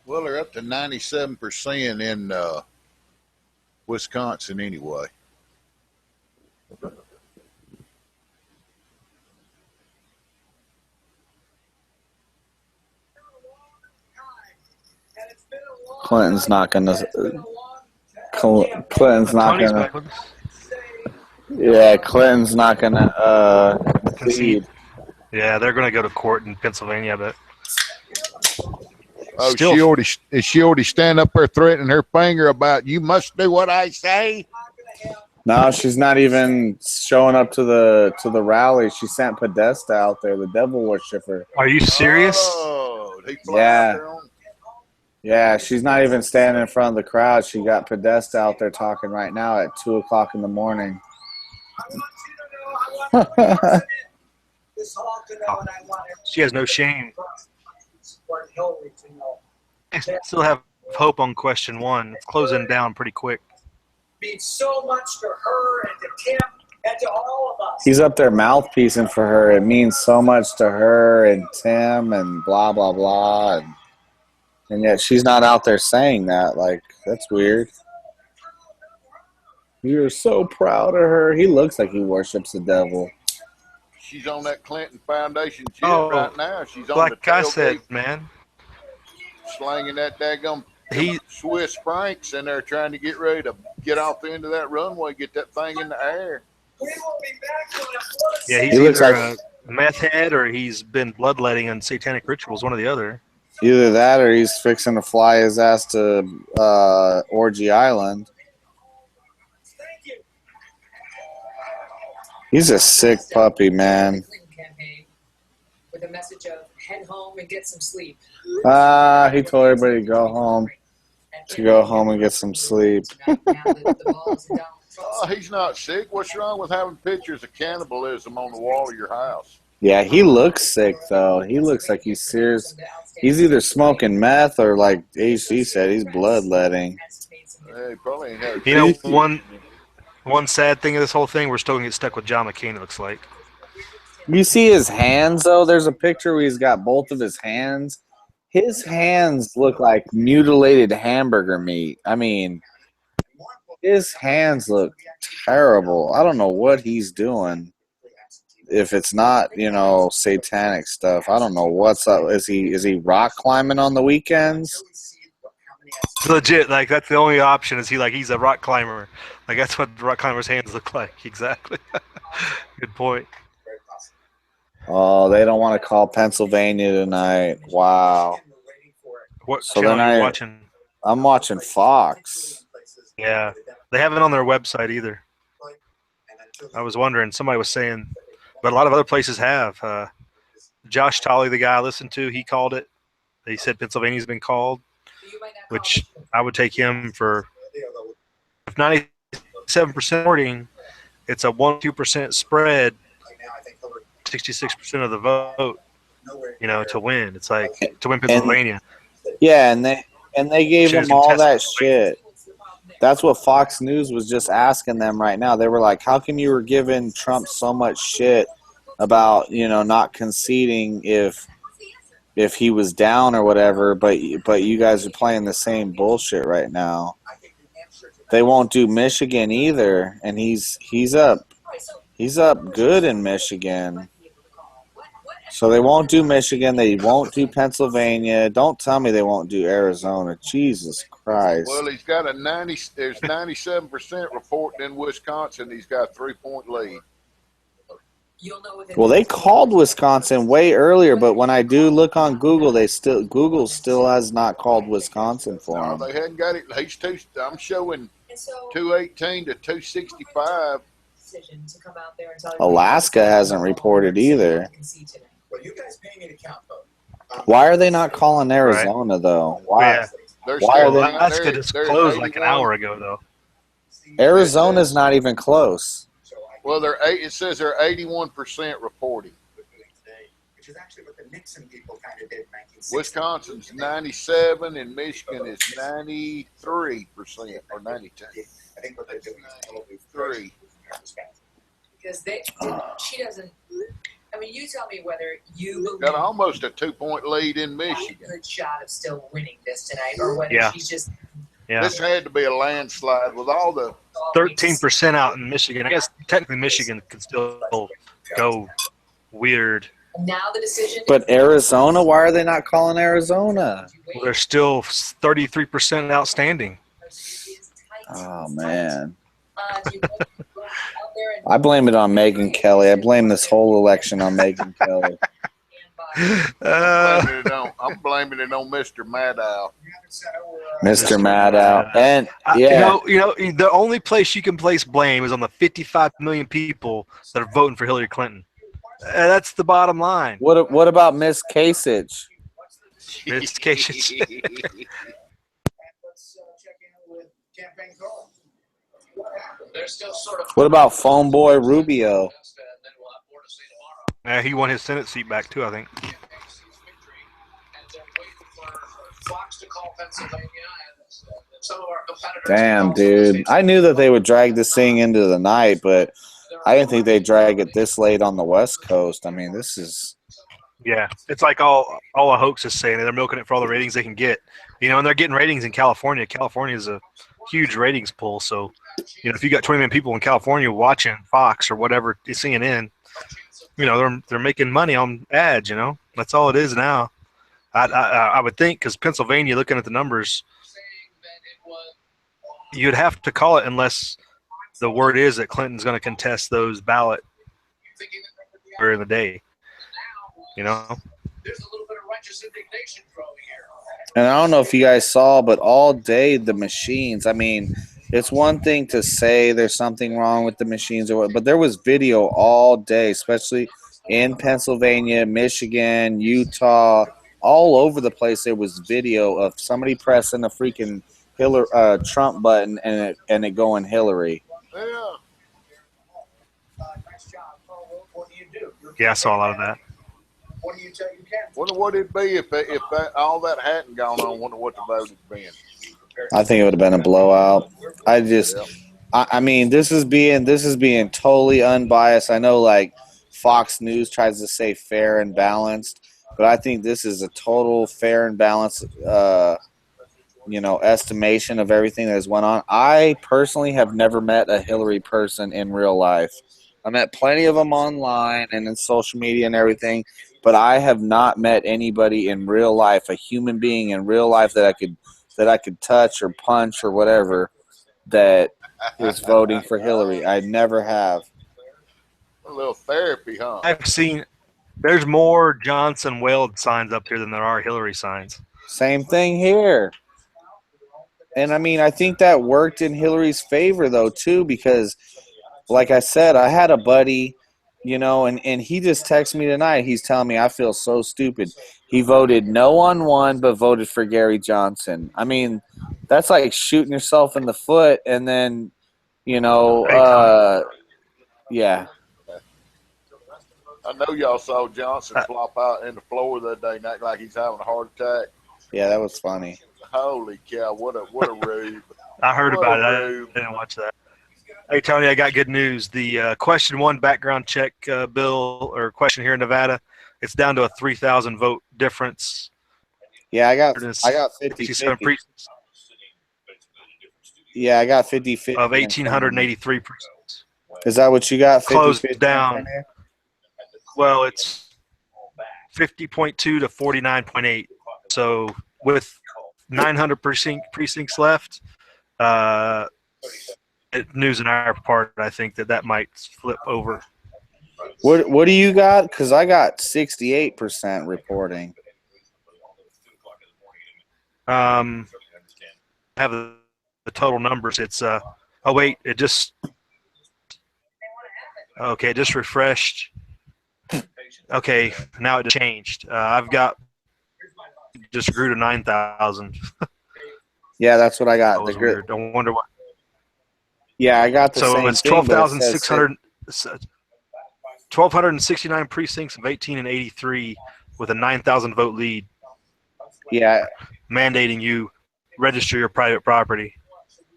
D: Well, they're up to 97% in Wisconsin anyway.
C: Clinton's not gonna. Clinton's not gonna. Yeah, Clinton's not gonna concede.
A: Yeah, they're going to go to court in Pennsylvania, but
D: Oh,
A: still,
D: she already stand up there threatening her finger about you must do what I say.
C: No, she's not even showing up to the rally. She sent Podesta out there, the devil worshiper.
A: are you serious?
D: Oh, he fly
C: Yeah.
D: out there on.
C: Yeah, she's not even standing in front of the crowd. She got Podesta out there talking right now at 2:00 in the morning.
A: She has no shame. I still have hope on question 1. It's closing down pretty quick.
G: Means so much to her and to Tim and to all of us.
C: He's up there mouthpiecing for her. It means so much to her and Tim and blah, blah, blah. And yet she's not out there saying that. Like, that's weird. You're so proud of her. He looks like he worships the devil.
D: She's on that Clinton Foundation jet
A: Oh,
D: right now. She's on
A: Like
D: the
A: I
D: tailgate
A: said, man,
D: slanging that daggum
A: he
D: Swiss francs in there trying to get ready to get off the end of that runway, get that thing in the air.
G: We will be back on a
A: yeah, he's
C: He looks
A: either
C: like-
A: a meth head or he's been bloodletting on satanic rituals, one or the other.
C: Either that or he's fixing to fly his ass to Orgy Island.
G: Thank you.
C: He's a sick puppy, man.
F: Campaign with a message of head home and get some sleep.
C: He told everybody to go home. To go home and get some sleep.
D: Oh, he's not sick. What's wrong with having pictures of cannibalism on the wall of your house?
C: Yeah, he looks sick, though. He looks like he's serious. He's either smoking meth or, like AC said, he's bloodletting.
D: Hey, probably ain't had
A: You know, one sad thing of this whole thing, we're still gonna get stuck with John McCain. It looks like.
C: You see his hands, though? There's a picture where he's got both of his hands. His hands look like mutilated hamburger meat. I mean, his hands look terrible. I don't know what he's doing. If it's not, satanic stuff, I don't know what's up. Is he rock climbing on the weekends?
A: It's legit, like that's the only option. Is he's a rock climber? Like that's what the rock climber's hands look like. Exactly. Good point.
C: Oh, they don't want to call Pennsylvania tonight. Wow.
A: What
C: So
A: channel
C: then
A: are you
C: I-
A: watching?
C: I'm watching Fox.
A: Yeah, they have it on their website either. I was wondering. Somebody was saying, but a lot of other places have. Josh Tolley, the guy I listened to, he called it. He said Pennsylvania's been called, which I would take him for. If 97% reporting, it's a 1-2% spread, 66% of the vote. To win. It's like to win Pennsylvania.
C: Yeah, and they gave
A: Shares
C: him all that
A: contested.
C: shit. That's what Fox News was just asking them right now. They were like, how come you were giving Trump so much shit about, not conceding if he was down or whatever, but you guys are playing the same bullshit right now. They won't do Michigan either, and he's up good in Michigan. So they won't do Michigan. They won't do Pennsylvania. Don't tell me they won't do Arizona. Jesus Christ.
D: Well, he's got there's 97% reporting in Wisconsin. He's got a 3-point lead.
C: Well, they called Wisconsin way earlier, but when I do look on Google, Google still has not called Wisconsin for
D: No,
C: him.
D: they hadn't got it. I'm showing 218 to 265.
C: Alaska hasn't reported either.
G: Well, you guys pay me to count vote.
C: Why are they not calling Arizona, though? Why?
A: Yeah.
D: They're
C: Why
D: still
C: are they-
D: down
A: Alaska
D: there.
A: just
D: They're at
A: closed like an
D: 81.
A: hour ago, though.
C: Arizona's not even close.
D: Well, it says they're 81% reporting.
E: Which is actually what the Nixon people kind of did in 1960.
D: Wisconsin's 97 and Michigan is 93% or 92.
E: I think what they're doing is probably
D: 3.
F: Because she doesn't. I mean, you tell me whether you believe
D: Got almost a 2-point lead in
F: a
D: Michigan.
F: good shot of still winning this tonight, or whether
A: Yeah.
F: she's just
A: Yeah,
D: This had to be a landslide with all the
A: 13% out in Michigan. I guess technically Michigan can still go weird.
F: now the decision.
C: But Arizona, why are they not calling Arizona?
A: Well, they're still 33% outstanding.
C: Oh, man. I blame it on Megyn Kelly. I blame this whole election on Megyn Kelly.
D: I'm blaming it on Mr. Maddow.
C: Mr. Maddow. And yeah,
A: you know, the only place you can place blame is on the 55 million people that are voting for Hillary Clinton. That's the bottom line.
C: What about Miss Kasich?
A: Miss Kasich.
C: What about phone boy Rubio?
A: He won his Senate seat back too, I think.
C: Damn, dude. I knew that they would drag this thing into the night, but I didn't think they'd drag it this late on the West Coast. I mean, this is...
A: Yeah, it's like all a hoax is saying. They're milking it for all the ratings they can get. You know, and they're getting ratings in California. California is a huge ratings pool. So, you know, if you got 20 million people in California watching Fox or whatever, CNN, you know, they're making money on ads. You know, that's all it is now. I would think, because Pennsylvania, looking at the numbers, you'd have to call it unless the word is that Clinton's going to contest those ballot during the day. You know, there's a little bit of righteous indignation growing here.
C: And I don't know if you guys saw, but all day the machines. I mean, it's one thing to say there's something wrong with the machines or what, but there was video all day, especially in Pennsylvania, Michigan, Utah, all over the place. There was video of somebody pressing a freaking Trump button and it going Hillary.
D: Yeah.
A: Yeah, I saw a lot of that.
G: What do you tell you can?
D: Wonder what it'd be if all that hadn't gone on. Wonder what the vote had been.
C: I think it would have been a blowout. I mean, this is being totally unbiased. I know, like, Fox News tries to say fair and balanced, but I think this is a total fair and balanced, estimation of everything that has went on. I personally have never met a Hillary person in real life. I met plenty of them online and in social media and everything, but I have not met anybody in real life, a human being in real life that I could touch or punch or whatever that is voting for Hillary. I never have.
D: A little therapy, huh?
A: I've seen there's more Johnson Weld signs up here than there are Hillary signs.
C: Same thing here. And I mean, I think that worked in Hillary's favor though too, because like I said, I had a buddy, and he just texted me tonight. He's telling me I feel so stupid. He voted no on one, but voted for Gary Johnson. I mean, that's like shooting yourself in the foot, and then, yeah.
D: I know y'all saw Johnson flop out in the floor the other day and act like he's having a heart attack.
C: Yeah, that was funny.
D: Holy cow! What a rube!
A: I heard about it. I didn't watch that. Hey, Tony, I got good news. The question 1 background check bill or question here in Nevada, it's down to a 3,000 vote difference.
C: Yeah, I got 50-50. Yeah, I got 50-50.
A: Of 1,883 precincts.
C: Is that what you got? 50,
A: closed
C: 50
A: down. Well, it's 50.2 to 49.8. So with 900 precincts left, news in our part, I think that might flip over.
C: What do you got? Because I got 68% reporting.
A: I have the total numbers. It's oh wait, it just refreshed. Okay, now it changed. I've got just grew to 9,000.
C: Yeah, that's what I got.
A: That was weird. I wonder what.
C: Yeah, I got the same thing.
A: So it's 12,600, 1,269 precincts of 18 and 83 with a 9,000 vote lead.
C: Yeah,
A: mandating you register your private property.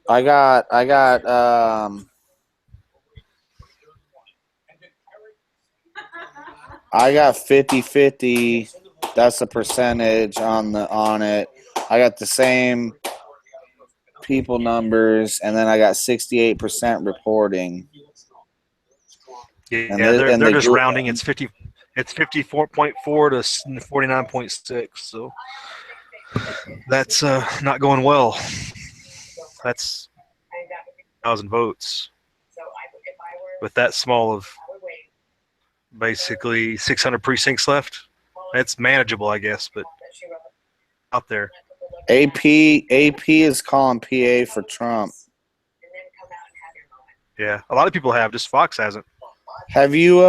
C: I got 50-50. That's the percentage on it. I got the same people numbers, and then I got 68% reporting.
A: Yeah, they're just rounding. It's 54.4 to 49.6. So that's not going well. That's 1,000 votes. with that small of basically 600 precincts left. It's manageable, I guess, but out there.
C: AP is calling PA for Trump.
A: Yeah, a lot of people have. Just Fox hasn't.
C: Have you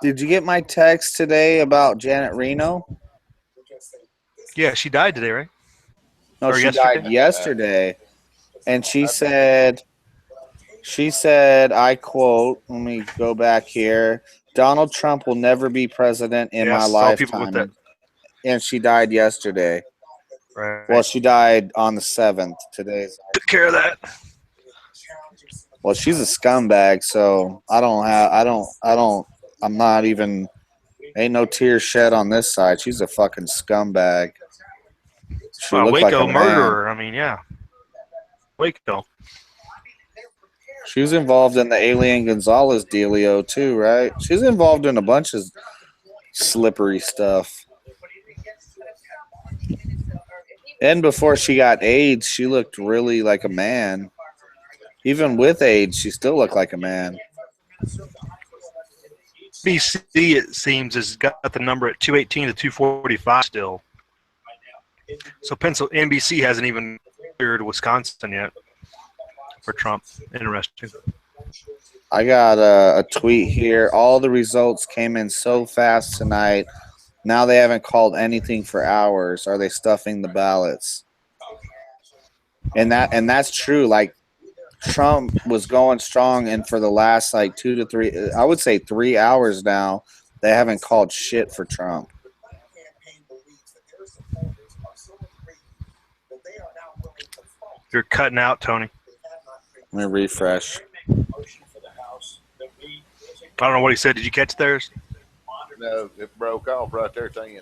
C: did you get my text today about Janet Reno?
A: Yeah, she died today, right?
C: No,
A: Or
C: she
A: yesterday?
C: died yesterday. And she said, I quote, let me go back here. Donald Trump will never be president in
A: Yeah, I
C: my
A: saw people with
C: lifetime.
A: that.
C: And she died yesterday.
A: Right.
C: Well, she died on the 7th. Today's.
A: Took care of that.
C: Well, she's a scumbag, so I'm not even, ain't no tears shed on this side. She's a fucking scumbag. She
A: Well,
C: looked like
A: Waco
C: a man.
A: murderer. I mean, yeah. Waco.
C: She was involved in the Alien Gonzalez dealio too, right? She's involved in a bunch of slippery stuff. And before she got AIDS, she looked really like a man. Even with AIDS, she still looked like a man.
A: BC, it seems, has got the number at 218 to 245 still. So NBC hasn't even cleared Wisconsin yet for Trump. Interesting.
C: I got a tweet here. All the results came in so fast tonight. Now they haven't called anything for hours. Are they stuffing the ballots? And that's true. Like, Trump was going strong, and for the last like 2 to 3, I would say 3 hours now, they haven't called shit for Trump.
A: You're cutting out, Tony.
C: Let me refresh.
A: I don't know what he said. Did you catch theirs?
D: No, it broke off right there saying.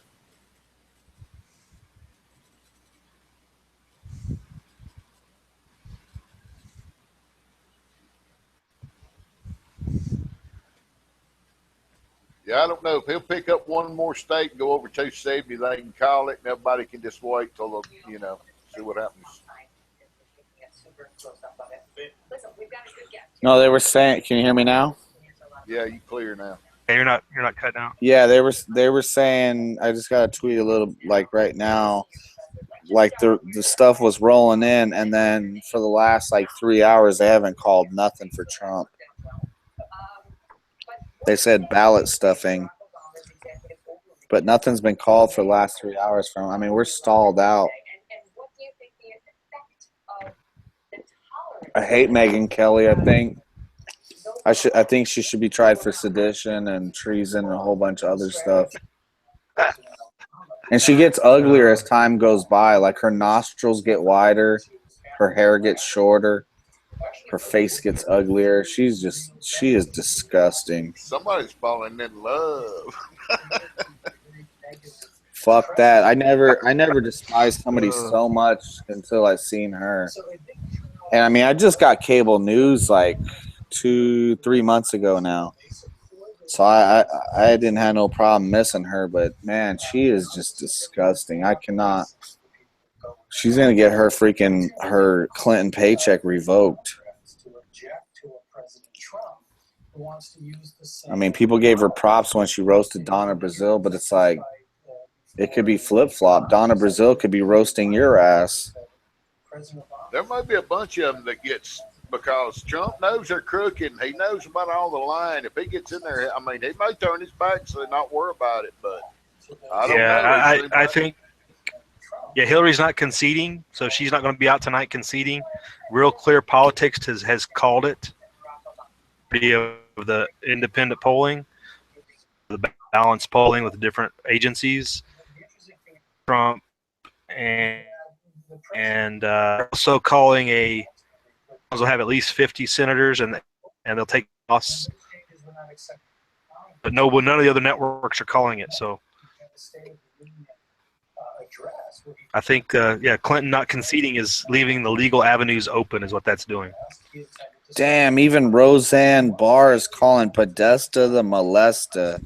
D: Yeah, I don't know if he'll pick up one more state and go over 270. They can call it, and everybody can just wait till see what happens.
C: No, they were saying. Can you hear me now?
D: Yeah, you clear now.
A: Yeah, you're not cutting out.
C: Yeah, they were saying. I just got a tweet a little like right now. Like the stuff was rolling in, and then for the last like 3 hours, they haven't called nothing for Trump. They said ballot stuffing, but nothing's been called for the last 3 hours from. I mean, we're stalled out. I hate Megyn Kelly. I think she should be tried for sedition and treason and a whole bunch of other stuff. And she gets uglier as time goes by. Like, her nostrils get wider, her hair gets shorter, her face gets uglier. She is disgusting.
D: Somebody's falling in love.
C: Fuck that. I never despised somebody so much until I seen her. And I mean, I just got cable news like 2-3 months ago now. So I didn't have no problem missing her, but man, she is just disgusting. I cannot. She's gonna get her Clinton paycheck revoked. I mean, people gave her props when she roasted Donna Brazile, but it's like it could be flip-flop. Donna Brazile could be roasting your ass.
D: There might be a bunch of them that gets, because Trump knows they're crooked and he knows about all the lying. If he gets in there, I mean, he may turn his back so not worry about it, but I don't know.
A: I think Hillary's not conceding, so she's not going to be out tonight conceding. Real Clear Politics has called it via the independent polling, the balanced polling with different agencies. Trump and also calling will have at least 50 senators, and they'll take loss. But none of the other networks are calling it. So I think, Clinton not conceding is leaving the legal avenues open, is what that's doing.
C: Damn, even Roseanne Barr is calling Podesta the molester.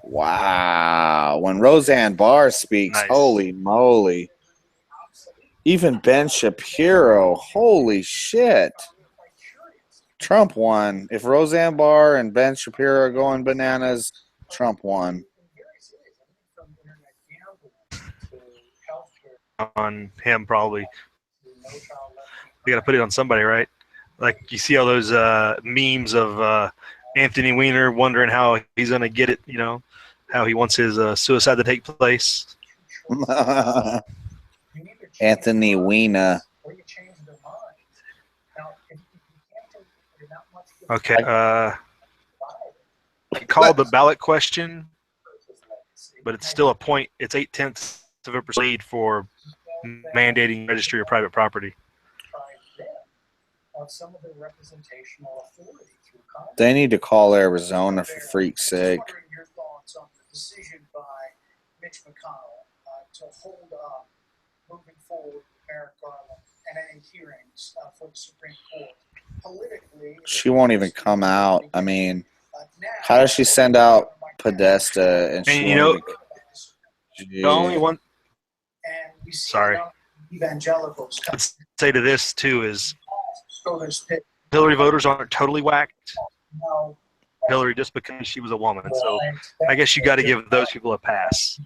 C: Wow. When Roseanne Barr speaks,
A: Nice.
C: Holy moly. Even Ben Shapiro, holy shit.
H: Trump won. If Roseanne Barr and Ben Shapiro are going bananas, Trump won.
A: On him, probably. We got to put it on somebody, right? Like you see all those memes of Anthony Weiner wondering how he's going to get it, you know, how he wants his suicide to take place.
H: Anthony Weiner.
A: Okay. Called the ballot question, but it's still a point. It's 0.8 of a percent lead for mandating registry of private property.
H: They need to call Arizona for freak's sake.
G: Your thoughts on the decision by Mitch McConnell to hold up moving forward with Merrick Garland and any hearings for the Supreme Court. Politically,
H: she won't even come out. I mean, how does she send out Podesta and she won't even...
A: The only one.
G: And
A: Sorry.
G: Evangelicals
A: Let's say to this too is Hillary voters aren't totally whacked. Hillary just because she was a woman, so I guess you got to give those people a pass.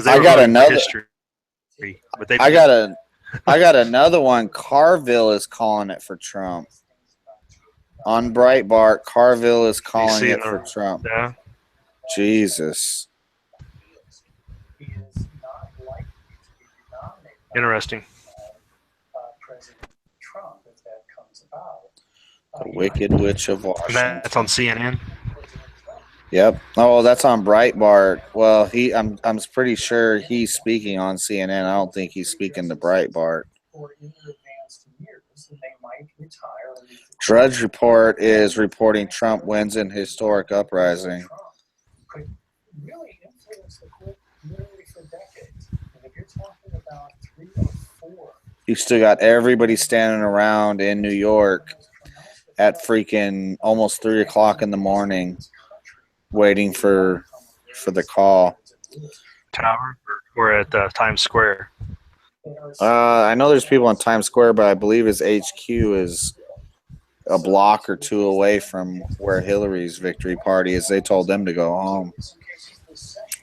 H: I got another. History, but I got another one. Carville is calling it for Trump. On Breitbart, Carville is calling it for Trump.
A: Yeah.
H: Jesus.
A: Interesting.
H: The Wicked Witch of Washington.
A: That's on CNN.
H: Yep. Oh, that's on Breitbart. Well, I'm pretty sure he's speaking on CNN. I don't think he's speaking to Breitbart. Drudge Report is reporting Trump wins in historic uprising. You still got everybody standing around in New York at freaking almost 3 o'clock in the morning waiting for the call.
A: Tower or at Times Square?
H: I know there's people in Times Square, but I believe his HQ is a block or two away from where Hillary's victory party is. They told them to go home.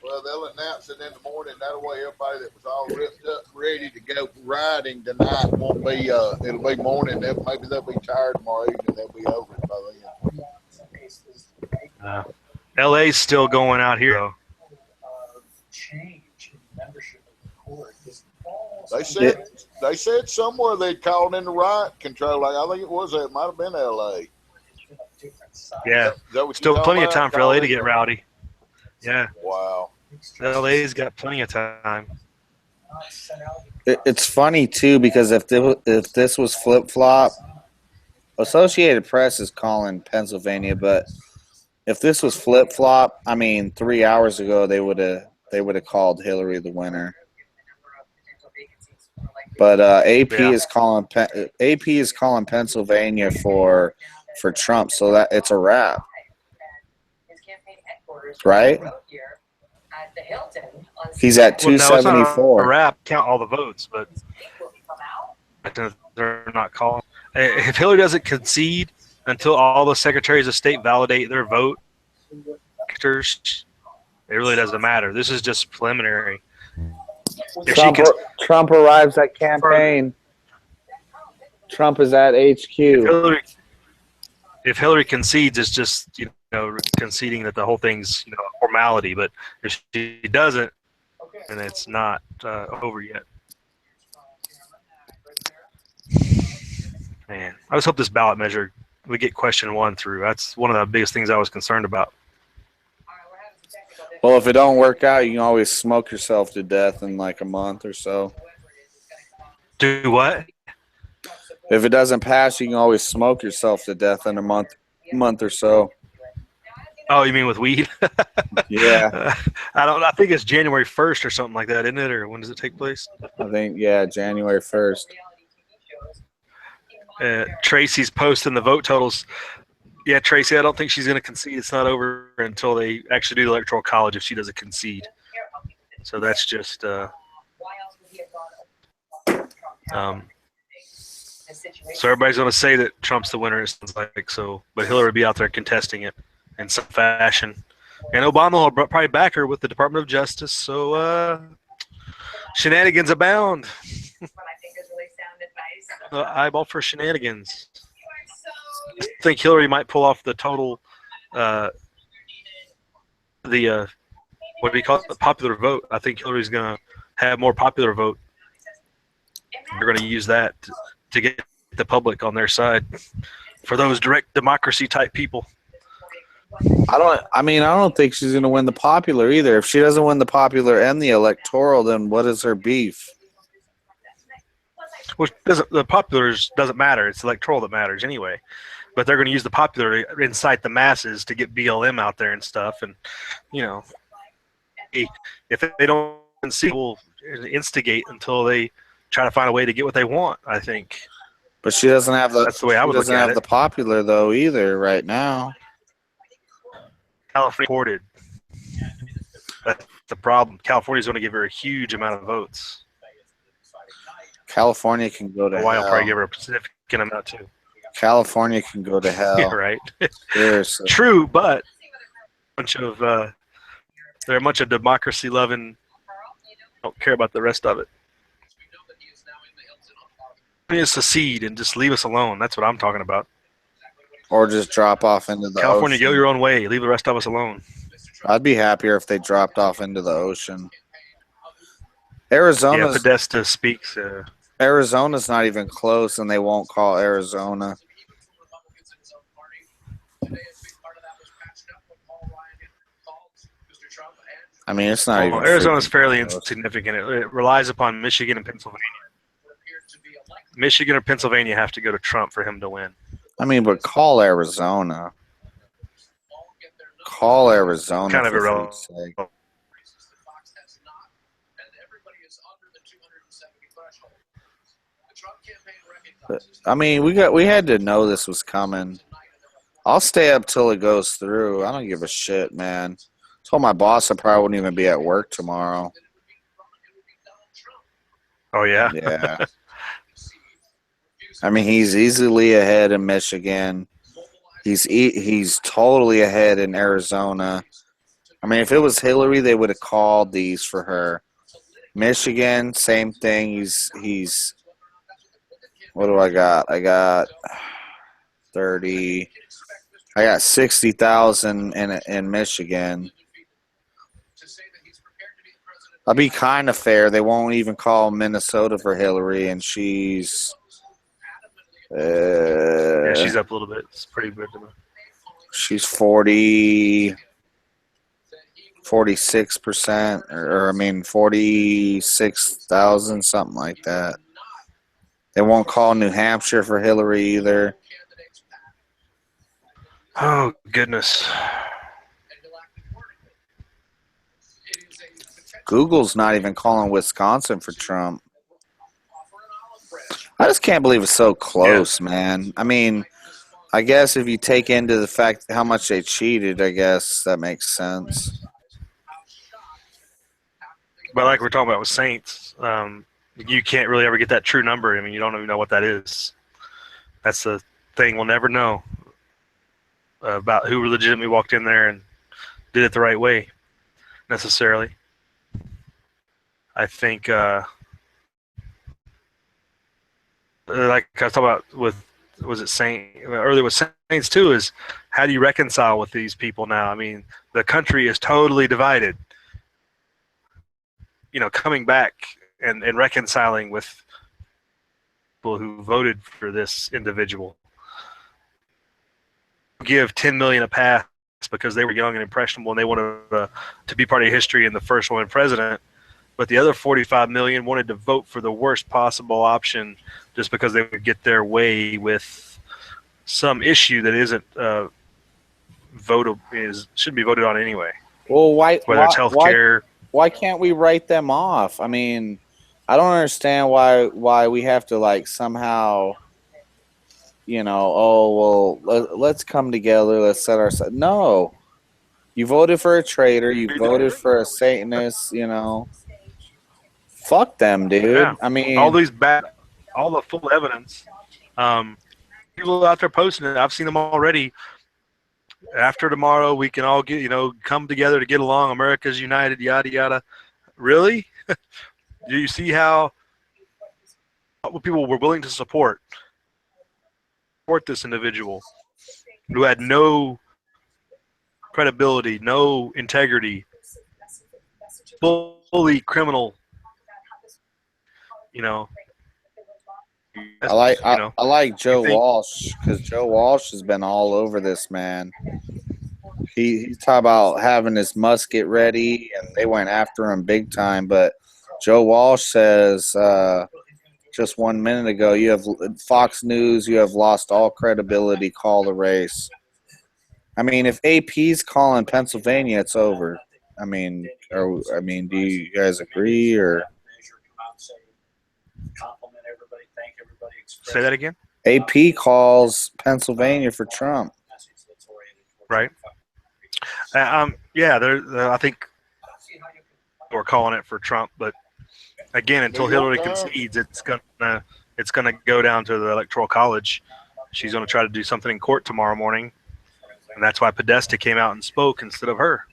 D: Well, they'll announce it in the morning. That way, everybody that was all ripped up, ready to go riding tonight won't be. It'll be morning. Maybe they'll be tired tomorrow evening. They'll be over it by then.
A: LA's still going out here, though.
D: They said somewhere they called in the riot control. Like I think it was. It might have been LA.
A: Yeah, still plenty of time for LA to get rowdy. Yeah.
D: Wow.
A: LA's got plenty of time.
H: It's funny too because if this was flip flop, Associated Press is calling Pennsylvania, but if this was flip flop, I mean, 3 hours ago they would have called Hillary the winner. But AP is calling Pennsylvania for Trump, so that it's a wrap, right? He's at 274.
A: A wrap. Count all the votes, but they're not calling. If Hillary doesn't concede until all the secretaries of state validate their vote, it really doesn't matter. This is just preliminary.
H: Trump arrives at campaign. Trump is at HQ.
A: If Hillary concedes, it's just conceding that the whole thing's a formality. But if she doesn't, then it's not over yet. Man, I just hope this ballot measure we get question 1 through. That's one of the biggest things I was concerned about.
H: Well, if it don't work out, you can always smoke yourself to death in like a month or so.
A: Do what?
H: If it doesn't pass, you can always smoke yourself to death in a month or so.
A: Oh, you mean with weed?
H: Yeah.
A: I think it's January 1st or something like that, isn't it? Or when does it take place?
H: I think, January 1st.
A: Tracy's posting the vote totals. Yeah, Tracy, I don't think she's going to concede. It's not over until they actually do the Electoral College if she doesn't concede. So that's just
F: the situation.
A: So everybody's going to say that Trump's the winner. It sounds like so, but Hillary will be out there contesting it in some fashion, and Obama will probably back her with the Department of Justice. So shenanigans abound.
F: What I think is really sound advice.
A: Eyeball for shenanigans. I think Hillary might pull off the total, what do you call it, the popular vote. I think Hillary's going to have more popular vote. They're going to use that to get the public on their side for those direct democracy type people.
H: I don't think she's going to win the popular either. If she doesn't win the popular and the electoral, then what is her beef?
A: Which the populars doesn't matter. It's electoral that matters anyway. But they're going to use the popular to incite the masses to get BLM out there and stuff. And, if they don't see, will instigate until they try to find a way to get what they want, I think.
H: But she doesn't have the.
A: That's the way I would look at it.
H: Doesn't have the popular though either right now.
A: California reported. That's the problem. California's going to give her a huge amount of votes.
H: California can go to
A: Hawaii will
H: hell.
A: probably give her a significant amount too.
H: California can go to hell.
A: Yeah, right.
H: Seriously.
A: True, but they're a bunch of democracy loving. Don't care about the rest of it. Just secede and just leave us alone. That's what I'm talking about.
H: Or just drop off into the
A: California,
H: ocean.
A: go your own way. Leave the rest of us alone.
H: I'd be happier if they dropped off into the ocean. Arizona's
A: Yeah, Podesta speaks.
H: Arizona's not even close, and they won't call Arizona. I mean, it's not even.
A: Arizona's
H: freaking
A: fairly
H: close.
A: insignificant. It relies upon Michigan and Pennsylvania. Michigan or Pennsylvania have to go to Trump for him to win.
H: I mean, but call Arizona. Call Arizona.
A: Kind of
H: for
A: irrelevant.
H: fuck's sake. I mean, we had to know this was coming. I'll stay up till it goes through. I don't give a shit, man. Told my boss I probably wouldn't even be at work tomorrow.
A: Oh yeah.
H: Yeah. I mean, he's easily ahead in Michigan. He's totally ahead in Arizona. I mean, if it was Hillary, they would have called these for her. Michigan, same thing. He's. What do I got? I got 30. I got 60,000 in Michigan. I'll be kind of fair. They won't even call Minnesota for Hillary, and she's.
A: Yeah, she's up a little bit. It's pretty good to me.
H: She's 46%, or I mean 46,000, something like that. They won't call New Hampshire for Hillary either.
A: Oh goodness.
H: Google's not even calling Wisconsin for Trump. I just can't believe it's so close, man. I mean, I guess if you take into the fact how much they cheated, I guess that makes sense.
A: But like we're talking about with Saints, you can't really ever get that true number. I mean, you don't even know what that is. That's the thing we'll never know about who legitimately walked in there and did it the right way, necessarily. I think, like I was talking about with, was it earlier with Saints too, is how do you reconcile with these people now? I mean, the country is totally divided. Coming back and reconciling with people who voted for this individual. Give 10 million a pass because they were young and impressionable and they wanted to be part of history and the first woman president. But the other 45 million wanted to vote for the worst possible option just because they would get their way with some issue that isn't shouldn't be voted on anyway.
H: Well,
A: whether it's health care.
H: Why can't we write them off? I mean, I don't understand why we have to somehow, let's come together, let's set ourselves. No, you voted for a traitor, you voted for a Satanist, Fuck them, dude.
A: Yeah.
H: I mean,
A: all the full evidence. People out there posting it. I've seen them already. After tomorrow, we can all get come together to get along. America's united. Yada yada. Really? Do you see how people were willing to support this individual who had no credibility, no integrity, fully criminal?
H: I like Joe Walsh because Joe Walsh has been all over this, man. He's talking about having his musket ready, and they went after him big time. But Joe Walsh says just 1 minute ago, you have Fox News, you have lost all credibility. Call the race. I mean, if AP's calling Pennsylvania, it's over. Do you guys agree or?
A: Say that again.
H: AP calls Pennsylvania for Trump.
A: Right. Yeah. I think we're calling it for Trump, but again, until Hillary concedes, it's gonna go down to the Electoral College. She's gonna try to do something in court tomorrow morning, and that's why Podesta came out and spoke instead of her.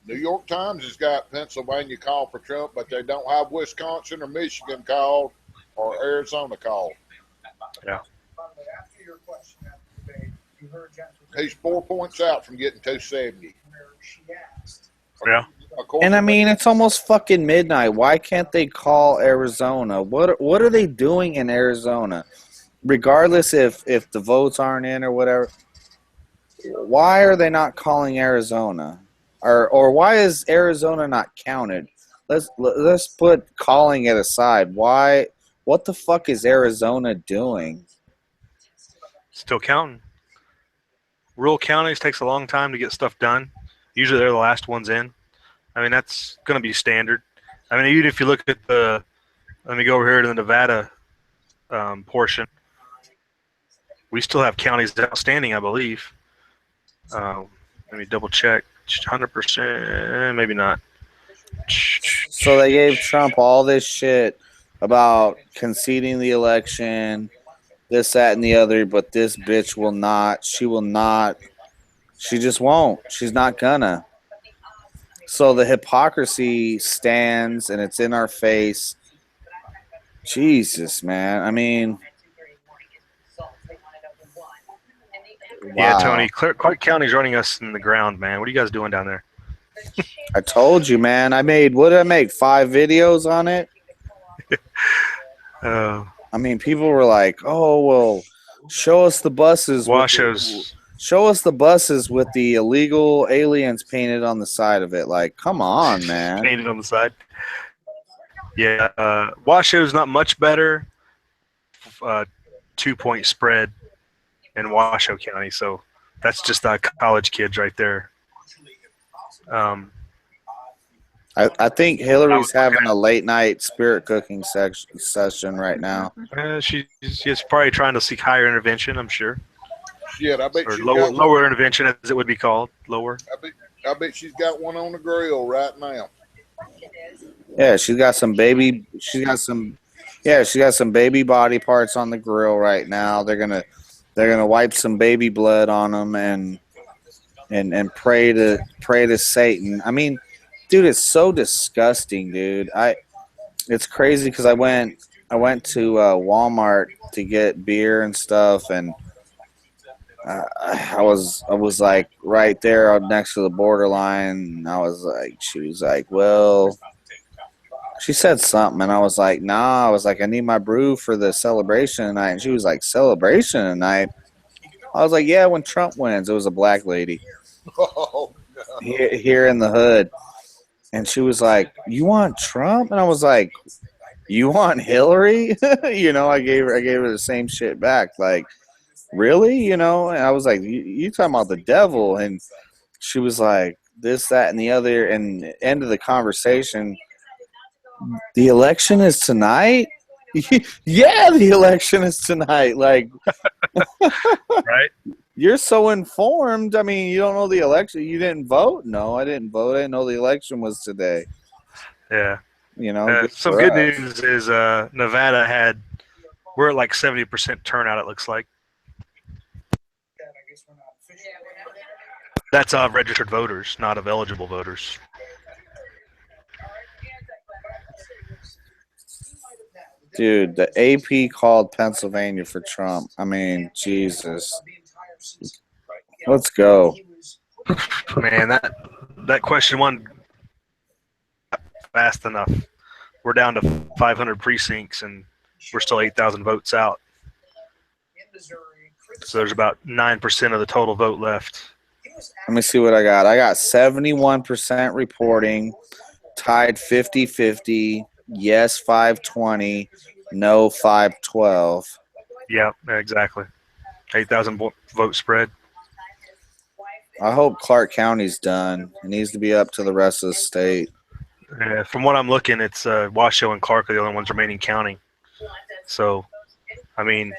D: New York Times has got Pennsylvania called for Trump, but they don't have Wisconsin or Michigan called or Arizona called.
A: Yeah.
G: After your question after the debate, you heard Jennifer.
D: He's 4 points out from getting 270.
G: She asked.
A: Yeah.
H: And I mean, it's almost fucking midnight. Why can't they call Arizona? What are they doing in Arizona? Regardless if the votes aren't in or whatever, why are they not calling Arizona? Or why is Arizona not counted? Let's put calling it aside. Why? What the fuck is Arizona doing?
A: Still counting. Rural counties takes a long time to get stuff done. Usually they're the last ones in. I mean, that's going to be standard. I mean, even if you look at let me go over here to the Nevada portion. We still have counties outstanding, I believe. Let me double check. 100%, maybe not.
H: So they gave Trump all this shit about conceding the election, this, that, and the other, but this bitch will not. She will not. She just won't. She's not gonna. So the hypocrisy stands, and it's in our face. Jesus, man. I mean,
A: yeah,
H: wow.
A: Tony. Clark County's running us in the ground, man. What are you guys doing down there?
H: I told you, man. What did I make? 5 videos on it? I mean, people were like, "Oh, well, show us the buses." Show us the buses with the illegal aliens painted on the side of it. Like, come on, man.
A: Painted on the side. Yeah, Washow's not much better. 2-point spread in Washoe County, so that's just the college kids right there.
H: I think Hillary's having a late night spirit cooking session right now.
A: She's probably trying to seek higher intervention, I'm sure.
D: Shit, I bet
A: or lower intervention, as it would be called. Lower.
D: I bet she's got one on the grill right now.
H: Yeah, she's got some baby. She got some baby body parts on the grill right now. They're gonna wipe some baby blood on them and pray to Satan. I mean, dude, it's so disgusting, dude. It's crazy because I went to Walmart to get beer and stuff, and I was like right there next to the borderline. And I was like, she was like, well, she said something, and I was like, nah. I was like, I need my brew for the celebration tonight, and she was like, celebration tonight. I was like, yeah, when Trump wins. It was a black lady.
D: Oh, no.
H: Here in the hood. And she was like, you want Trump? And I was like, you want Hillary? I gave her the same shit back. Like, really? And I was like, you talking about the devil? And she was like, this, that, and the other. And end of the conversation, the election is tonight? Yeah, the election is tonight. Like,
A: right?
H: You're so informed. I mean, you don't know the election. You didn't vote? No, I didn't vote. I didn't know the election was today.
A: Yeah.
H: You know,
A: Some
H: for
A: good
H: us.
A: news is Nevada we're at like 70% turnout. It looks like
G: That I guess we're not officially.
A: that's of registered voters, not of eligible voters.
H: Dude, the AP called Pennsylvania for Trump. I mean, Jesus. Let's go.
A: Man, that question one fast enough. We're down to 500 precincts, and we're still 8,000 votes out. So there's about 9% of the total vote left.
H: Let me see what I got. I got 71% reporting, tied 50-50, yes 520, no 512.
A: Yeah, exactly. 8,000 vote spread.
H: I hope Clark County's done. It needs to be up to the rest of the state.
A: Yeah, from what I'm looking, it's Washoe and Clark are the only ones remaining counting. So, I mean,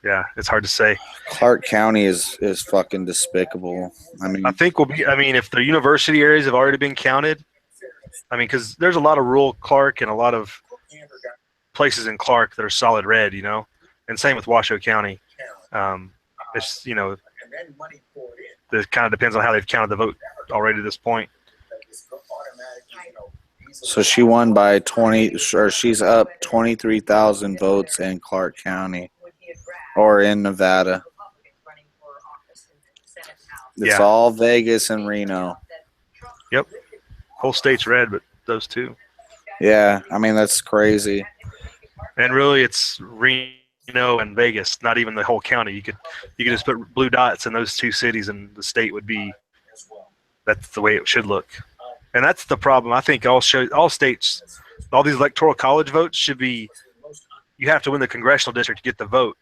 A: yeah, it's hard to say.
H: Clark County is fucking despicable. I mean,
A: I think if the university areas have already been counted, because there's a lot of rural Clark and a lot of places in Clark that are solid red, and same with Washoe County. It's, it kind of depends on how they've counted the vote already at this point.
H: so she won by 20, or she's up 23,000 votes in Clark County or in Nevada. It's all Vegas and Reno.
A: Yep. Whole state's red, but those two.
H: Yeah, I mean, that's crazy.
A: And really, it's Reno and Vegas, not even the whole county. You could just put blue dots in those two cities, and the state would be. That's the way it should look, and that's the problem. I think all states, all these electoral college votes should be. You have to win the congressional district to get the vote.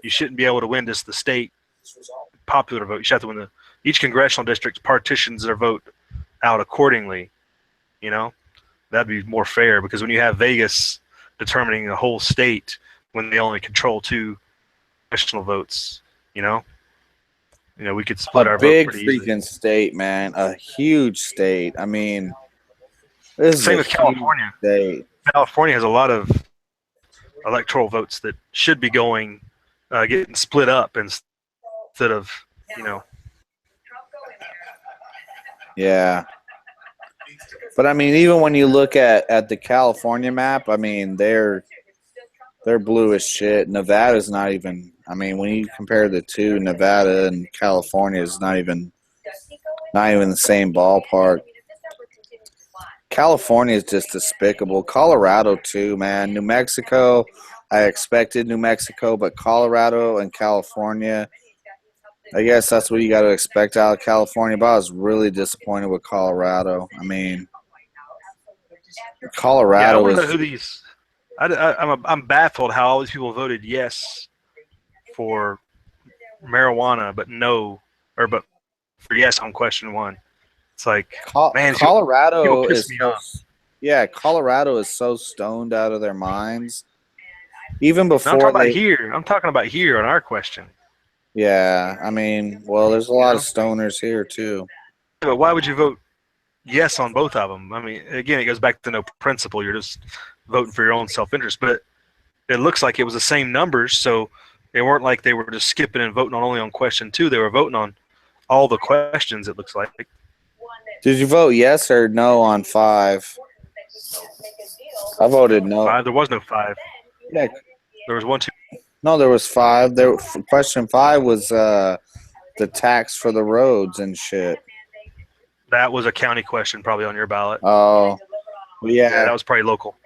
A: You shouldn't be able to win just the state popular vote. You should have to win each congressional district partitions their vote out accordingly. That'd be more fair, because when you have Vegas determining the whole state when they only control 2 congressional votes, we could split our vote
H: big
A: pretty
H: freaking
A: easily.
H: state, man, a huge state. I mean, this
A: Same
H: is
A: with California.
H: State.
A: California has a lot of electoral votes that should be going getting split up instead of
H: Yeah. But I mean, even when you look at the California map, I mean, they're blue as shit. Nevada's not even. I mean, when you compare the two, Nevada and California is not even the same ballpark. California is just despicable. Colorado too, man. New Mexico, I expected New Mexico, but Colorado and California, I guess that's what you got to expect out of California. But I was really disappointed with Colorado. I mean, Colorado
A: I want to
H: is.
A: know who these. I'm baffled how all these people voted yes for marijuana, but for yes on question 1. It's like, man,
H: Colorado
A: people piss
H: is
A: me off.
H: Yeah, Colorado is so stoned out of their minds. Even before
A: I'm talking about here on our question.
H: Yeah, I mean, well, there's a lot of stoners here too.
A: But why would you vote yes on both of them? I mean, again, it goes back to no principle. You're just voting for your own self-interest. But it looks like it was the same numbers, so it weren't like they were just skipping and voting only on question 2. They were voting on all the questions, it looks like.
H: Did you vote yes or no on 5? I voted no.
A: 5? There was no 5.
H: Yeah.
A: There was 1, 2.
H: No, there was 5. Question 5 was the tax for the roads and shit.
A: That was a county question, probably on your ballot.
H: Oh, yeah.
A: That was probably local.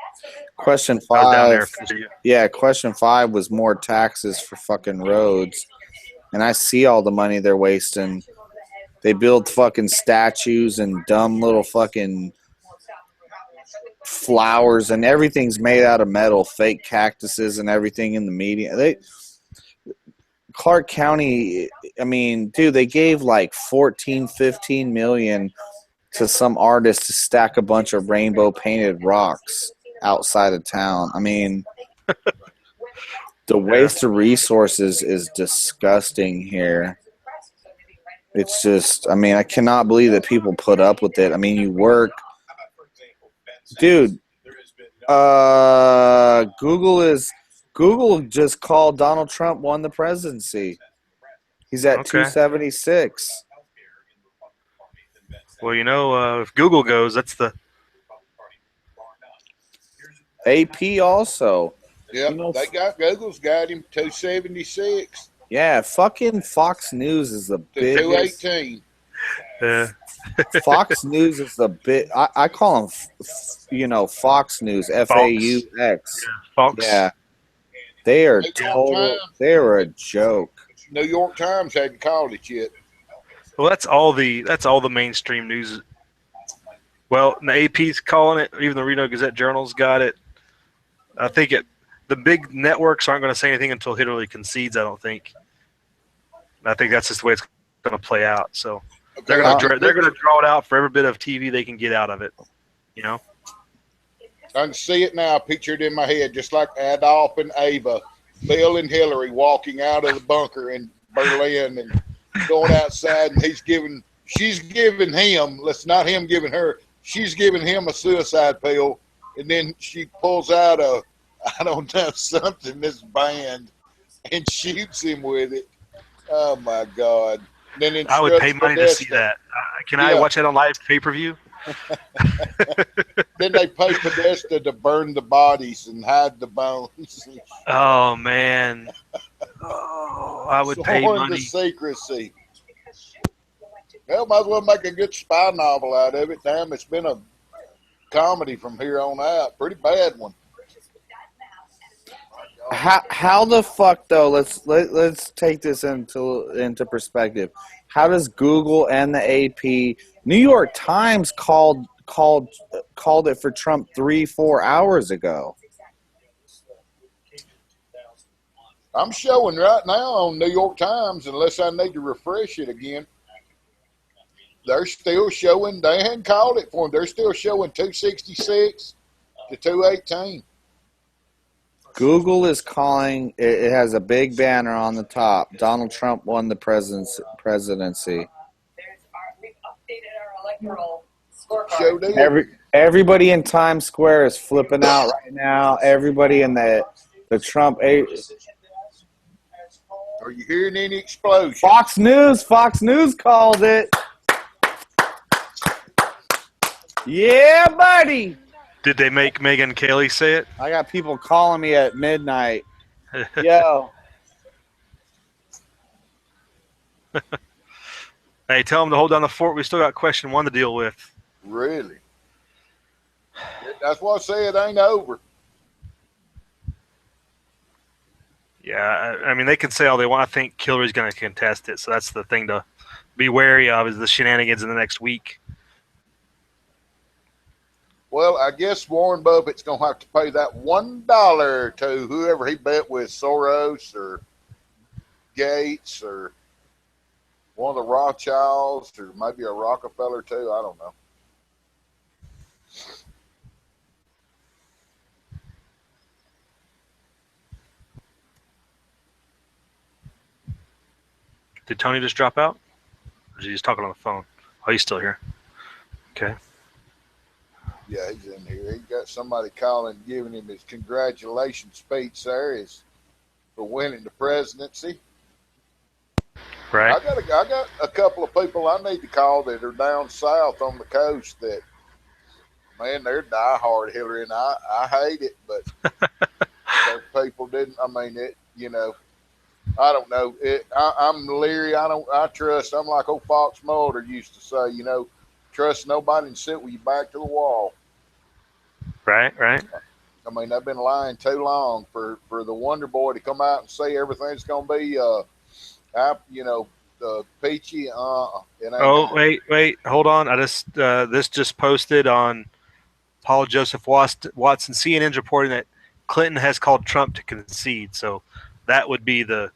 H: Question 5.
A: I was down there for you.
H: Yeah, question 5 was more taxes for fucking roads, and I see all the money they're wasting. They build fucking statues and dumb little fucking flowers, and everything's made out of metal, fake cactuses and everything in the media. Clark County, I mean, dude, they gave like 14, 15 million to some artist to stack a bunch of rainbow painted rocks outside of town. I mean, the waste of resources is disgusting here. It's just, I mean, I cannot believe that people put up with it. I mean, you work. Dude, Google just called Donald Trump won the presidency. He's at
A: Okay.
H: 276.
A: Well, if Google goes, that's the
H: AP also.
D: Yep, Google's got him 276
H: Yeah, fucking Fox News is the
D: to
H: biggest.
D: 218.
H: Fox News is the bit. I call them, Fox News, FAUX.
A: Fox.
H: Yeah, they are
D: New York
H: total.
D: Times.
H: They're a joke.
D: New York Times hadn't called it yet.
A: Well, that's all the mainstream news. Well, the AP's calling it. Even the Reno Gazette Journal's got it. I think the big networks aren't going to say anything until Hillary concedes. I don't think. I think that's just the way it's going to play out. So they're going to draw it out for every bit of TV they can get out of it.
D: I can see it now, pictured in my head, just like Adolf and Ava, Bill and Hillary walking out of the bunker in Berlin and going outside, and she's giving him, not him giving her, she's giving him a suicide pill, and then she pulls out something, this band, and shoots him with it. Oh my God. Then
A: I would pay money to see that. Can I watch that on live pay-per-view?
D: Then they pay Podesta to burn the bodies and hide the bones.
A: Oh man! Oh, I would pay money.
D: To secrecy. Well, might as well make a good spy novel out of it. Damn, it's been a comedy from here on out. Pretty bad one.
H: How the fuck though? Let's take this into perspective. How does Google and the AP, New York Times called it for Trump 3-4 hours ago?
D: I'm showing right now on New York Times, unless I need to refresh it again. They're still showing. They hadn't called it for them. They're still showing 266 to 218.
H: Google is calling. It has a big banner on the top. Donald Trump won the presidency.
F: We've updated our electoral scorecard.
H: Everybody in Times Square is flipping out right now. Everybody in the Trump.
D: Are you hearing any explosion?
H: Fox News called it. Yeah, buddy.
A: Did they make Megyn Kelly say it?
H: I got people calling me at midnight. Yo.
A: Hey, tell them to hold down the fort. We still got question 1 to deal with.
D: Really? That's what I said. It ain't over.
A: Yeah, I mean, they can say all they want. I think Hillary's going to contest it, so that's the thing to be wary of is the shenanigans in the next week.
D: Well, I guess Warren Buffett's going to have to pay that $1 to whoever he bet with, Soros or Gates or one of the Rothschilds or maybe a Rockefeller too. I don't know.
A: Did Tony just drop out? Or is he just talking on the phone? Oh, he's still here. Okay.
D: Yeah, he's in here. He got somebody calling, giving him his congratulations speech there for winning the presidency.
A: Right.
D: I got a couple of people I need to call that are down south on the coast that, man, they're diehard Hillary, and I hate it, but those people didn't. I mean, I don't know. I'm leery. I trust. I'm like old Fox Mulder used to say, trust nobody and sit with your back to the wall.
A: Right.
D: I mean, they've been lying too long for the Wonder Boy to come out and say everything's going to be, peachy.
A: Wait, hold on. I just this just posted on Paul Joseph Watson. CNN's reporting that Clinton has called Trump to concede. So that would be the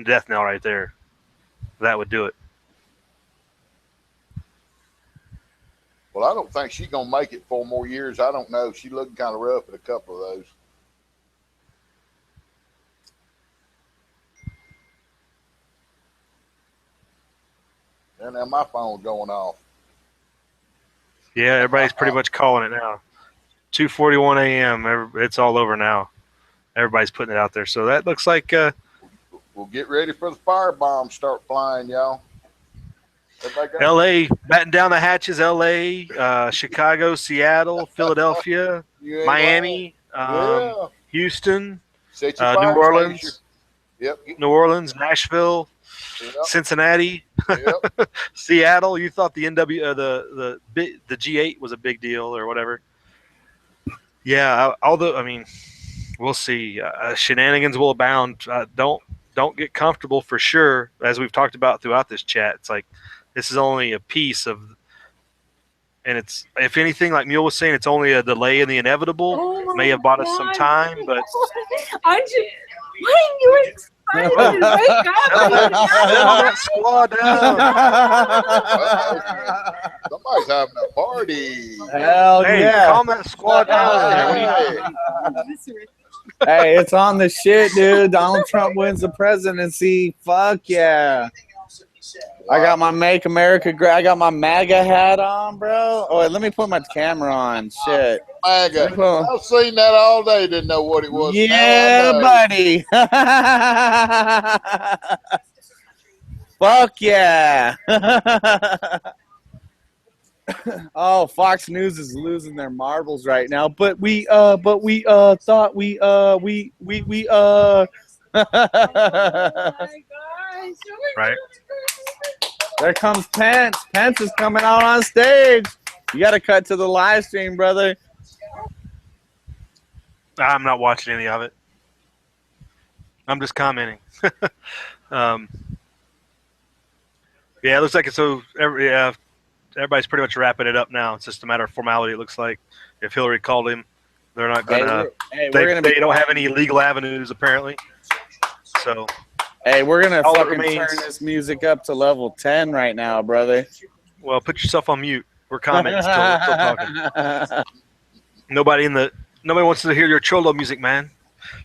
A: death knell right there. That would do it.
D: Well, I don't think she's going to make it 4 more years. I don't know. She's looking kind of rough at a couple of those. And now my phone's going off.
A: Yeah, everybody's pretty much calling it now. 2:41 a.m. It's all over now. Everybody's putting it out there. So that looks like
D: We'll get ready for the firebombs start flying, y'all.
A: L.A. batten down the hatches. L.A., Chicago, Seattle, Philadelphia, Miami, Houston, New Orleans.
D: Yep.
A: New Orleans, Nashville, Cincinnati, Seattle. You thought the the G8 was a big deal or whatever. Yeah, although I mean, we'll see. Shenanigans will abound. Don't get comfortable for sure, as we've talked about throughout this chat. It's like this is only a piece of, and it's, if anything, like Mule was saying, it's only a delay in the inevitable.
I: Oh
A: May have bought us some time, but
I: aren't you? Why are you excited? Wake up!
A: Settle that squad down.
D: Somebody's having a party.
H: Hell
A: Hey,
H: yeah.
A: calm that squad down.
H: Hey, it's on the shit, dude. Donald Trump wins the presidency. Fuck yeah. I got my Make America Great. I got my MAGA hat on, bro. Oh, wait, let me put my camera on. Shit.
D: MAGA. I've seen that all day. Didn't know what it was.
H: Yeah, buddy. Fuck yeah. Oh, Fox News is losing their marbles right now. But we thought we
A: Right.
H: There comes Pence. Pence is coming out on stage. You got to cut to the live stream, brother.
A: I'm not watching any of it. I'm just commenting. Yeah, it looks like it's so. Everybody's pretty much wrapping it up now. It's just a matter of formality. It looks like if Hillary called him, they're not gonna. They don't have any legal avenues apparently. So.
H: Hey, we're gonna
A: all
H: fucking turn this music up to level 10 right now, brother.
A: Well, put yourself on mute. We're commenting, still talking. Nobody wants to hear your cholo music, man.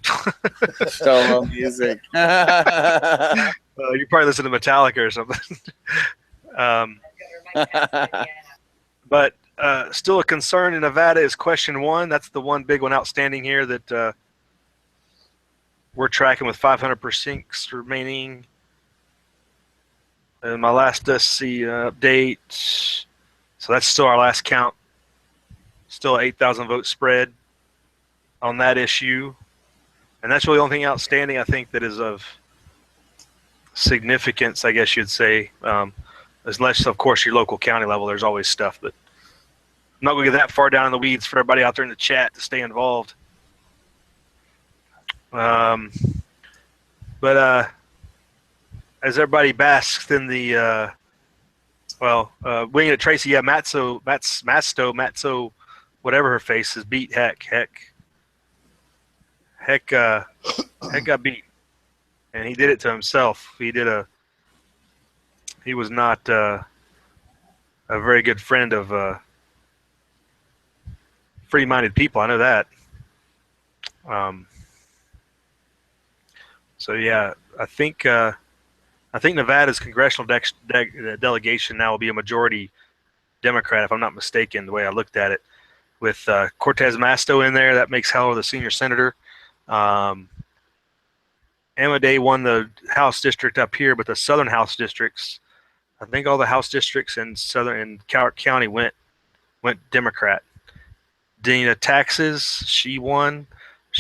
H: Cholo music.
A: You probably listen to Metallica or something. But still a concern in Nevada is question 1. That's the one big one outstanding here that we're tracking with 500 precincts remaining. And my last update, so that's still our last count. Still 8,000 vote spread on that issue. And that's really the only thing outstanding, I think, that is of significance, I guess you'd say. Unless, of course, your local county level, there's always stuff. But I'm not going to get that far down in the weeds for everybody out there in the chat to stay involved. But as everybody basks in the winging it, Tracy, yeah, Matzo, whatever her face is, beat heck got beat, and he did it to himself. He was not a very good friend of free-minded people. I know that. So yeah, I think Nevada's congressional delegation now will be a majority Democrat, if I'm not mistaken, the way I looked at it. With Cortez Masto in there, that makes Heller the senior senator. Amade won the House district up here, but the southern House districts, I think all the House districts in Clark County went Democrat. Dina Taxes, she won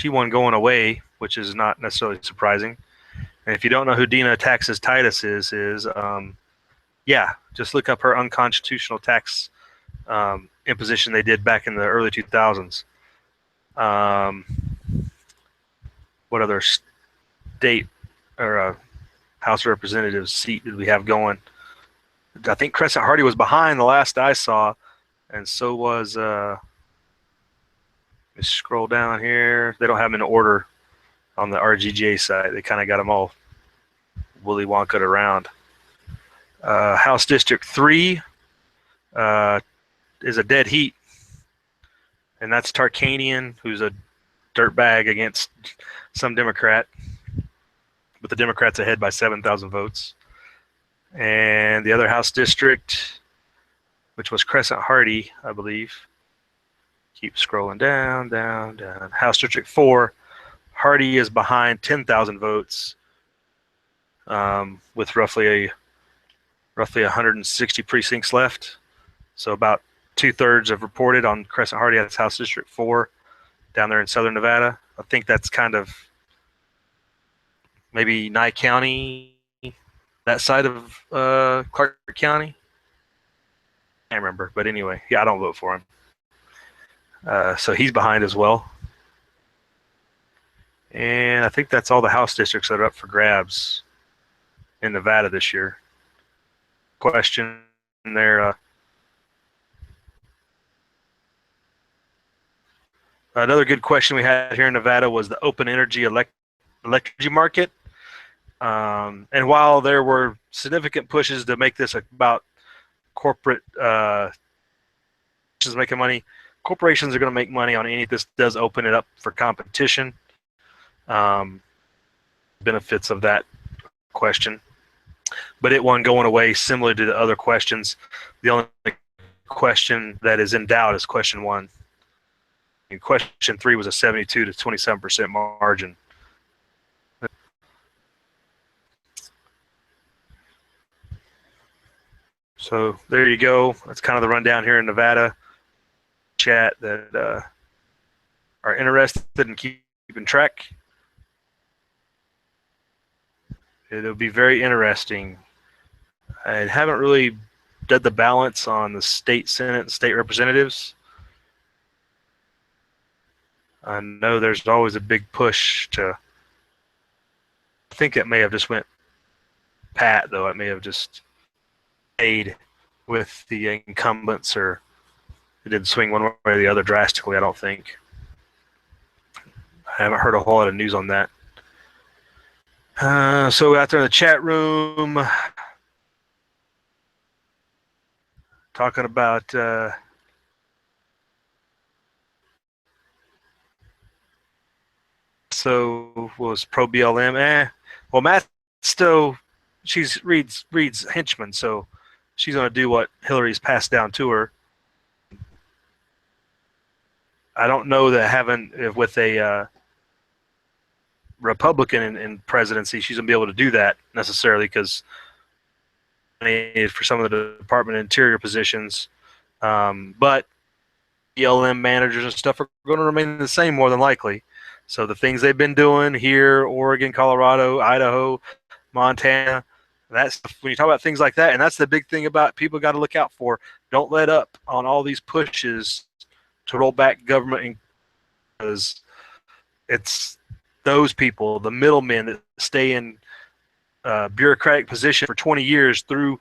A: going away, which is not necessarily surprising. And if you don't know who Dina Taxes Titus is just look up her unconstitutional tax imposition they did back in the early 2000s. What other state or House of Representatives seat did we have going? I think Crescent Hardy was behind the last I saw, and so was. Let's scroll down here. They don't have them in order on the RGJ side. They kind of got them all Willy Wonka'd around. House District 3 is a dead heat, and that's Tarkanian, who's a dirtbag against some Democrat, but the Democrats ahead by 7,000 votes. And the other House District, which was Crescent Hardy, I believe, Keep scrolling down, down, down. House District 4, Hardy is behind 10,000 votes, with roughly 160 precincts left. So about 2/3 have reported on Crescent Hardy. That's House District 4 down there in southern Nevada. I think that's kind of maybe Nye County, that side of Clark County. I can't remember, but anyway, yeah, I don't vote for him. So he's behind as well. And I think that's all the House districts that are up for grabs in Nevada this year. Question there. Another good question we had here in Nevada was the open energy electricity market. And while there were significant pushes to make this about corporate making money, corporations are going to make money on any. This does open it up for competition. Benefits of that question, but it wasn't going away. Similar to the other questions, the only question that is in doubt is question 1. And question 3 was a 72 to 27% margin. So there you go. That's kind of the rundown here in Nevada. Chat that are interested in keeping track. It'll be very interesting. I haven't really done the balance on the state senate and state representatives. I know there's always a big push to. I think it may have just went pat, though. It may have just stayed with the incumbents, or it didn't swing one way or the other drastically, I don't think. I haven't heard a whole lot of news on that. So out there in the chat room, talking about so was pro BLM. Well, Matt Stowe, she reads Henchman, so she's going to do what Hillary's passed down to her. I don't know that having with a Republican in presidency, she's going to be able to do that necessarily, because for some of the Department of Interior positions, but BLM managers and stuff are going to remain the same more than likely. So the things they've been doing here, Oregon, Colorado, Idaho, Montana, that's when you talk about things like that, and that's the big thing about people got to look out for. Don't let up on all these pushes to roll back government, because it's those people, the middlemen that stay in bureaucratic position for 20 years through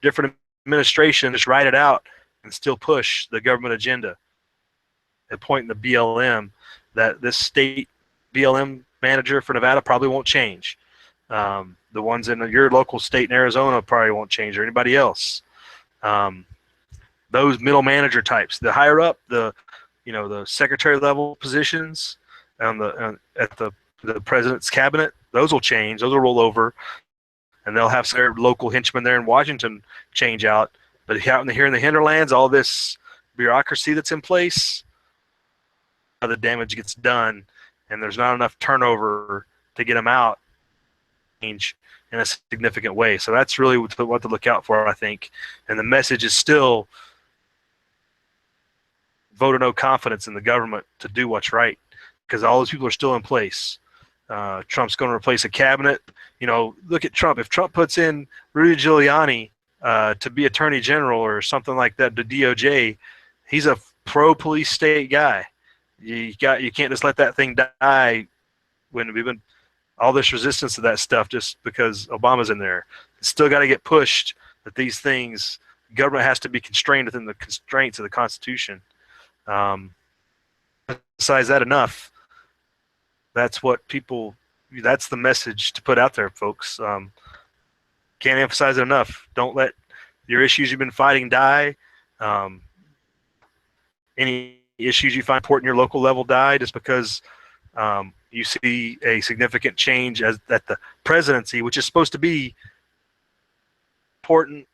A: different administrations, just write it out and still push the government agenda. At point in the BLM, that this state BLM manager for Nevada probably won't change. The ones in your local state in Arizona probably won't change, or anybody else. Those middle manager types, the higher up, the secretary level positions at the president's cabinet, those will change. Those will roll over, and they'll have their local henchmen there in Washington change out. But out here in the hinterlands, all this bureaucracy that's in place, the damage gets done, and there's not enough turnover to get them out change in a significant way. So that's really what to look out for, I think. And the message is still vote of no confidence in the government to do what's right, because all those people are still in place. Trump's going to replace a cabinet. Look at Trump. If Trump puts in Rudy Giuliani to be attorney general or something like that, the DOJ, he's a pro-police state guy. You can't just let that thing die when we've been all this resistance to that stuff just because Obama's in there. It's still got to get pushed that these things, government has to be constrained within the constraints of the Constitution. Besides that, enough. That's the message to put out there, folks. Can't emphasize it enough. Don't let your issues you've been fighting die. Any issues you find important in your local level die just because you see a significant change at the presidency, which is supposed to be important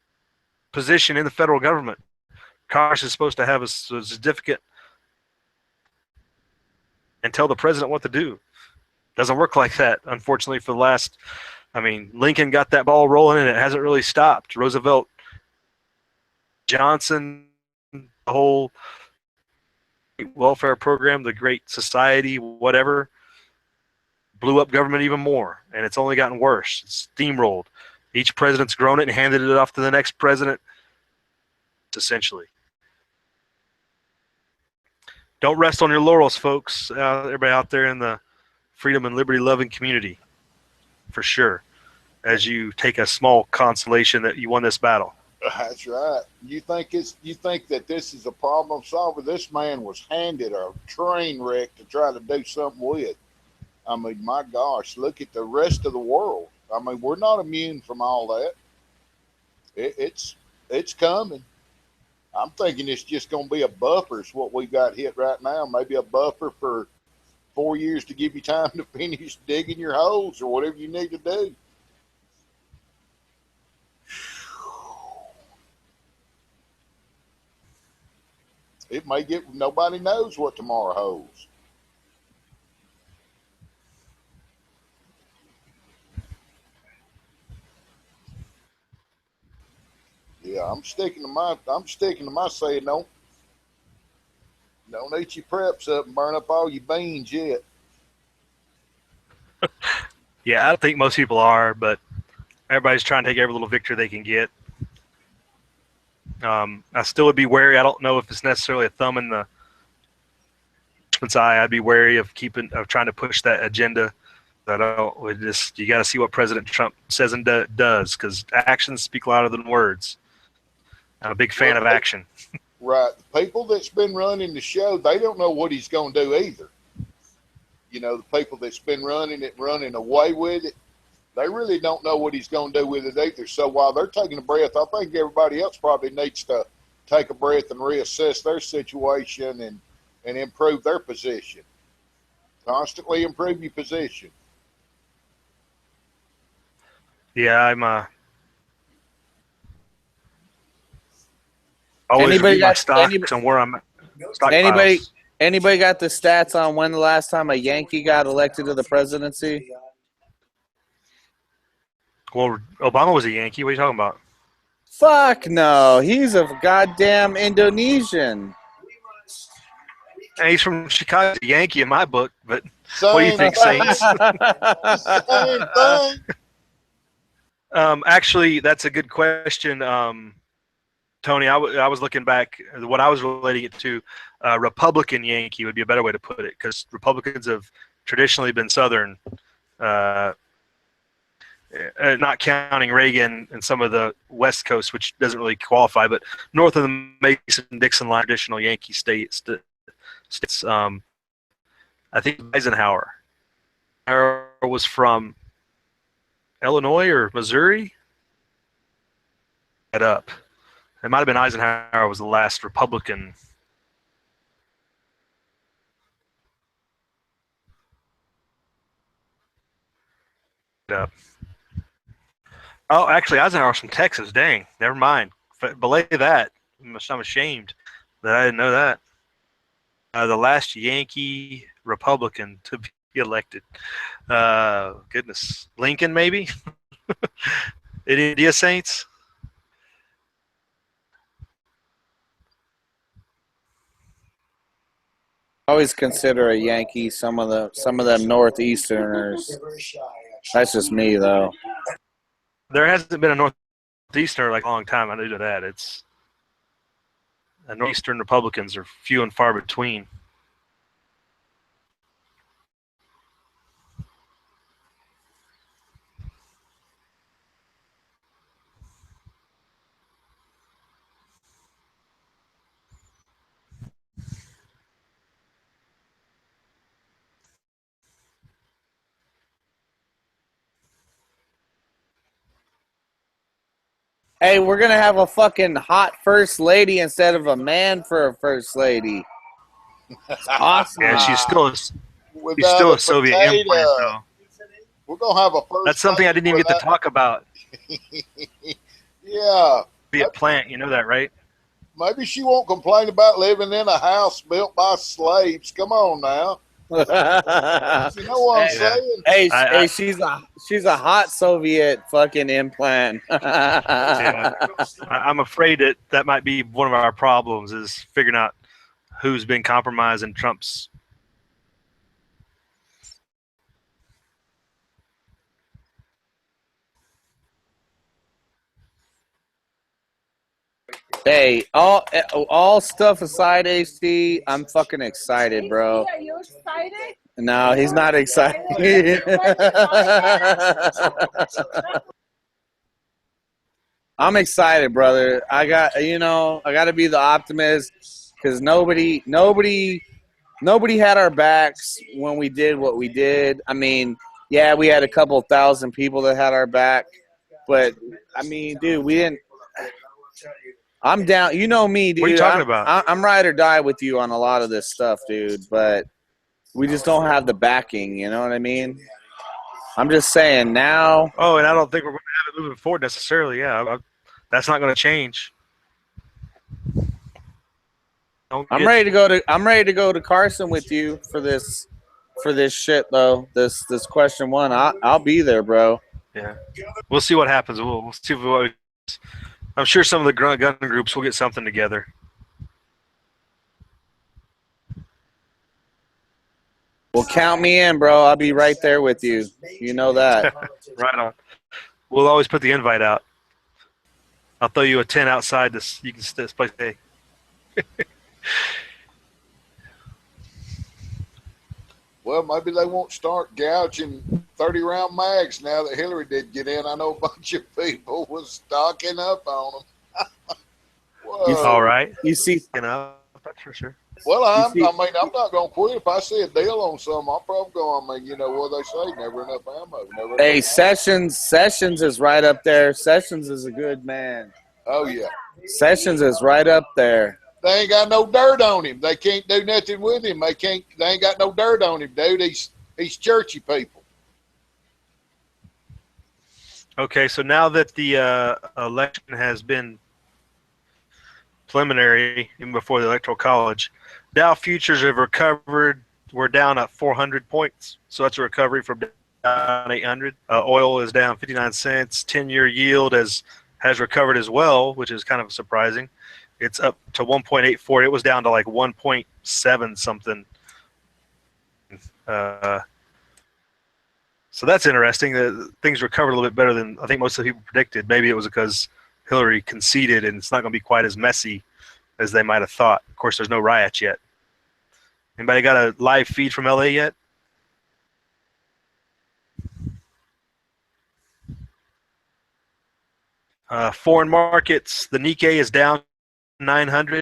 A: position in the federal government. Congress is supposed to have a significant and tell the president what to do. Doesn't work like that, unfortunately, for the last. I mean, Lincoln got that ball rolling, and it hasn't really stopped. Roosevelt, Johnson, the whole welfare program, the Great Society, whatever, blew up government even more, and it's only gotten worse. It's steamrolled. Each president's grown it and handed it off to the next president, essentially. Don't rest on your laurels, folks. Everybody out there in the freedom and liberty loving community, for sure, as you take a small consolation that you won this battle.
D: That's right. You think that this is a problem solver? This man was handed a train wreck to try to do something with. I mean, my gosh, look at the rest of the world. I mean, we're not immune from all that. It's coming. I'm thinking it's just going to be a buffer is what we got hit right now. Maybe a buffer for 4 years to give you time to finish digging your holes or whatever you need to do. It may get, nobody knows what tomorrow holds. Yeah, I'm sticking to my saying don't eat your preps up and burn up all your beans yet.
A: Yeah, I think most people are, but everybody's trying to take every little victory they can get. I still would be wary. I don't know if it's necessarily a thumb in the eye. I'd be wary of trying to push that agenda. You got to see what President Trump says and does, because actions speak louder than words. I'm a big fan of action.
D: Right. The people that's been running the show, they don't know what he's going to do either. You know, the people that's been running away with it, they really don't know what he's going to do with it either. So while they're taking a breath, I think everybody else probably needs to take a breath and reassess their situation and improve their position. Constantly improve your position.
A: Yeah, I'm always read my stocks and where I'm at.
H: Anybody got the stats on when the last time a Yankee got elected to the presidency?
A: Well, Obama was a Yankee. What are you talking about?
H: Fuck no. He's a goddamn Indonesian.
A: And he's from Chicago. He's a Yankee in my book, but what do you think, Saints?
D: Same thing.
A: Actually, that's a good question, Tony. I was looking back. What I was relating it to, Republican Yankee would be a better way to put it, because Republicans have traditionally been Southern, not counting Reagan and some of the West Coast, which doesn't really qualify, but north of the Mason-Dixon line, traditional Yankee states. I think Eisenhower was from Illinois or Missouri. It might have been Eisenhower was the last Republican. Oh, actually, Eisenhower's from Texas. Dang, never mind. Belay that. I'm ashamed that I didn't know that. The last Yankee Republican to be elected. Goodness. Lincoln, maybe? India Saints?
H: I always consider a Yankee some of them Northeasterners. That's just me, though.
A: There hasn't been a Northeasterner like a long time. I knew that. It's Northeastern Republicans are few and far between.
H: Hey, we're going to have a fucking hot first lady instead of a man for a first lady. Awesome.
A: Yeah, she's still a Soviet implant, though.
D: We're going to have a first.
A: That's something I didn't even get to talk about.
D: Yeah.
A: Soviet plant, you know that, right?
D: Maybe she won't complain about living in a house built by slaves. Come on now. You know what I'm saying?
H: Hey, she's a hot Soviet fucking implant.
A: Yeah. I'm afraid that might be one of our problems is figuring out who's been compromised in Trump's.
H: Hey, all stuff aside, HD, I'm fucking excited, bro.
I: Are you excited?
H: No, he's not excited. I'm excited, brother. I got to be the optimist because nobody had our backs when we did what we did. I mean, yeah, we had a couple thousand people that had our back, but I mean, dude, we didn't. I'm down. You know me, dude.
A: What are you talking about?
H: I'm ride or die with you on a lot of this stuff, dude. But we just don't have the backing. You know what I mean? I'm just saying now.
A: Oh, and I don't think we're going to have it moving forward necessarily. Yeah, that's not going to change.
H: I'm ready to go to Carson with you for this shit though. This question one. I'll be there, bro.
A: Yeah, we'll see what happens. We'll see what. I'm sure some of the gun groups will get something together.
H: Well, count me in, bro. I'll be right there with you. You know that.
A: Right on. We'll always put the invite out. I'll throw you a 10 outside this. You can play. Hey.
D: Well, maybe they won't start gouging 30-round mags now that Hillary did get in. I know a bunch of people was stocking up on them.
A: All right.
H: You see,
A: that's for sure.
D: Well, I'm not going to quit. If I see a deal on something, I'm probably going, what they say, never enough ammo.
H: Hey, Sessions is right up there. Sessions is a good man.
D: Oh, yeah.
H: Sessions is right up there.
D: They ain't got no dirt on him. They can't do nothing with him. They ain't got no dirt on him, dude. He's churchy people.
A: Okay, so now that the election has been preliminary, even before the Electoral College, Dow futures have recovered. We're down at 400 points, so that's a recovery from down 800. Oil is down 59 cents. 10-year yield has recovered as well, which is kind of surprising. It's up to 1.84. It was down to like 1.7 something. So that's interesting. Things recovered a little bit better than I think most of the people predicted. Maybe it was because Hillary conceded and it's not going to be quite as messy as they might have thought. Of course, there's no riots yet. Anybody got a live feed from LA yet? Foreign markets, the Nikkei is down 900.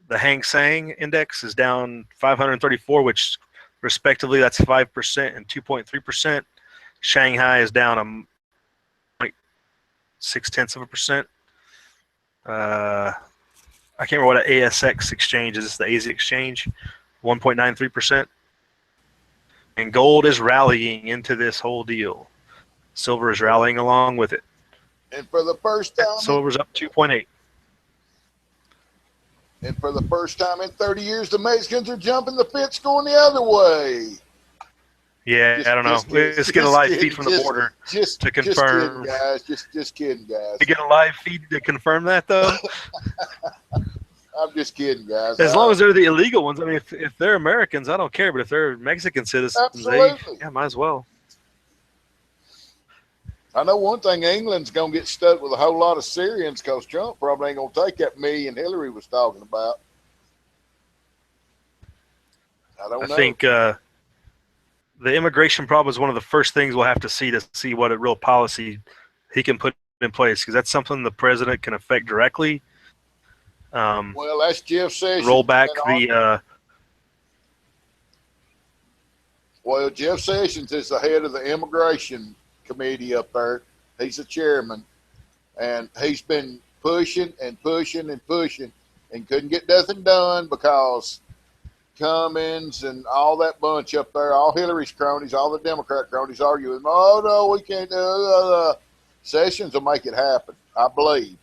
A: The Hang Seng index is down 534, which respectively that's 5% and 2.3%. Shanghai is down 0.6%. I can't remember what an ASX exchange is. It's the ASIA exchange, 1.93%. And gold is rallying into this whole deal. Silver is rallying along with it.
D: And for the first time,
A: silver's up 2.8.
D: And for the first time in 30 years, the Mexicans are jumping the fence going the other way.
A: Yeah, I don't know. Let's get a live feed from the border to confirm.
D: Just kidding, guys.
A: To get a live feed to confirm that, though?
D: I'm just kidding, guys.
A: As long as they're the illegal ones. I mean, if they're Americans, I don't care. But if they're Mexican citizens, might as well.
D: I know one thing, England's going to get stuck with a whole lot of Syrians because Trump probably ain't going to take that million Hillary was talking about. I don't know.
A: I think the immigration problem is one of the first things we'll have to see what a real policy he can put in place, because that's something the president can affect directly.
D: Well, that's Jeff Sessions.
A: Roll back the
D: well, Jeff Sessions is the head of the immigration committee up there. He's the chairman, and he's been pushing and pushing and pushing and couldn't get nothing done because Cummings and all that bunch up there, all Hillary's cronies, all the Democrat cronies arguing, oh, no, we can't do it. Sessions will make it happen, I believe.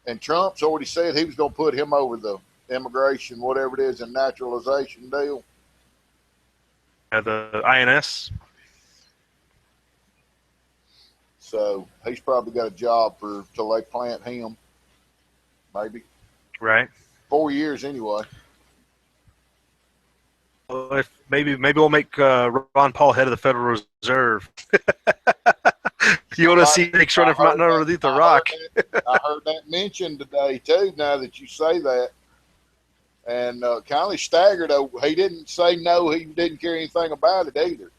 D: And Trump's already said he was going to put him over the immigration, whatever it is, and naturalization deal.
A: The INS.
D: So he's probably got a job till they plant him. Maybe.
A: Right.
D: 4 years anyway.
A: Well, if maybe we'll make Ron Paul head of the Federal Reserve. You want to see Nick's running from out underneath the rock?
D: I heard that mentioned today too. Now that you say that, and kind of staggered. He didn't say no. He didn't care anything about it either.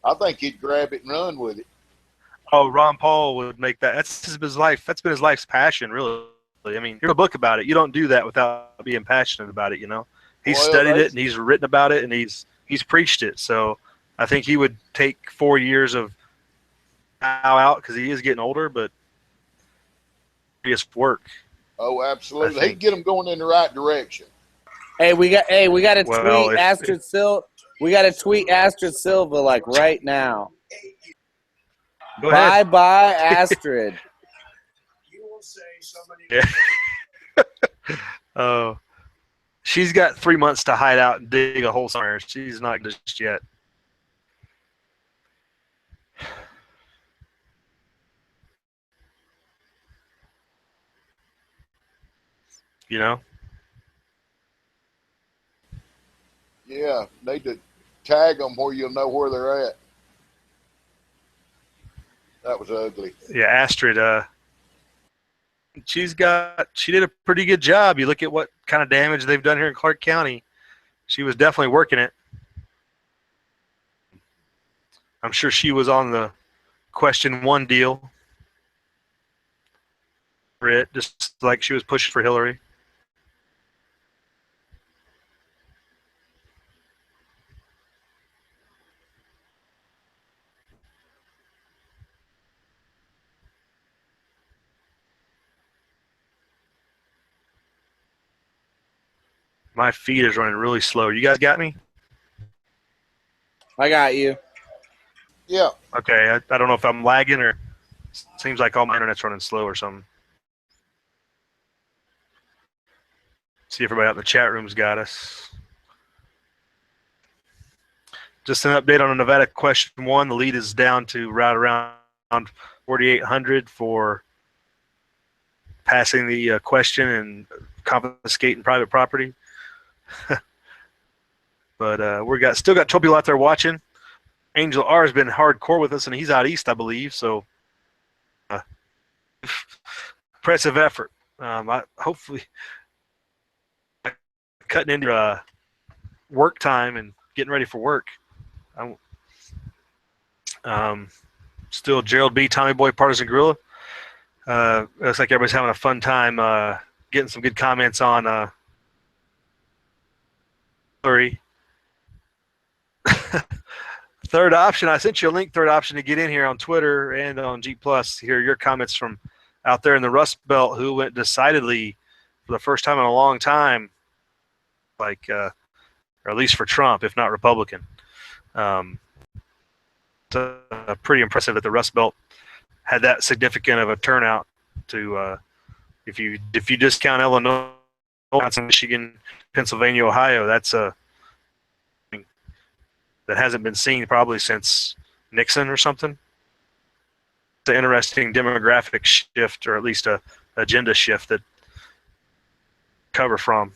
D: I think he'd grab it and run with it.
A: Oh, Ron Paul would make that. That's his life. That's been his life's passion, really. I mean, here's a book about it. You don't do that without being passionate about it. You know, he's studied it and he's written about it and he's preached it. So I think he would take 4 years of out because he is getting older, but just work.
D: Oh, absolutely. He'd get them going in the right direction.
H: Hey, we got to tweet Astrid Silva. We got to tweet Astrid Silva like right now.
A: Go ahead.
H: Bye, Astrid.
G: You will say somebody.
A: Yeah. Oh, she's got 3 months to hide out and dig a hole somewhere. She's not just yet. You know?
D: Yeah, need to tag them where you'll know where they're at. That was ugly.
A: Yeah, Astrid, she did a pretty good job. You look at what kind of damage they've done here in Clark County. She was definitely working it. I'm sure she was on the question 1 deal for it, just like she was pushing for Hillary. My feed is running really slow. You guys got me?
H: I got you.
D: Yeah.
A: Okay, I don't know if I'm lagging or seems like all my internet's running slow or something. See if everybody out in the chat room's got us. Just an update on the Nevada question 1. The lead is down to right around 4,800 for passing the question and confiscating private property. But we still got 12 people out there watching. Angel R has been hardcore with us, and he's out east, I believe. So, impressive effort. Hopefully, cutting into work time and getting ready for work. Still Gerald B, Tommy Boy, Partisan Gorilla. Looks like everybody's having a fun time getting some good comments on Hillary. Third option, I sent you a link, third option to get in here on Twitter and on G+. Hear your comments from out there in the Rust Belt who went decidedly for the first time in a long time, like, or at least for Trump, if not Republican. It's pretty impressive that the Rust Belt had that significant of a turnout to, if you discount Illinois, Michigan, Pennsylvania, Ohio, that's that hasn't been seen probably since Nixon or something. It's an interesting demographic shift, or at least a agenda shift that cover from.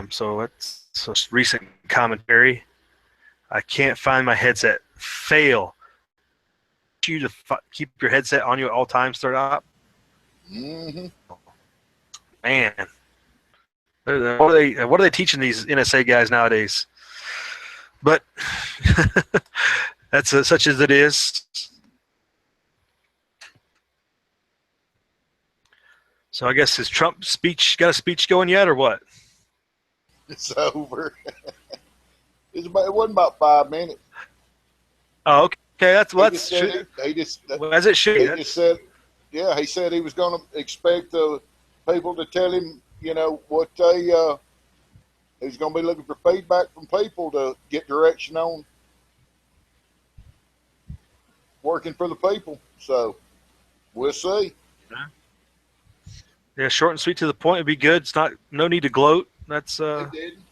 A: So it's recent commentary. I can't find my headset. Fail. You to keep your headset on you at all times. Third op.
D: Mm-hmm.
A: Man, what are they teaching these NSA guys nowadays? But that's such as it is. So I guess has Trump got a speech going yet, or what?
D: It's over. It wasn't about 5 minutes.
A: Oh, okay. That's what
D: as it should. He just said, yeah, he said he was going to expect people to tell him, what he's going to be looking for feedback from people to get direction on working for the people. So we'll see.
A: Yeah, short and sweet to the point would be good. It's not no need to gloat. That's
D: He didn't.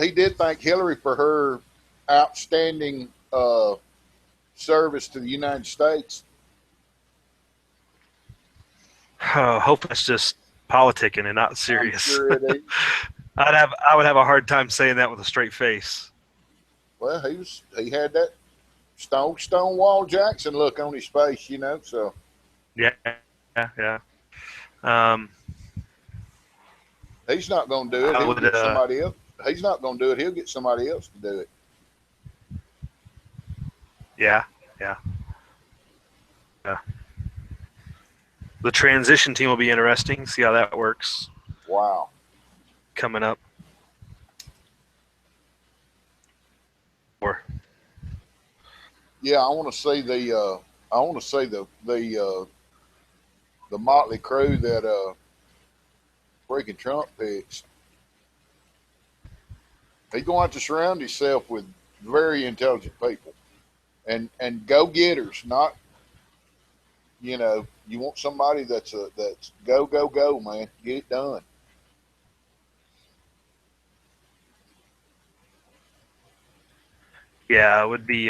D: He did thank Hillary for her outstanding service to the United States.
A: hope that's just politicking and not serious.
D: I'm sure it is.
A: I would have a hard time saying that with a straight face.
D: Well, he had that Stonewall Jackson look on his face, you know. So
A: Yeah.
D: he's not going to do it.
A: I
D: He'll
A: would,
D: get somebody else. He's not going to do it. He'll get somebody else to do it.
A: Yeah. The transition team will be interesting. See how that works
D: Wow.
A: coming up. Or
D: Yeah, I want to see the motley crew that freaking Trump picks. He's going to have to surround himself with very intelligent people and go getters. Not, you know, you want somebody that's go man, get it done.
A: yeah, it would be.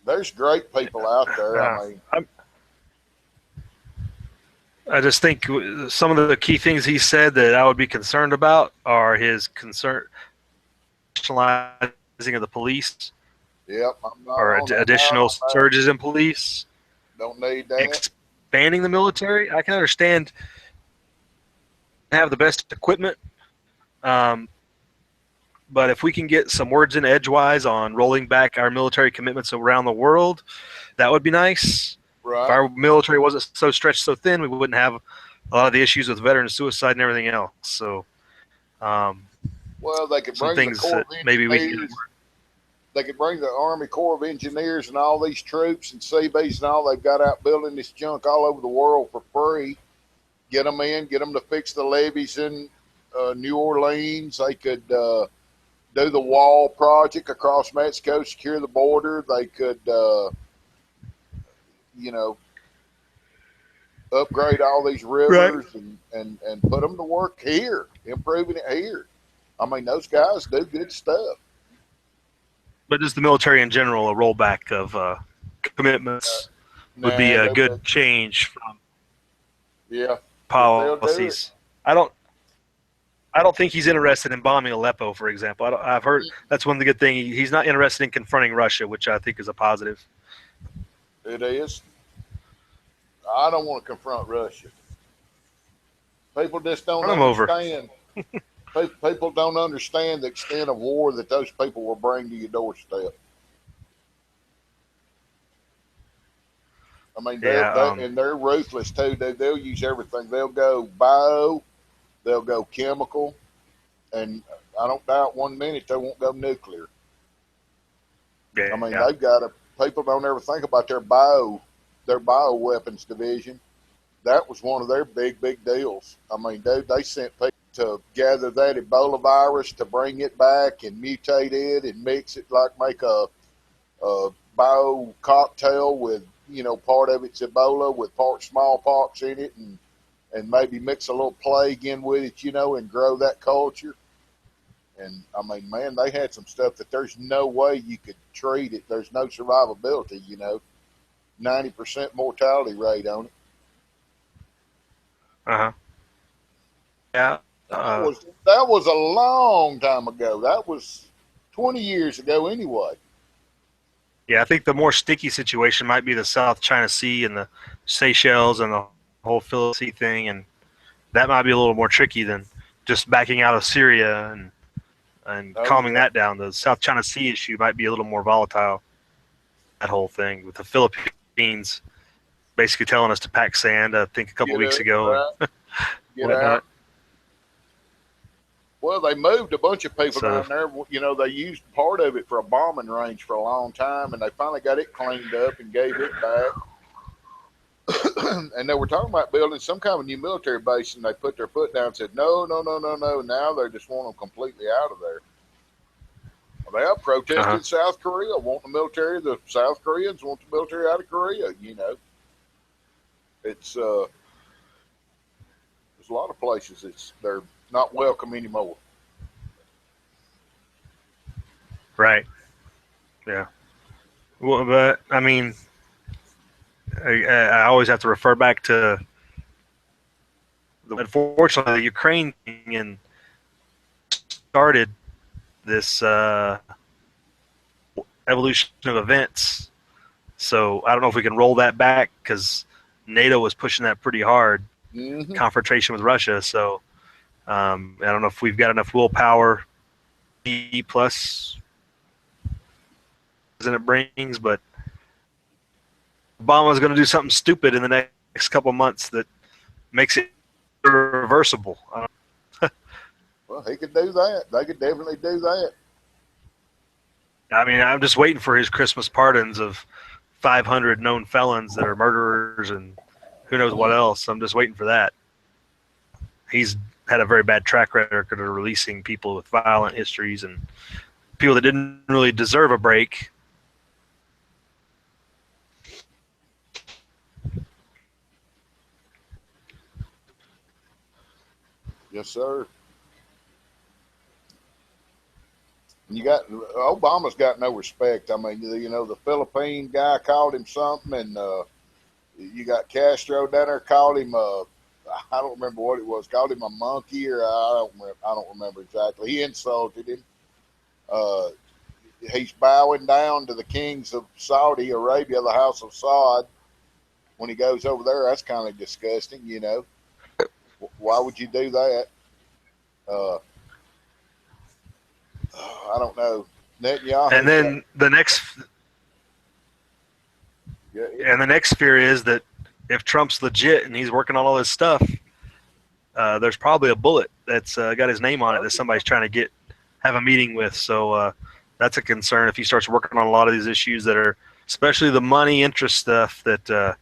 D: There's great people out there.
A: I just think some of the key things he said that I would be concerned about are his nationalizing of the police,
D: Yep, I'm not
A: or
D: on that.
A: additional surges in police,
D: Don't need that.
A: expanding the military. I can understand have the best equipment, but if we can get some words in edgewise on rolling back our military commitments around the world, that would be nice.
D: Right.
A: If our military wasn't so stretched so thin, we wouldn't have a lot of the issues with veteran suicide and everything else. So,
D: well, they could
A: some
D: bring
A: things
D: the Corps
A: that
D: of
A: maybe we can.
D: Engineers. They could bring the Army Corps of Engineers and all these troops and CBs and all they've got out building this junk all over the world for free. Get them in, get them to fix the levees in New Orleans. They could do the wall project across Mexico, secure the border. They could, upgrade all these rivers and put them to work here, improving it here. I mean, those guys do good stuff.
A: But just the military in general, a rollback of commitments would be a good change from policies. I don't think he's interested in bombing Aleppo, for example. I've heard that's one of the good things. He's not interested in confronting Russia, which I think is a positive.
D: It is. I don't want to confront Russia. People just don't understand. People don't understand the extent of war that those people will bring to your doorstep. I mean, they're ruthless too. They'll use everything. They'll go bio, they'll go chemical, and I don't doubt 1 minute they won't go nuclear.
A: Yeah,
D: I mean, they've got people don't ever think about their bioweapons division. That was one of their big deals. I mean, they sent people to gather that Ebola virus, to bring it back and mutate it and mix it, like make a bio cocktail with, part of it's Ebola with part smallpox in it, and maybe mix a little plague in with it, and grow that culture. And I mean, man, they had some stuff that there's no way you could treat it. There's no survivability, 90% mortality rate on it.
A: Yeah.
D: That was a long time ago. That was 20 years ago anyway.
A: Yeah, I think the more sticky situation might be the South China Sea and the Seychelles and the whole Philippine Sea thing, and that might be a little more tricky than just backing out of Syria and calming that down. The South China Sea issue might be a little more volatile. That whole thing with the Philippines basically telling us to pack sand, I think a couple weeks ago.
D: Right. Get out. Well, they moved a bunch of people down there. They used part of it for a bombing range for a long time, and they finally got it cleaned up and gave it back. And they were talking about building some kind of new military base, and they put their foot down and said, no. Now they just want them completely out of there. They are protesting South Korea, want the military. The South Koreans want the military out of Korea. You know, it's there's a lot of places they're not welcome anymore.
A: Right. Yeah. Well, but I mean, I always have to refer back to unfortunately the Ukraine thing and started this evolution of events. So I don't know if we can roll that back because NATO was pushing that pretty hard, confrontation with Russia. So I don't know if we've got enough willpower, E plus, than it brings, but Obama's going to do something stupid in the next couple of months that makes it irreversible.
D: Well, he could do that. They could definitely do that.
A: I mean, I'm just waiting for his Christmas pardons of 500 known felons that are murderers and who knows what else. I'm just waiting for that. He's had a very bad track record of releasing people with violent histories and people that didn't really deserve a break.
D: Yes, sir. You got Obama's got no respect. I mean, you know, the Philippine guy called him something, and you got Castro down there called him. I don't remember what it was. Called him a monkey, or I don't remember exactly. He insulted him. He's bowing down to the kings of Saudi Arabia, the House of Saud. When he goes over there, that's kind of disgusting. You know, why would you do that? I don't know. Netanyahu.
A: And then the next fear is that if Trump's legit and he's working on all this stuff, there's probably a bullet that's got his name on it that somebody's trying to have a meeting with. So that's a concern if he starts working on a lot of these issues that are, especially the money interest stuff, that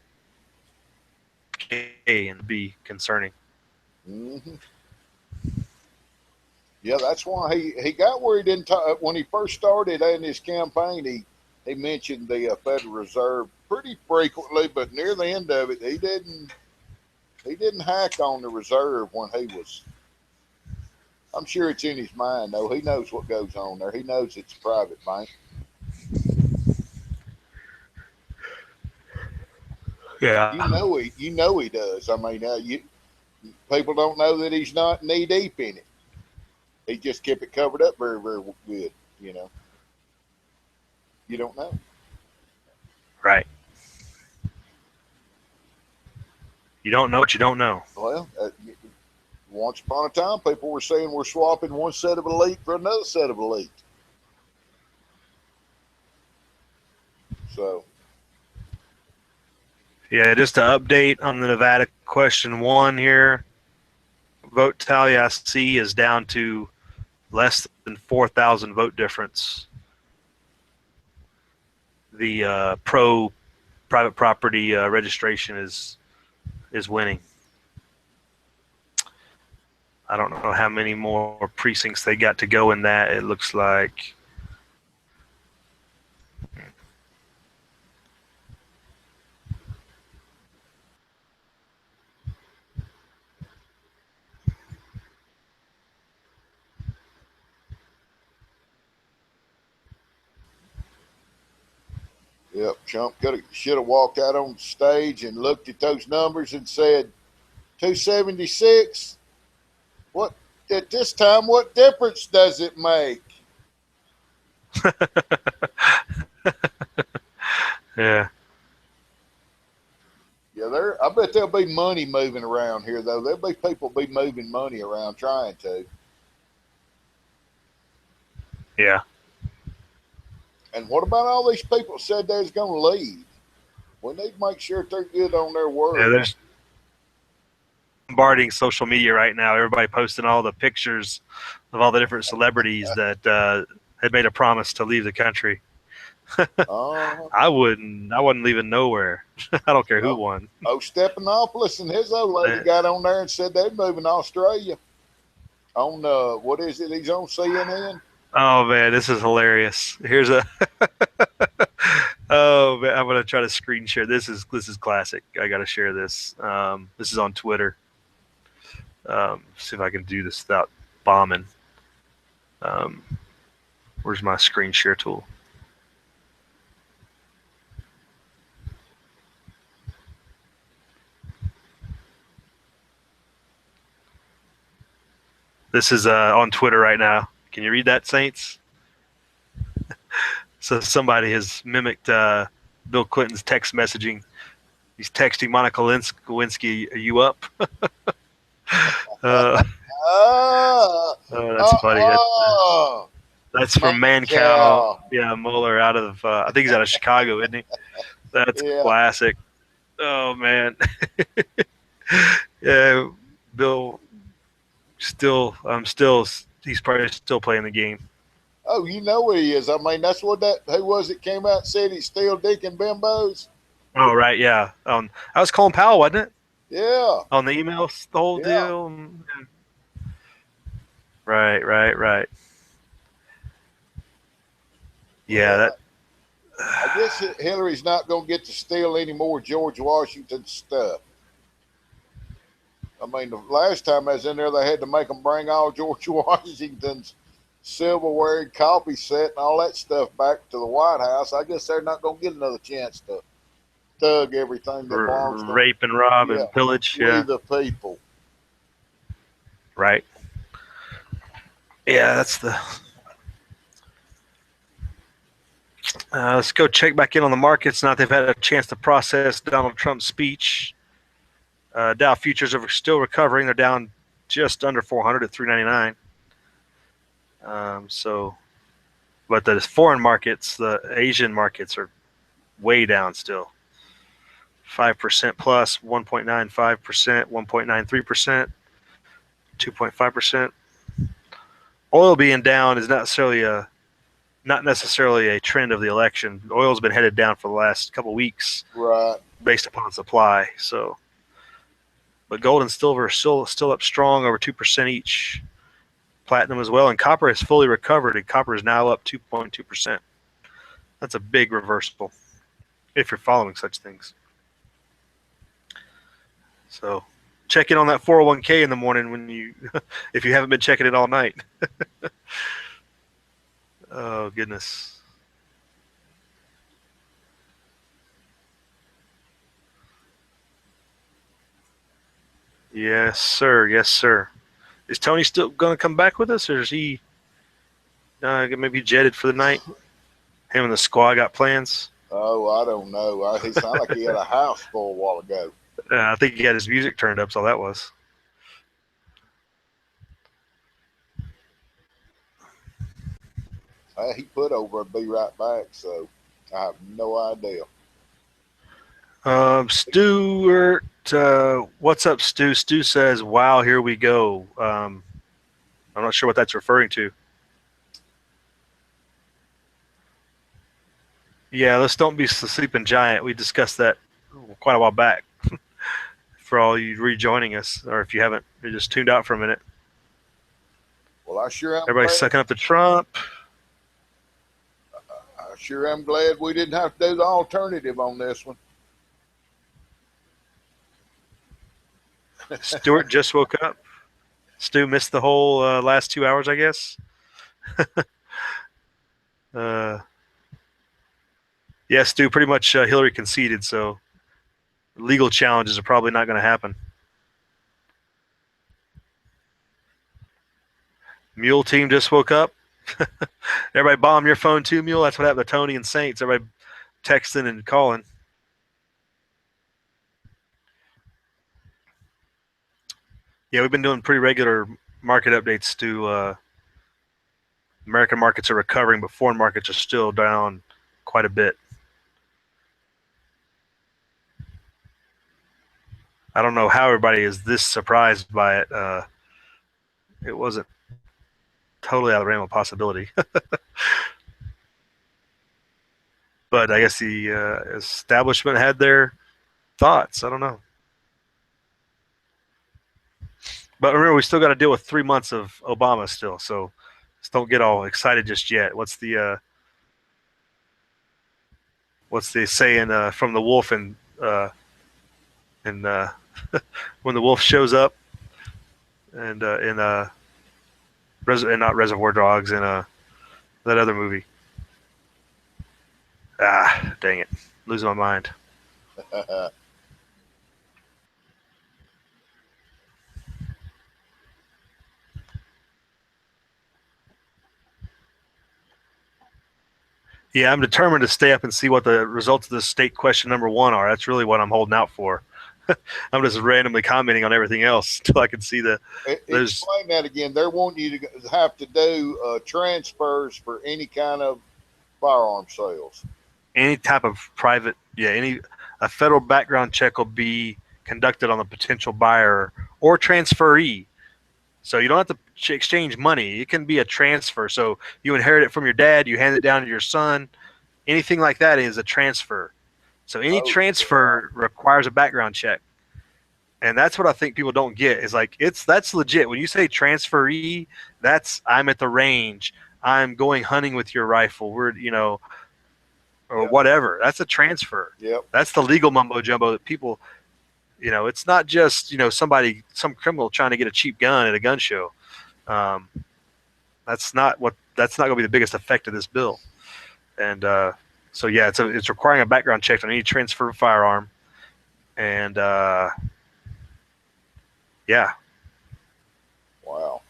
A: can be concerning.
D: Mm-hmm. Yeah, that's why he got where he didn't talk. When he first started in his campaign, he mentioned the Federal Reserve pretty frequently, but near the end of it, he didn't hack on the reserve when he was. I'm sure it's in his mind, though. He knows what goes on there. He knows it's a private bank.
A: Yeah,
D: you know he does. I mean, people don't know that he's not knee deep in it. He just kept it covered up very, very good, you know. You don't know.
A: Right. You don't know what you don't know.
D: Well, once upon a time, people were saying we're swapping one set of elite for another set of elite. So.
A: Yeah, just to update on the Nevada question 1 here. Vote tally I see is down to less than 4,000 vote difference. The pro private property registration is winning. I don't know how many more precincts they got to go in that. It looks like
D: Yep, Trump should have walked out on stage and looked at those numbers and said, 276. What at this time? What difference does it make?
A: Yeah.
D: Yeah, I bet there'll be money moving around here, though. There'll be people moving money around trying to.
A: Yeah.
D: And what about all these people that said they was going to leave? We need to make sure they're good on their word.
A: Yeah, there's bombarding social media right now. Everybody posting all the pictures of all the different celebrities that had made a promise to leave the country. I wasn't leaving nowhere. I don't care who won.
D: Stephanopoulos and his old lady got on there and said they're moving to Australia. On what is it? He's on CNN.
A: Oh man, this is hilarious. Here's a. Oh man, I'm gonna try to screen share. This is classic. I gotta share this. This is on Twitter. See if I can do this without bombing. Um, where's my screen share tool? This is on Twitter right now. Can you read that, Saints? So somebody has mimicked Bill Clinton's text messaging. He's texting Monica Lewinsky, "Are you up?" uh, that's funny. That's from Mancow. Yeah, Mueller out of I think he's out of Chicago, isn't he? That's classic. Oh man. Yeah, Bill. He's probably still playing the game.
D: Oh, you know what he is. I mean, that's what who was it came out and said he's still dicking bimbos?
A: Oh, right, yeah. I was Colin Powell, wasn't it?
D: Yeah.
A: On the emails, the whole deal. Right. Yeah,
D: I guess Hillary's not going to get to steal any more George Washington stuff. I mean, the last time I was in there, they had to make them bring all George Washington's silverware and coffee set and all that stuff back to the White House. I guess they're not going to get another chance to thug everything that belongs to
A: rape and rob and pillage.
D: We the people.
A: Right. Yeah, that's the. Let's go check back in on the markets. Now they've had a chance to process Donald Trump's speech. Dow futures are still recovering. They're down just under 400 at 399. But the foreign markets, the Asian markets, are way down still. 5% plus, 1.95%, 1.93%, 2.5%. Oil being down is not necessarily a trend of the election. Oil's been headed down for the last couple of weeks,
D: right?
A: Based upon supply. But gold and silver are still up strong, over 2% each. Platinum as well, and copper has fully recovered, and copper is now up 2.2%. That's a big reversal if you're following such things. So check in on that 401k in the morning if you haven't been checking it all night. Oh goodness. Yes, sir. Yes, sir. Is Tony still going to come back with us, or is he maybe jetted for the night? Him and the squad got plans?
D: Oh, I don't know. He sounded like he had a house full a while ago.
A: I think he had his music turned up, so that was.
D: He put over and be right back, so I have no idea.
A: Stuart, what's up, Stu? Stu says, "Wow, here we go." I'm not sure what that's referring to. Yeah, let's don't be the sleeping giant. We discussed that quite a while back. For all you rejoining us, or if you haven't, you just tuned out for a minute.
D: Well, I sure am.
A: Everybody's sucking up to Trump.
D: I sure am glad we didn't have to do the alternative on this one.
A: Stuart just woke up. Stu missed the whole last 2 hours, I guess. Yeah, Stu, pretty much Hillary conceded, so legal challenges are probably not going to happen. Mule team just woke up. Everybody bomb your phone too, Mule. That's what happened to Tony and Saints. Everybody texting and calling. Yeah, we've been doing pretty regular market updates to American markets are recovering, but foreign markets are still down quite a bit. I don't know how everybody is this surprised by it. It wasn't totally out of the realm of possibility. But I guess the establishment had their thoughts. I don't know. But remember, we still got to deal with 3 months of Obama still. So Just don't get all excited just yet. What's the saying from the wolf and when the wolf shows up and and not Reservoir Dogs in that other movie. Ah, dang it, losing my mind. Yeah, I'm determined to stay up and see what the results of this state question number 1 are. That's really what I'm holding out for. I'm just randomly commenting on everything else until I can see
D: Explain that again. They're wanting you to have to do transfers for any kind of firearm sales.
A: Any type of private, a federal background check will be conducted on the potential buyer or transferee. So you don't have to exchange money. It can be a transfer. So you inherit it from your dad, you hand it down to your son. Anything like that is a transfer. So any transfer requires a background check. And that's what I think people don't get is like, that's legit. When you say transferee, that's I'm at the range. I'm going hunting with your rifle. We're, or whatever. That's a transfer.
D: Yep.
A: That's the legal mumbo jumbo that people, it's not just, some criminal trying to get a cheap gun at a gun show. That's not going to be the biggest effect of this bill. And so, yeah, it's requiring a background check on any transfer of firearm. And yeah.
D: Wow.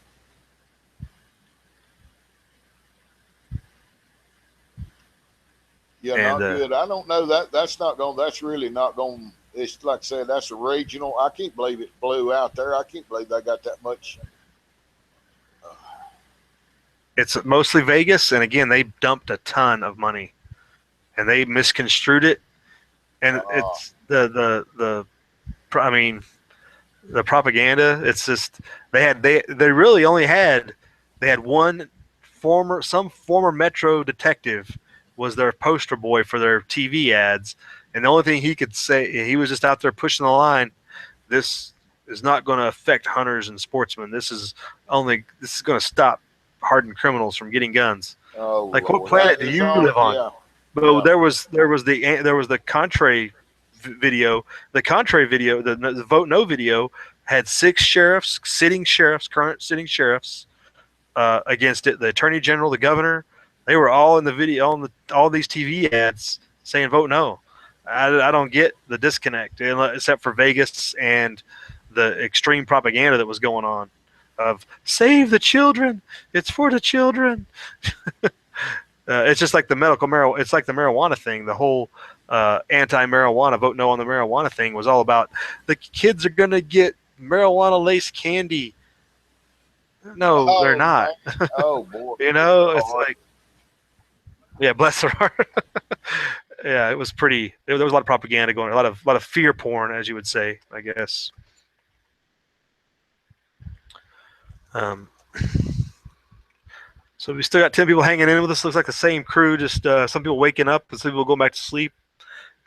D: Yeah,
A: and,
D: not good. I don't know that's really not going. It's like I said, that's a regional. I can't believe it blew out there. I can't believe they got that much.
A: It's mostly Vegas, and again, they dumped a ton of money, and they misconstrued it, and it's the propaganda. It's just they really only had one former Metro detective was their poster boy for their TV ads, and the only thing he could say, he was just out there pushing the line. This is not going to affect hunters and sportsmen. This is going to stop hardened criminals from getting guns.
D: Oh,
A: like
D: Lord.
A: What planet do you live on?
D: Yeah.
A: But
D: yeah.
A: there was the contrary video. The contrary video, the vote no video, had 6 current sitting sheriffs against it. The attorney general, the governor, they were all in the video, all these TV ads saying vote no. I don't get the disconnect, except for Vegas and the extreme propaganda that was going on of save the children. It's for the children. It's just like the marijuana. It's like the marijuana thing. The whole anti-marijuana, vote no on the marijuana thing was all about the kids are going to get marijuana laced candy. No, they're not.
D: Oh, boy.
A: It's like, yeah, bless their heart. Yeah, it was pretty. There was a lot of propaganda going, a lot of fear porn, as you would say, I guess. So we still got 10 people hanging in with us. Looks like the same crew, just some people waking up and some people going back to sleep.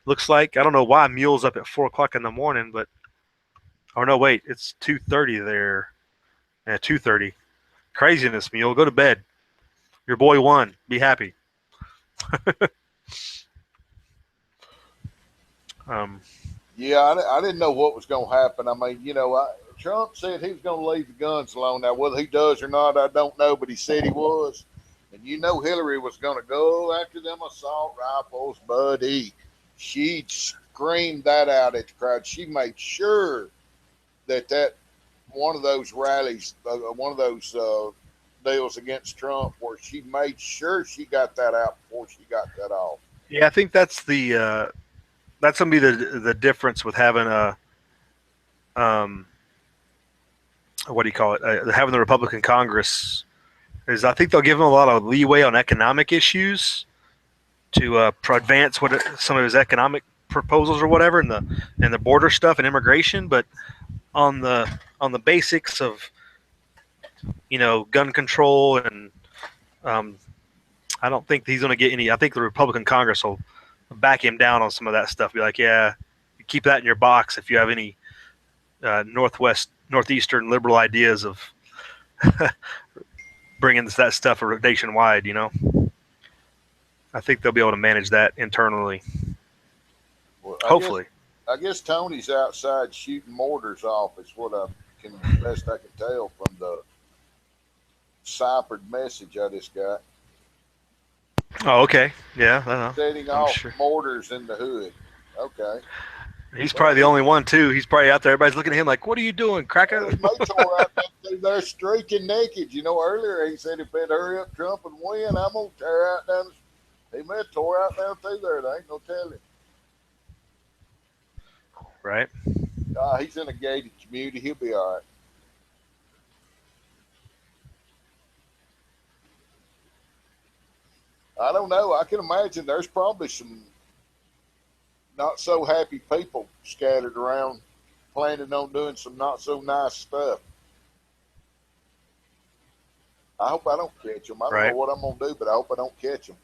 A: Looks like, I don't know why Mule's up at 4 o'clock in the morning, but, oh no, wait, it's 2:30 there. Yeah, 2:30. Craziness, Mule. Go to bed. Your boy won. Be happy.
D: Yeah, I didn't know what was going to happen. I mean, Trump said he was going to leave the guns alone. Now, whether he does or not, I don't know, but he said he was. And Hillary was going to go after them assault rifles, buddy. She screamed that out at the crowd. She made sure that one of those rallies, one of those deals against Trump, where she made sure she got that out before she got that off.
A: Yeah, I think that's that's gonna be the difference with having a what do you call it? Having the Republican Congress is I think they'll give him a lot of leeway on economic issues to advance some of his economic proposals or whatever, and the border stuff and immigration, but on the basics of gun control and I don't think he's going to get any. I think the Republican Congress will back him down on some of that stuff. Be like, yeah, keep that in your box if you have any northeastern liberal ideas of bringing that stuff nationwide. You know, I think they'll be able to manage that internally.
D: Well,
A: Hopefully.
D: I guess Tony's outside shooting mortars off. Is what best I can tell from the ciphered message I just got.
A: Oh, okay. Yeah, I know.
D: Setting
A: I'm
D: off
A: sure.
D: mortars in the hood. Okay.
A: He's probably the only one too. He's probably out there. Everybody's looking at him like, "What are you doing, cracker?"
D: Well, they tore out through there streaking naked. You know, earlier he said if they'd hurry up Trump and win, I'm gonna tear out down. He may have tore out down through there. There ain't no telling.
A: Right.
D: He's in a gated community. He'll be all right. I don't know. I can imagine there's probably some not so happy people scattered around planning on doing some not so nice stuff. I hope I don't catch them. I don't know what I'm going to do, but I hope I don't catch them.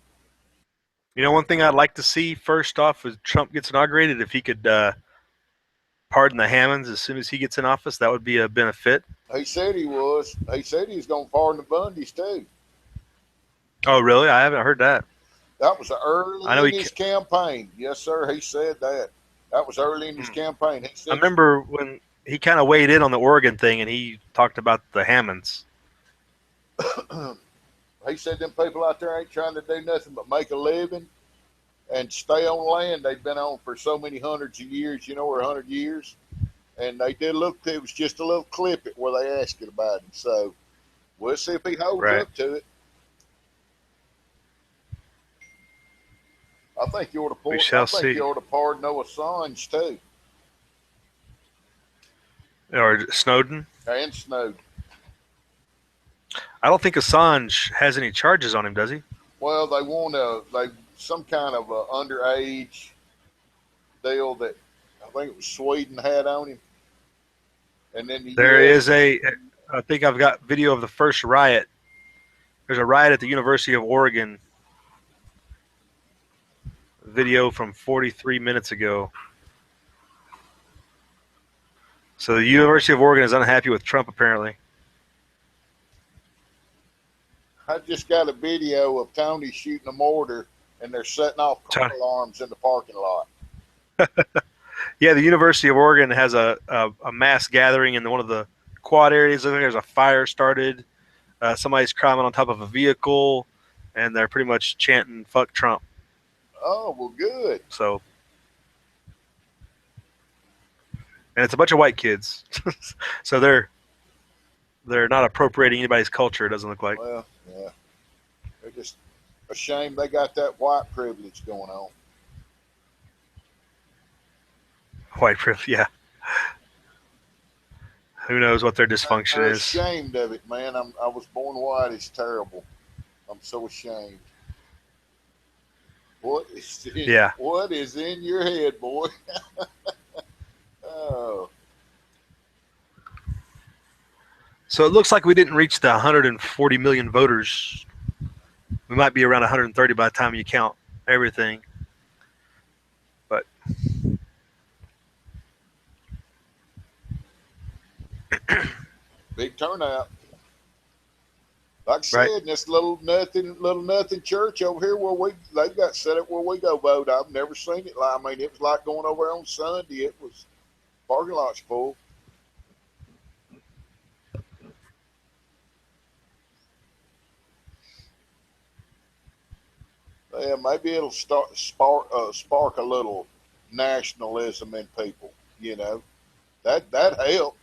A: You know, one thing I'd like to see first off is Trump gets inaugurated. If he could pardon the Hammonds as soon as he gets in office, that would be a benefit.
D: He said he was. He said he was going to pardon the Bundys too.
A: Oh, really? I haven't heard that.
D: That was early in his campaign. Yes, sir. He said that. That was early in his campaign. He said,
A: I remember when he kind of weighed in on the Oregon thing, and he talked about the Hammonds.
D: He said them people out there ain't trying to do nothing but make a living and stay on land they've been on for so many hundreds of years, or 100 years. And they did it was just a little clip it where they asked it about him. So we'll see if he holds up to it. I think you ought to pardon Noah Assange too.
A: Or Snowden.
D: And Snowden.
A: I don't think Assange has any charges on him, does he?
D: Well, they want some kind of a underage deal that I think it was Sweden had on him. And then I think I've got video of the first riot. There's a riot at the University of Oregon. Video from 43 minutes ago. So the University of Oregon is unhappy with Trump, apparently. I just got a video of Tony shooting a mortar, and they're setting off car alarms in the parking lot.
A: Yeah, the University of Oregon has a mass gathering in one of the quad areas. I think there's a fire started. Somebody's climbing on top of a vehicle, and they're pretty much chanting "fuck Trump."
D: Oh, well, good.
A: So, and it's a bunch of white kids, so they're not appropriating anybody's culture. It doesn't look like.
D: Well, yeah, they're just ashamed they got that white privilege going on.
A: White privilege, yeah. Who knows what their dysfunction
D: I'm
A: is?
D: Ashamed of it, man. I was born white. It's terrible. I'm so ashamed. What is in your head, boy? Oh.
A: So it looks like we didn't reach the 140 million voters. We might be around 130 by the time you count everything. But
D: big turnout. Like I said, in this little nothing church over here where they got set up where we go vote. I've never seen it. I mean, it was like going over on Sunday. It was parking lots full. Yeah, maybe it'll spark a little nationalism in people. That help.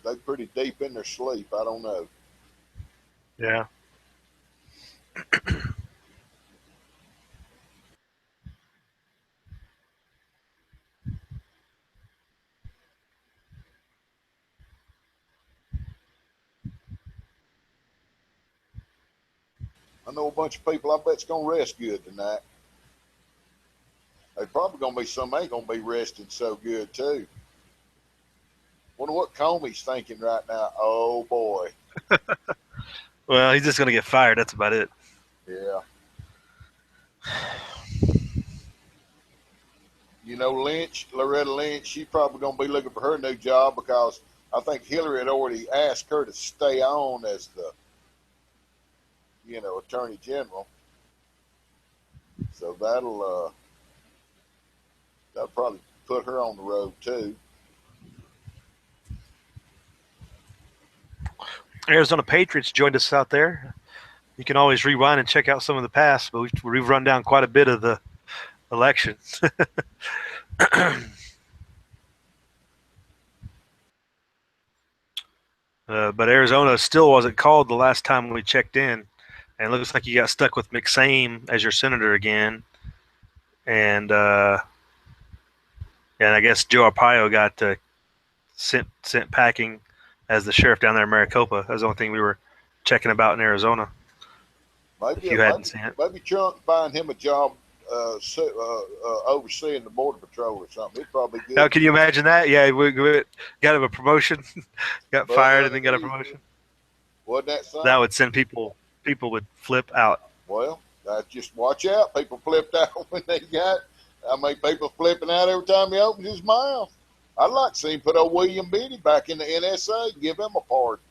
D: They pretty deep in their sleep. I don't know.
A: Yeah.
D: I know a bunch of people I bet's going to rest good tonight. They probably going to be some ain't going to be resting so good, too. Wonder what Comey's thinking right now. Oh, boy.
A: Well, he's just going to get fired. That's about it.
D: Yeah. You know, Loretta Lynch, she's probably going to be looking for her new job because I think Hillary had already asked her to stay on as the, Attorney General. So that'll probably put her on the road too.
A: Arizona Patriots joined us out there. You can always rewind and check out some of the past, but we've run down quite a bit of the election. But Arizona still wasn't called the last time we checked in, and it looks like you got stuck with McSame as your senator again, and I guess Joe Arpaio got sent packing as the sheriff down there in Maricopa. That was the only thing we were checking about in Arizona.
D: Maybe
A: hadn't seen it.
D: Maybe Trump buying him a job overseeing the border patrol or something. It'd probably be good.
A: Now, can you imagine that? Yeah, we got him a promotion, got fired, and then got a promotion.
D: Wasn't that something?
A: That would send people would flip out.
D: Well, just watch out. People flipped out when they got. People flipping out every time he opens his mouth. I'd like to see him put old William Biddy back in the NSA and give him a pardon.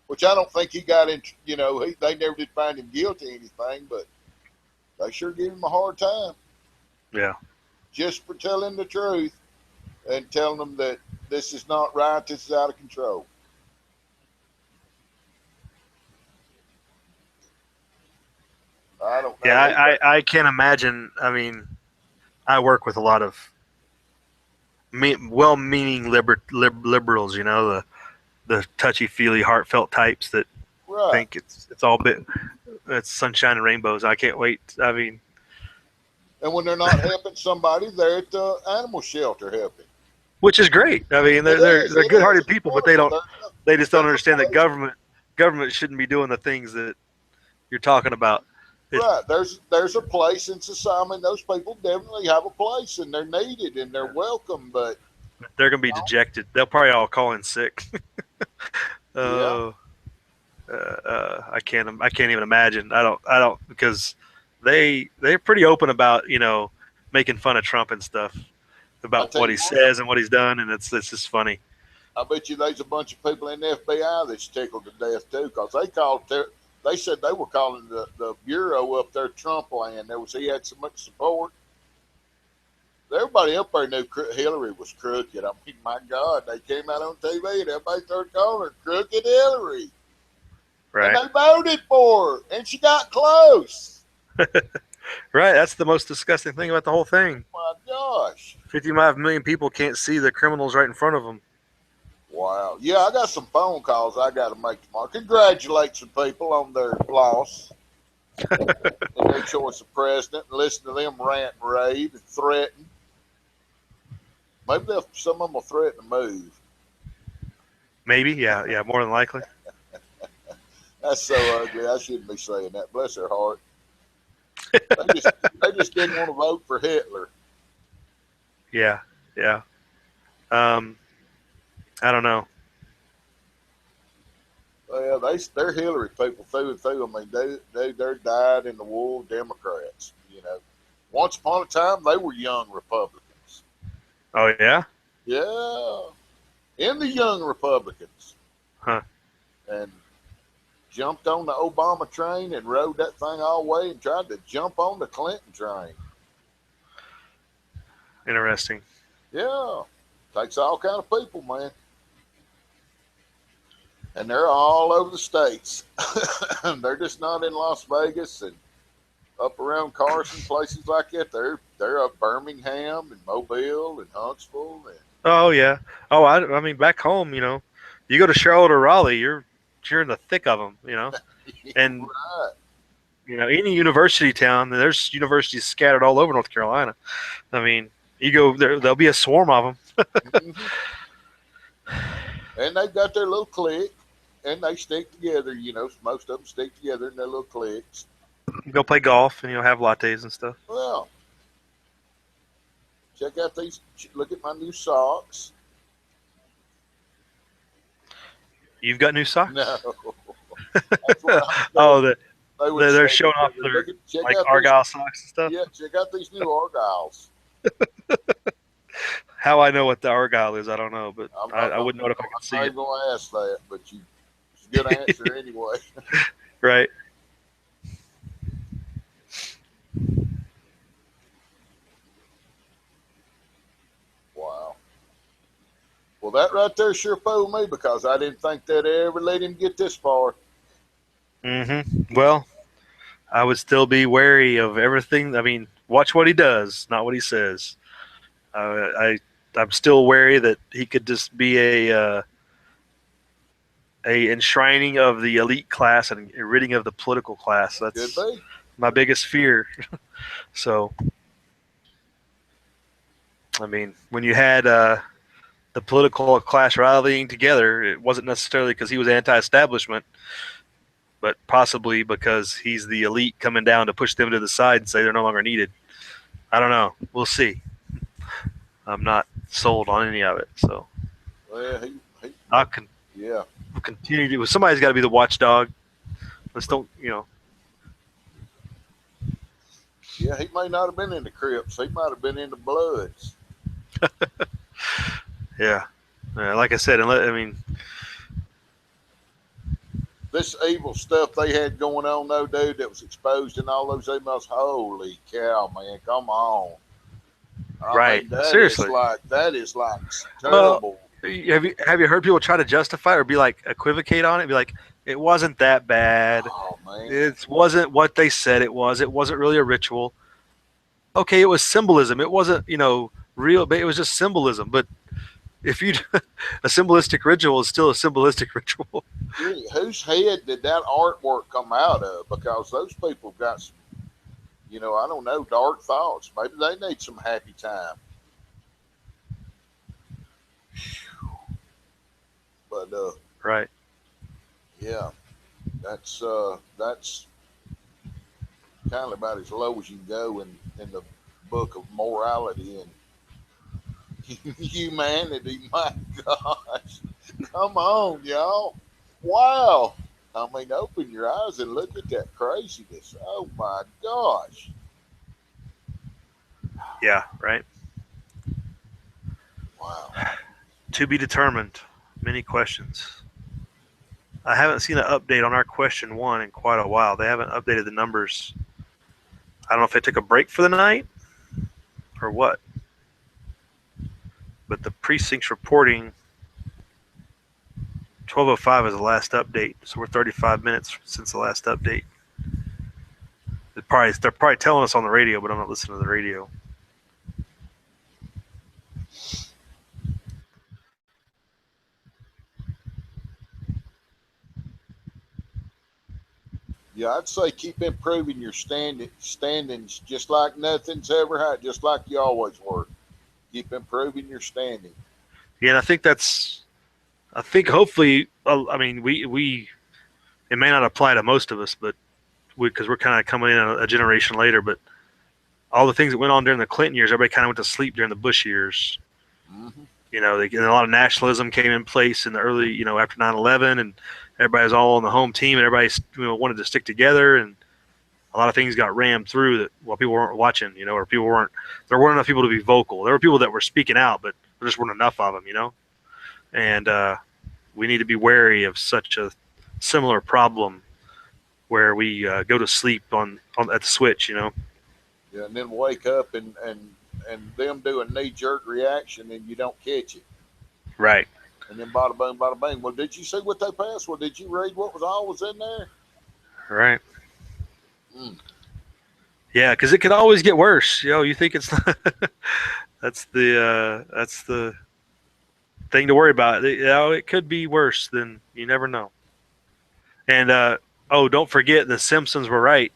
D: Which I don't think he got in. They never did find him guilty of anything, but they sure give him a hard time.
A: Yeah.
D: Just for telling the truth and telling them that this is not right, this is out of control. I don't know.
A: Yeah, I can't imagine. I mean, I work with a lot of well-meaning liberals, the touchy-feely, heartfelt types that think it's sunshine and rainbows. I can't wait. I mean,
D: and when they're not helping somebody, they're at the animal shelter helping,
A: which is great. I mean, they're good-hearted people, but they just don't understand that government shouldn't be doing the things that you're talking about.
D: Right. There's a place in society. I mean, those people definitely have a place, and they're needed, and they're welcome. But
A: they're gonna be dejected. They'll probably all call in sick. I can't even imagine. I don't because they're pretty open about making fun of Trump and stuff about what he says and what he's done, and it's just funny.
D: I bet you there's a bunch of people in the FBI that's tickled to death too, because they said they were calling the bureau up there Trump land. He had so much support. Everybody up there knew Hillary was crooked. I mean, my God, they came out on TV and everybody started calling her Crooked Hillary.
A: Right.
D: And they voted for her, and she got close.
A: Right. That's the most disgusting thing about the whole thing.
D: My gosh.
A: 55 million people can't see the criminals right in front of them.
D: Wow. Yeah, I got some phone calls I got to make tomorrow. Congratulate some people on their loss and their choice of president, and listen to them rant and rave and threaten. Maybe some of them will threaten to move.
A: Maybe, yeah, more than likely.
D: That's so ugly. I shouldn't be saying that. Bless their heart. They just didn't want to vote for Hitler.
A: Yeah. I don't know.
D: Well, they're Hillary people through and through. I mean, they're dyed in the wool Democrats. Once upon a time, they were young Republicans.
A: Oh yeah.
D: Yeah, in the young Republicans.
A: Huh.
D: And jumped on the Obama train and rode that thing all the way and tried to jump on the Clinton train.
A: Interesting.
D: Yeah, takes all kind of people, man. And they're all over the states. They're just not in Las Vegas and up around Carson, places like that. They're up Birmingham and Mobile and Huntsville.
A: Oh yeah. Oh, I mean, back home, you go to Charlotte or Raleigh, you're in the thick of them, and
D: right.
A: Any university town. There's universities scattered all over North Carolina. I mean, you go there, there'll be a swarm of them.
D: Mm-hmm. And they've got their little clique, and they stick together. Most of them stick together in their little cliques.
A: Go play golf and have lattes and stuff.
D: Well, check out these. Look at my new socks.
A: You've got new socks?
D: No.
A: Oh, they're showing off their Argyle socks and stuff.
D: Yeah, check out these new Argyles.
A: How I know what the Argyle is, I don't know, but
D: I'm
A: I
D: not,
A: wouldn't know it if I could see
D: I'm
A: it.
D: not even going to ask that, but it's a good answer anyway.
A: Right.
D: Wow. Well, that right there sure fooled me because I didn't think they'd ever let him get this far.
A: Mm-hmm. Well, I would still be wary of everything. I mean, watch what he does, not what he says. I'm still wary that he could just be a enshrining of the elite class and a ridding of the political class.
D: Could
A: That's
D: be.
A: my biggest fear. So, I mean, when you had the political class rallying together, it wasn't necessarily because he was anti-establishment, but possibly because he's the elite coming down to push them to the side and say they're no longer needed. I don't know. We'll see. I'm not sold on any of it. So
D: Well,
A: I'll
D: yeah.
A: continue to. Somebody's got to be the watchdog. Let's don't.
D: Yeah, he may not have been in the Crips. He might have been in the Bloods.
A: Yeah. Like I said, I mean,
D: This evil stuff they had going on, though, dude, that was exposed in all those emails. Holy cow, man! Come on.
A: right?
D: Mean,
A: Seriously.
D: that is like
A: Well,
D: terrible.
A: have you heard people try to justify or be like equivocate on it? Be like, it wasn't that bad.
D: Oh man,
A: It wasn't what they said it was. It wasn't really a ritual. Okay, it was symbolism. It wasn't real, but it was just symbolism. But if you a symbolistic ritual is still a symbolistic ritual.
D: really, whose head did that artwork come out of? Because those people got some, I don't know, dark thoughts. Maybe they need some happy time. But
A: Right.
D: yeah, that's kind of about as low as you can go in the book of morality and humanity. My gosh, come on, y'all! Wow. I mean, open your eyes and look at that craziness. Oh my gosh.
A: Yeah. Right.
D: Wow.
A: To be determined. Many questions. I haven't seen an update on our question one in quite a while. They haven't updated the numbers. I don't know if they took a break for the night or what. But the precinct's reporting 12:05 is the last update, so we're 35 minutes since the last update. They're probably telling us on the radio, but I'm not listening to the radio.
D: Yeah, I'd say keep improving your standings just like nothing's ever happened, just like you always were. Keep improving your standing.
A: Yeah, and I think hopefully, I mean, it may not apply to most of us, but because we're kind of coming in a generation later, but all the things that went on during the Clinton years, everybody kind of went to sleep during the Bush years.
D: Mm-hmm.
A: And a lot of nationalism came in place in the early, after 9/11, and everybody was all on the home team, and everybody, wanted to stick together, and a lot of things got rammed through that while people weren't watching, or there weren't enough people to be vocal. There were people that were speaking out, but there just weren't enough of them, and we need to be wary of such a similar problem where we go to sleep on at the switch.
D: Yeah, and then wake up and them do a knee jerk reaction and you don't catch it.
A: Right.
D: And then bada boom, bada bing. Well, did you see what they passed? Well, did you read what was in there?
A: Right.
D: Mm.
A: Yeah, because it could always get worse. You think it's that's the thing to worry about. It could be worse. Then you never know. And don't forget, the Simpsons were right.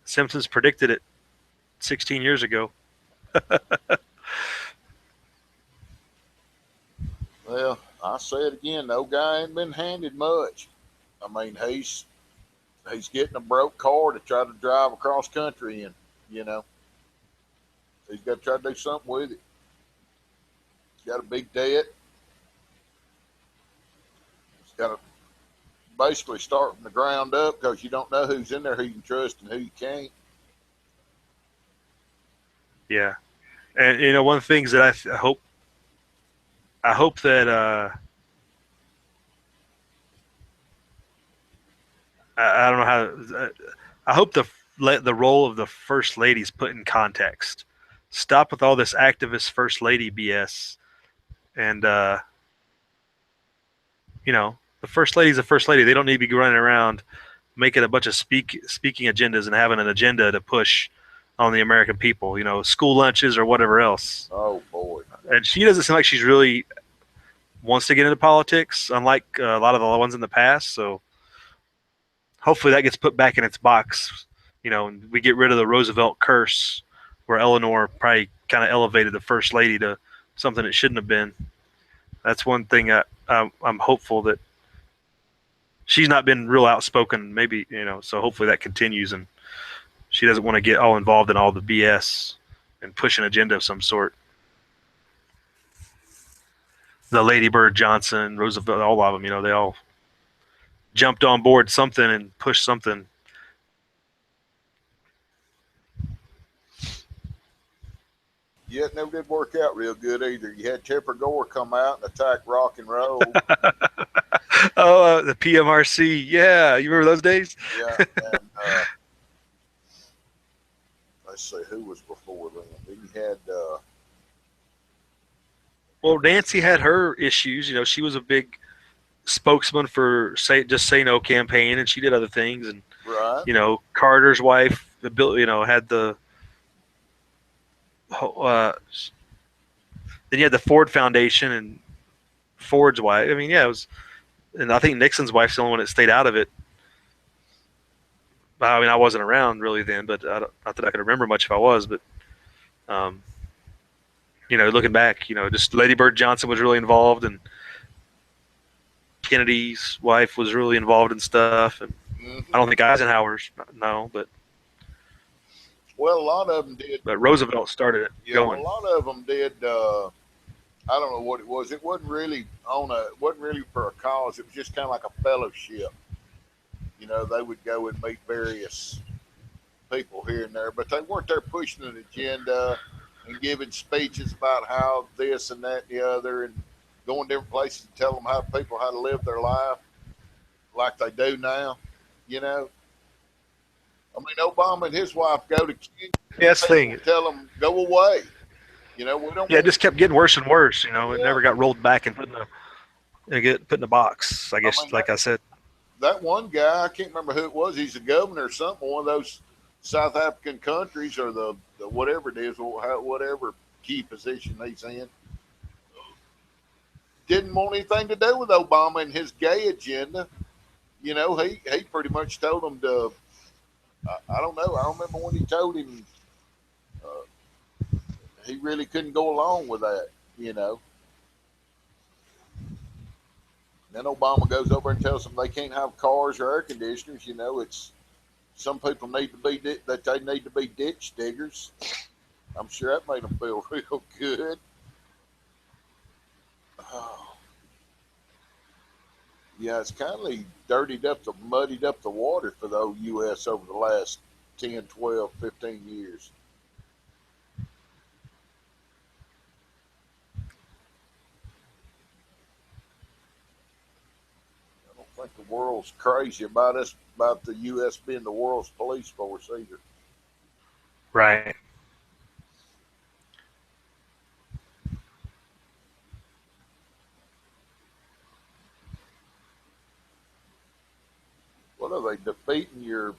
A: Simpsons predicted it 16 years ago.
D: Well, I say it again. No guy ain't been handed much. I mean, he's getting a broke car to try to drive across country in. He's got to try to do something with it. He's got a big debt. He's got to basically start from the ground up because you don't know who's in there, who you can trust and who you can't.
A: Yeah. And one of the things that I hope that I don't know how. I hope the role of the first lady is put in context. Stop with all this activist first lady BS, and the first lady's a first lady. They don't need to be running around making a bunch of speaking agendas and having an agenda to push on the American people. School lunches or whatever else.
D: Oh boy.
A: And she doesn't seem like she's really wants to get into politics, unlike a lot of the ones in the past. So hopefully that gets put back in its box. And we get rid of the Roosevelt curse, where Eleanor probably kind of elevated the first lady to something it shouldn't have been. That's one thing I'm hopeful that she's not been real outspoken. Maybe so hopefully that continues, and she doesn't want to get all involved in all the BS and push an agenda of some sort. The Lady Bird Johnson, Roosevelt, all of them, they all jumped on board something and pushed something.
D: Yeah, it never did work out real good either. You had Tipper Gore come out and attack rock and roll.
A: Oh, the PMRC. Yeah, you remember those days?
D: Yeah, and let's see, who was before then? Then you had
A: well, Nancy had her issues. She was a big spokesman for Just Say No campaign, and she did other things. And
D: right.
A: Carter's wife, Bill, had the. Then you had the Ford Foundation and Ford's wife. I mean, yeah, it was, and I think Nixon's wife's the only one that stayed out of it. I mean, I wasn't around really then, but not that I could remember much if I was. But looking back, just Lady Bird Johnson was really involved, and Kennedy's wife was really involved in stuff. And I don't think Eisenhower's, no, but
D: well, a lot of them did.
A: But Roosevelt started it going.
D: Well, a lot of them did. I don't know what it was. It wasn't really it wasn't really for a cause. It was just kind of like a fellowship. They would go and meet various people here and there, but they weren't there pushing an agenda and giving speeches about how this and that and the other, and going different places and tell them how to live their life like they do now. I mean, Obama and his wife go to Cuba.
A: Yes, thing.
D: Tell them go away. We don't.
A: Yeah, it just kept getting worse and worse. It never got rolled back and put in the box. I guess, I said.
D: That one guy, I can't remember who it was. He's a governor or something, one of those South African countries or the whatever it is, whatever key position he's in. Didn't want anything to do with Obama and his gay agenda. He pretty much told him to. I don't know. I don't remember when he told him he really couldn't go along with that. Then Obama goes over and tells them they can't have cars or air conditioners. It's some people need to be that they need to be ditch diggers. I'm sure that made them feel real good. Yeah, it's kind of muddied up the water for the old U.S. over the last 10, 12, 15 years. I think the world's crazy about the U.S. being the world's police force either.
A: Right.
D: What are they defeating your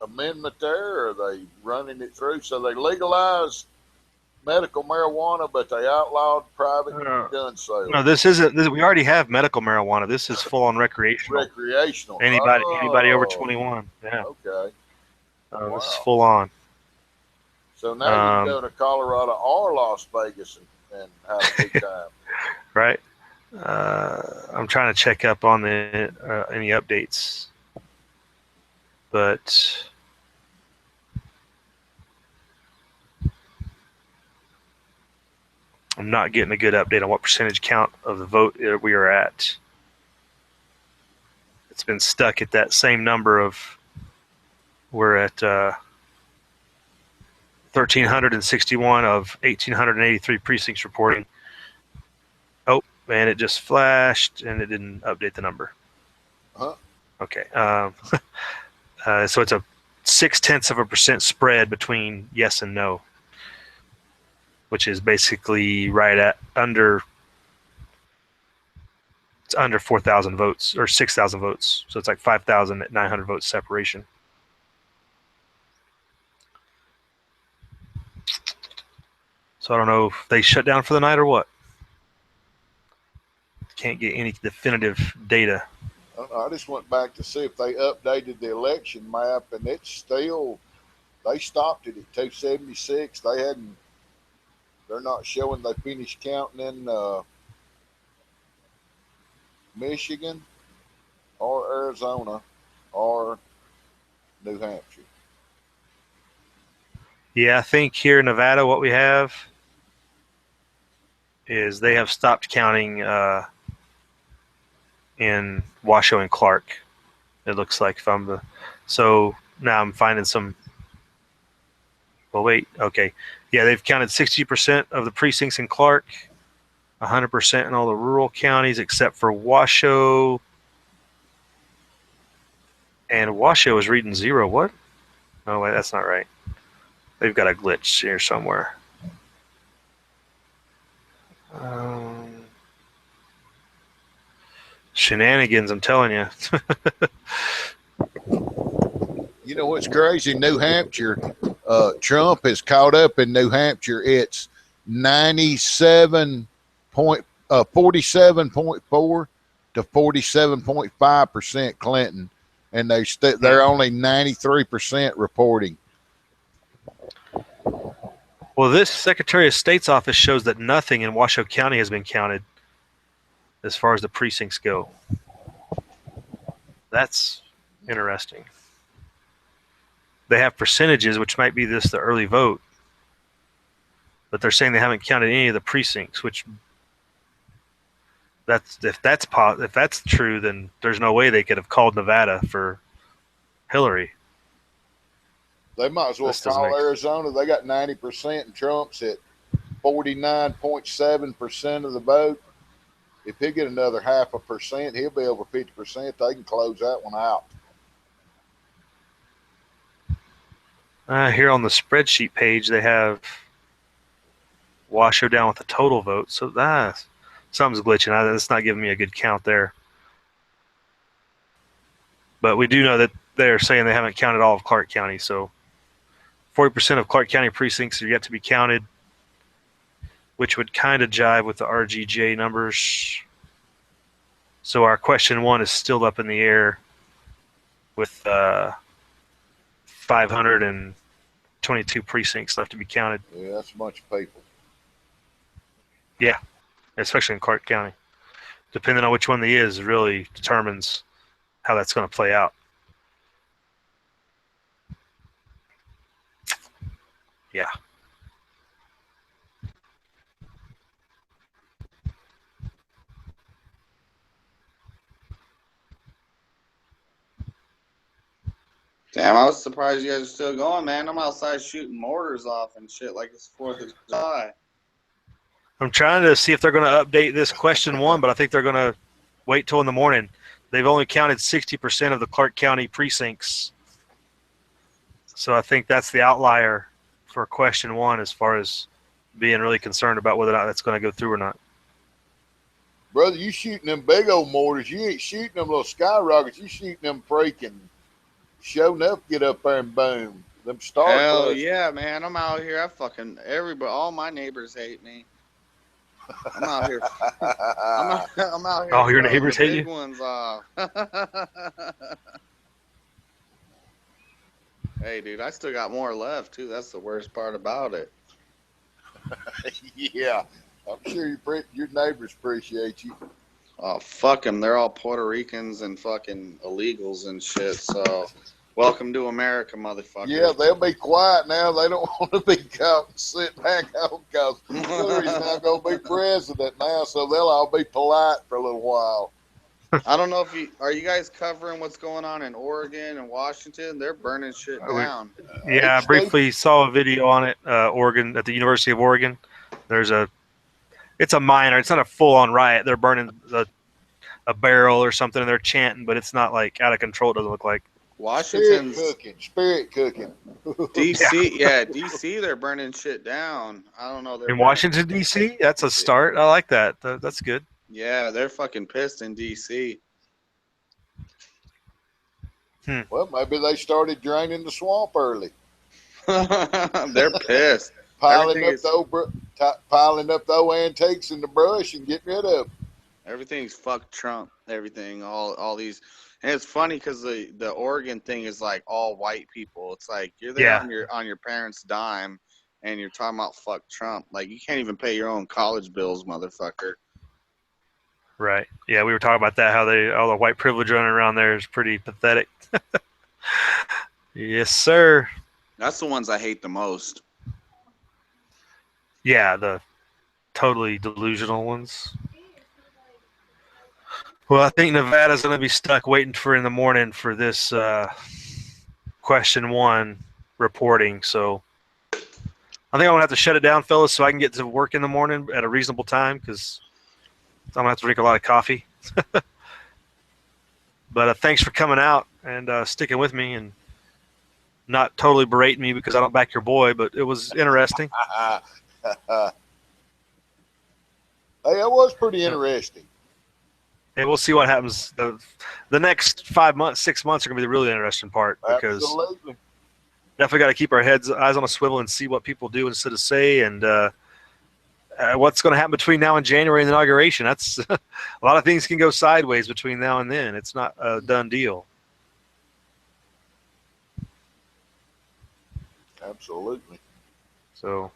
D: amendment there? Or are they running it through? So they legalized medical marijuana, but they outlawed private gun sales.
A: No, this isn't. We already have medical marijuana. This is full on recreational.
D: Recreational.
A: Anybody over 21. Yeah.
D: Okay. Wow.
A: This is full on.
D: So now you can go to Colorado or Las Vegas and have a good time.
A: Right. I'm trying to check up on any updates, but I'm not getting a good update on what percentage count of the vote we are at. It's been stuck at that same number of we're at 1,361 of 1,883 precincts reporting. Oh, and it just flashed, and it didn't update the number.
D: Huh?
A: Okay. So it's a 0.6% spread between yes and no, which is basically right at under 4,000 votes or 6,000 votes. So it's like 5,900 votes separation. So I don't know if they shut down for the night or what. Can't get any definitive data.
D: I just went back to see if they updated the election map, and it's still, they stopped it at 276. They're not showing they finished counting in Michigan or Arizona or New Hampshire.
A: Yeah, I think here in Nevada, what we have is they have stopped counting in Washoe and Clark. It looks like so now I'm finding some. Well, wait, okay, yeah, they've counted 60% of the precincts in Clark, 100% in all the rural counties except for Washoe. And Washoe is reading 0. What? Oh wait, that's not right. They've got a glitch here somewhere. Shenanigans, I'm telling you.
D: You know what's crazy? New Hampshire, Trump has caught up in New Hampshire. It's 47.4 to 47.5% Clinton, and they're only 93% reporting.
A: Well, this Secretary of State's office shows that nothing in Washoe County has been counted as far as the precincts go. That's interesting. They have percentages, which might be the early vote, but they're saying they haven't counted any of the precincts. Which if that's true, then there's no way they could have called Nevada for Hillary.
D: They might as well call Arizona. They got 90%, and Trump's at 49.7% of the vote. If he get another 0.5%, he'll be over 50%. They can close that one out.
A: Here on the spreadsheet page, they have Washoe down with the total vote. So something's glitching. It's not giving me a good count there. But we do know that they're saying they haven't counted all of Clark County. So 40% of Clark County precincts are yet to be counted, which would kind of jive with the RGJ numbers. So our question 1 is still up in the air with 522 precincts left to be counted.
D: Yeah, that's a bunch of people.
A: Yeah, especially in Clark County. Depending on which one they is really determines how that's going to play out. Yeah.
H: Damn, I was surprised you guys are still going, man. I'm outside shooting mortars off and shit like it's 4th of July.
A: I'm trying to see if they're going to update this question 1, but I think they're going to wait till in the morning. They've only counted 60% of the Clark County precincts. So I think that's the outlier for question 1 as far as being really concerned about whether or not that's going to go through or not.
D: Brother, you shooting them big old mortars. You ain't shooting them little skyrockets. You shooting them freaking show enough, get up there and boom. Them star
H: Hell
D: clusters.
H: yeah, man. I'm out here. All my neighbors hate me. I'm out here. I'm out here.
A: Oh, your neighbors hate you?
H: Big ones off. Hey, dude, I still got more left, too. That's the worst part about it.
D: Yeah. I'm sure your neighbors appreciate you.
H: Oh, fuck them. They're all Puerto Ricans and fucking illegals and shit, so welcome to America, motherfucker.
D: Yeah, they'll be quiet now. They don't want to be caught and sit back home because Hillary's not going to be president now, so they'll all be polite for a little while.
H: I don't know if you guys covering what's going on in Oregon and Washington? They're burning shit down.
A: Yeah, I briefly saw a video on it. Oregon, at the University of Oregon, it's a minor. It's not a full-on riot. They're burning a barrel or something, and they're chanting, but it's not like out of control. It doesn't look like.
H: Washington's
D: spirit cooking.
H: DC, yeah, DC. They're burning shit down. I don't know.
A: In Washington D.C., that's a start. I like that. That's good.
H: Yeah, they're fucking pissed in DC.
D: Well, maybe they started draining the swamp early.
H: They're pissed.
D: Piling up the old antiques in the brush and getting rid of them.
H: Everything's fuck Trump. Everything, all these, and it's funny because the Oregon thing is like all white people. It's like you're there on your parents' dime, and you're talking about fuck Trump. Like you can't even pay your own college bills, motherfucker.
A: Right. Yeah, we were talking about that. How all the white privilege running around there is pretty pathetic. Yes, sir.
H: That's the ones I hate the most.
A: Yeah, the totally delusional ones. Well, I think Nevada's going to be stuck waiting for in the morning for this question 1 reporting. So I think I'm going to have to shut it down, fellas, so I can get to work in the morning at a reasonable time because I'm going to have to drink a lot of coffee. But thanks for coming out and sticking with me and not totally berating me because I don't back your boy, but it was interesting.
D: Hey, that was pretty interesting.
A: And we'll see what happens. The next 5 months, 6 months are going to be the really interesting part because
D: Absolutely.
A: definitely got to keep our eyes on a swivel and see what people do instead of say and what's going to happen between now and January and the inauguration. That's a lot of things can go sideways between now and then. It's not a done deal.
D: Absolutely.
A: So,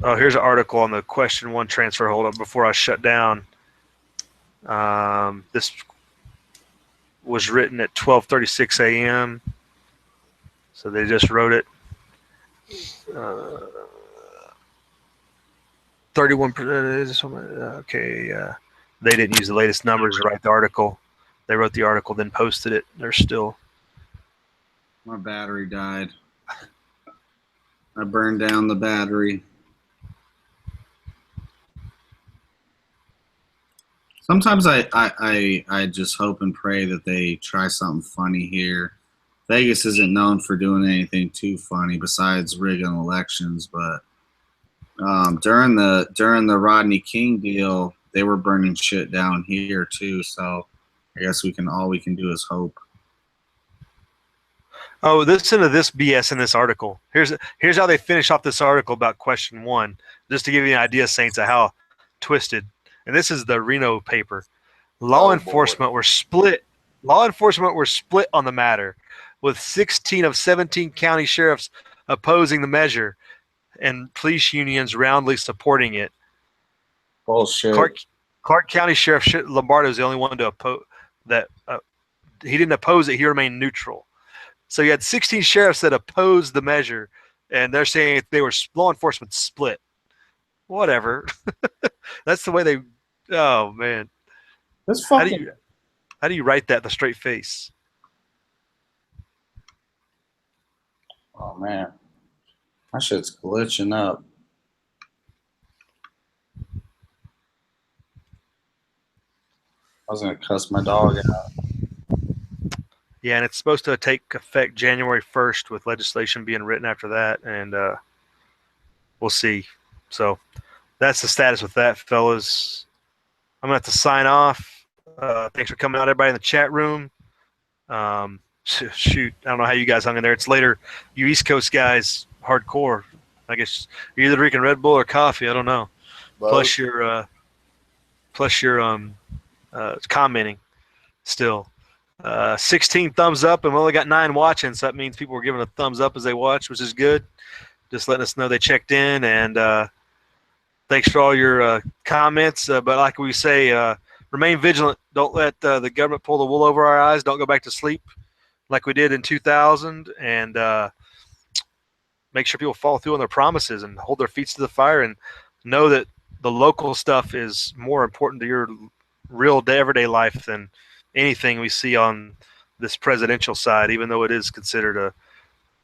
A: here's an article on the question 1 transfer. Hold up before I shut down. This was written at 12:36 a.m. So they just wrote it. 31%. Okay. They didn't use the latest numbers to write the article. They wrote the article, then posted it. They're still.
C: My battery died. I burned down the battery. Sometimes I just hope and pray that they try something funny here. Vegas isn't known for doing anything too funny besides rigging elections, but during the Rodney King deal, they were burning shit down here too. So I guess all we can do is hope.
A: Oh, listen to this BS in this article. Here's how they finish off this article about question 1, just to give you an idea, Saints, of how twisted. And this is the Reno paper. Law enforcement were split on the matter, with 16 of 17 county sheriffs opposing the measure and police unions roundly supporting it.
C: Bullshit.
A: Clark County Sheriff Lombardo is the only one to oppose that. He didn't oppose it. He remained neutral. So you had 16 sheriffs that opposed the measure, and they're saying they were law enforcement split. Whatever. That's the way they. Oh man.
C: That's fucking.
A: How do you write that in a straight face?
C: Oh man, my shit's glitching up. I was gonna cuss my dog out.
A: Yeah, and it's supposed to take effect January 1st with legislation being written after that, and we'll see. So that's the status with that, fellas. I'm going to have to sign off. Thanks for coming out, everybody in the chat room. Shoot, I don't know how you guys hung in there. It's later. You East Coast guys, hardcore. I guess you're either drinking Red Bull or coffee. I don't know. Plus you're commenting still. 16 thumbs up, and we only got 9 watching, so that means people were giving a thumbs up as they watched, which is good. Just letting us know they checked in, and thanks for all your comments. But like we say, remain vigilant. Don't let the government pull the wool over our eyes. Don't go back to sleep like we did in 2000, and make sure people follow through on their promises and hold their feet to the fire and know that the local stuff is more important to your real everyday life than anything we see on this presidential side, even though it is considered a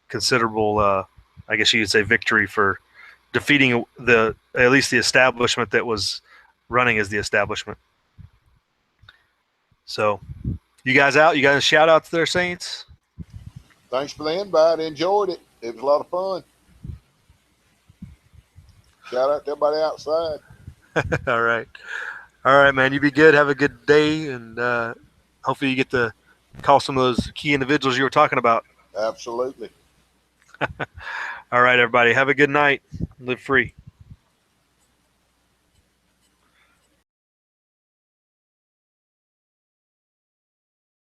A: considerable, I guess you could say, victory for defeating at least the establishment that was running as the establishment. So, you guys out? You guys shout outs there, Saints?
D: Thanks for the invite. Enjoyed it. It was a lot of fun. Shout out to everybody outside.
A: All right. All right, man. You be good. Have a good day. And hopefully you get to call some of those key individuals you were talking about.
D: Absolutely.
A: All right, everybody. Have a good night. Live free.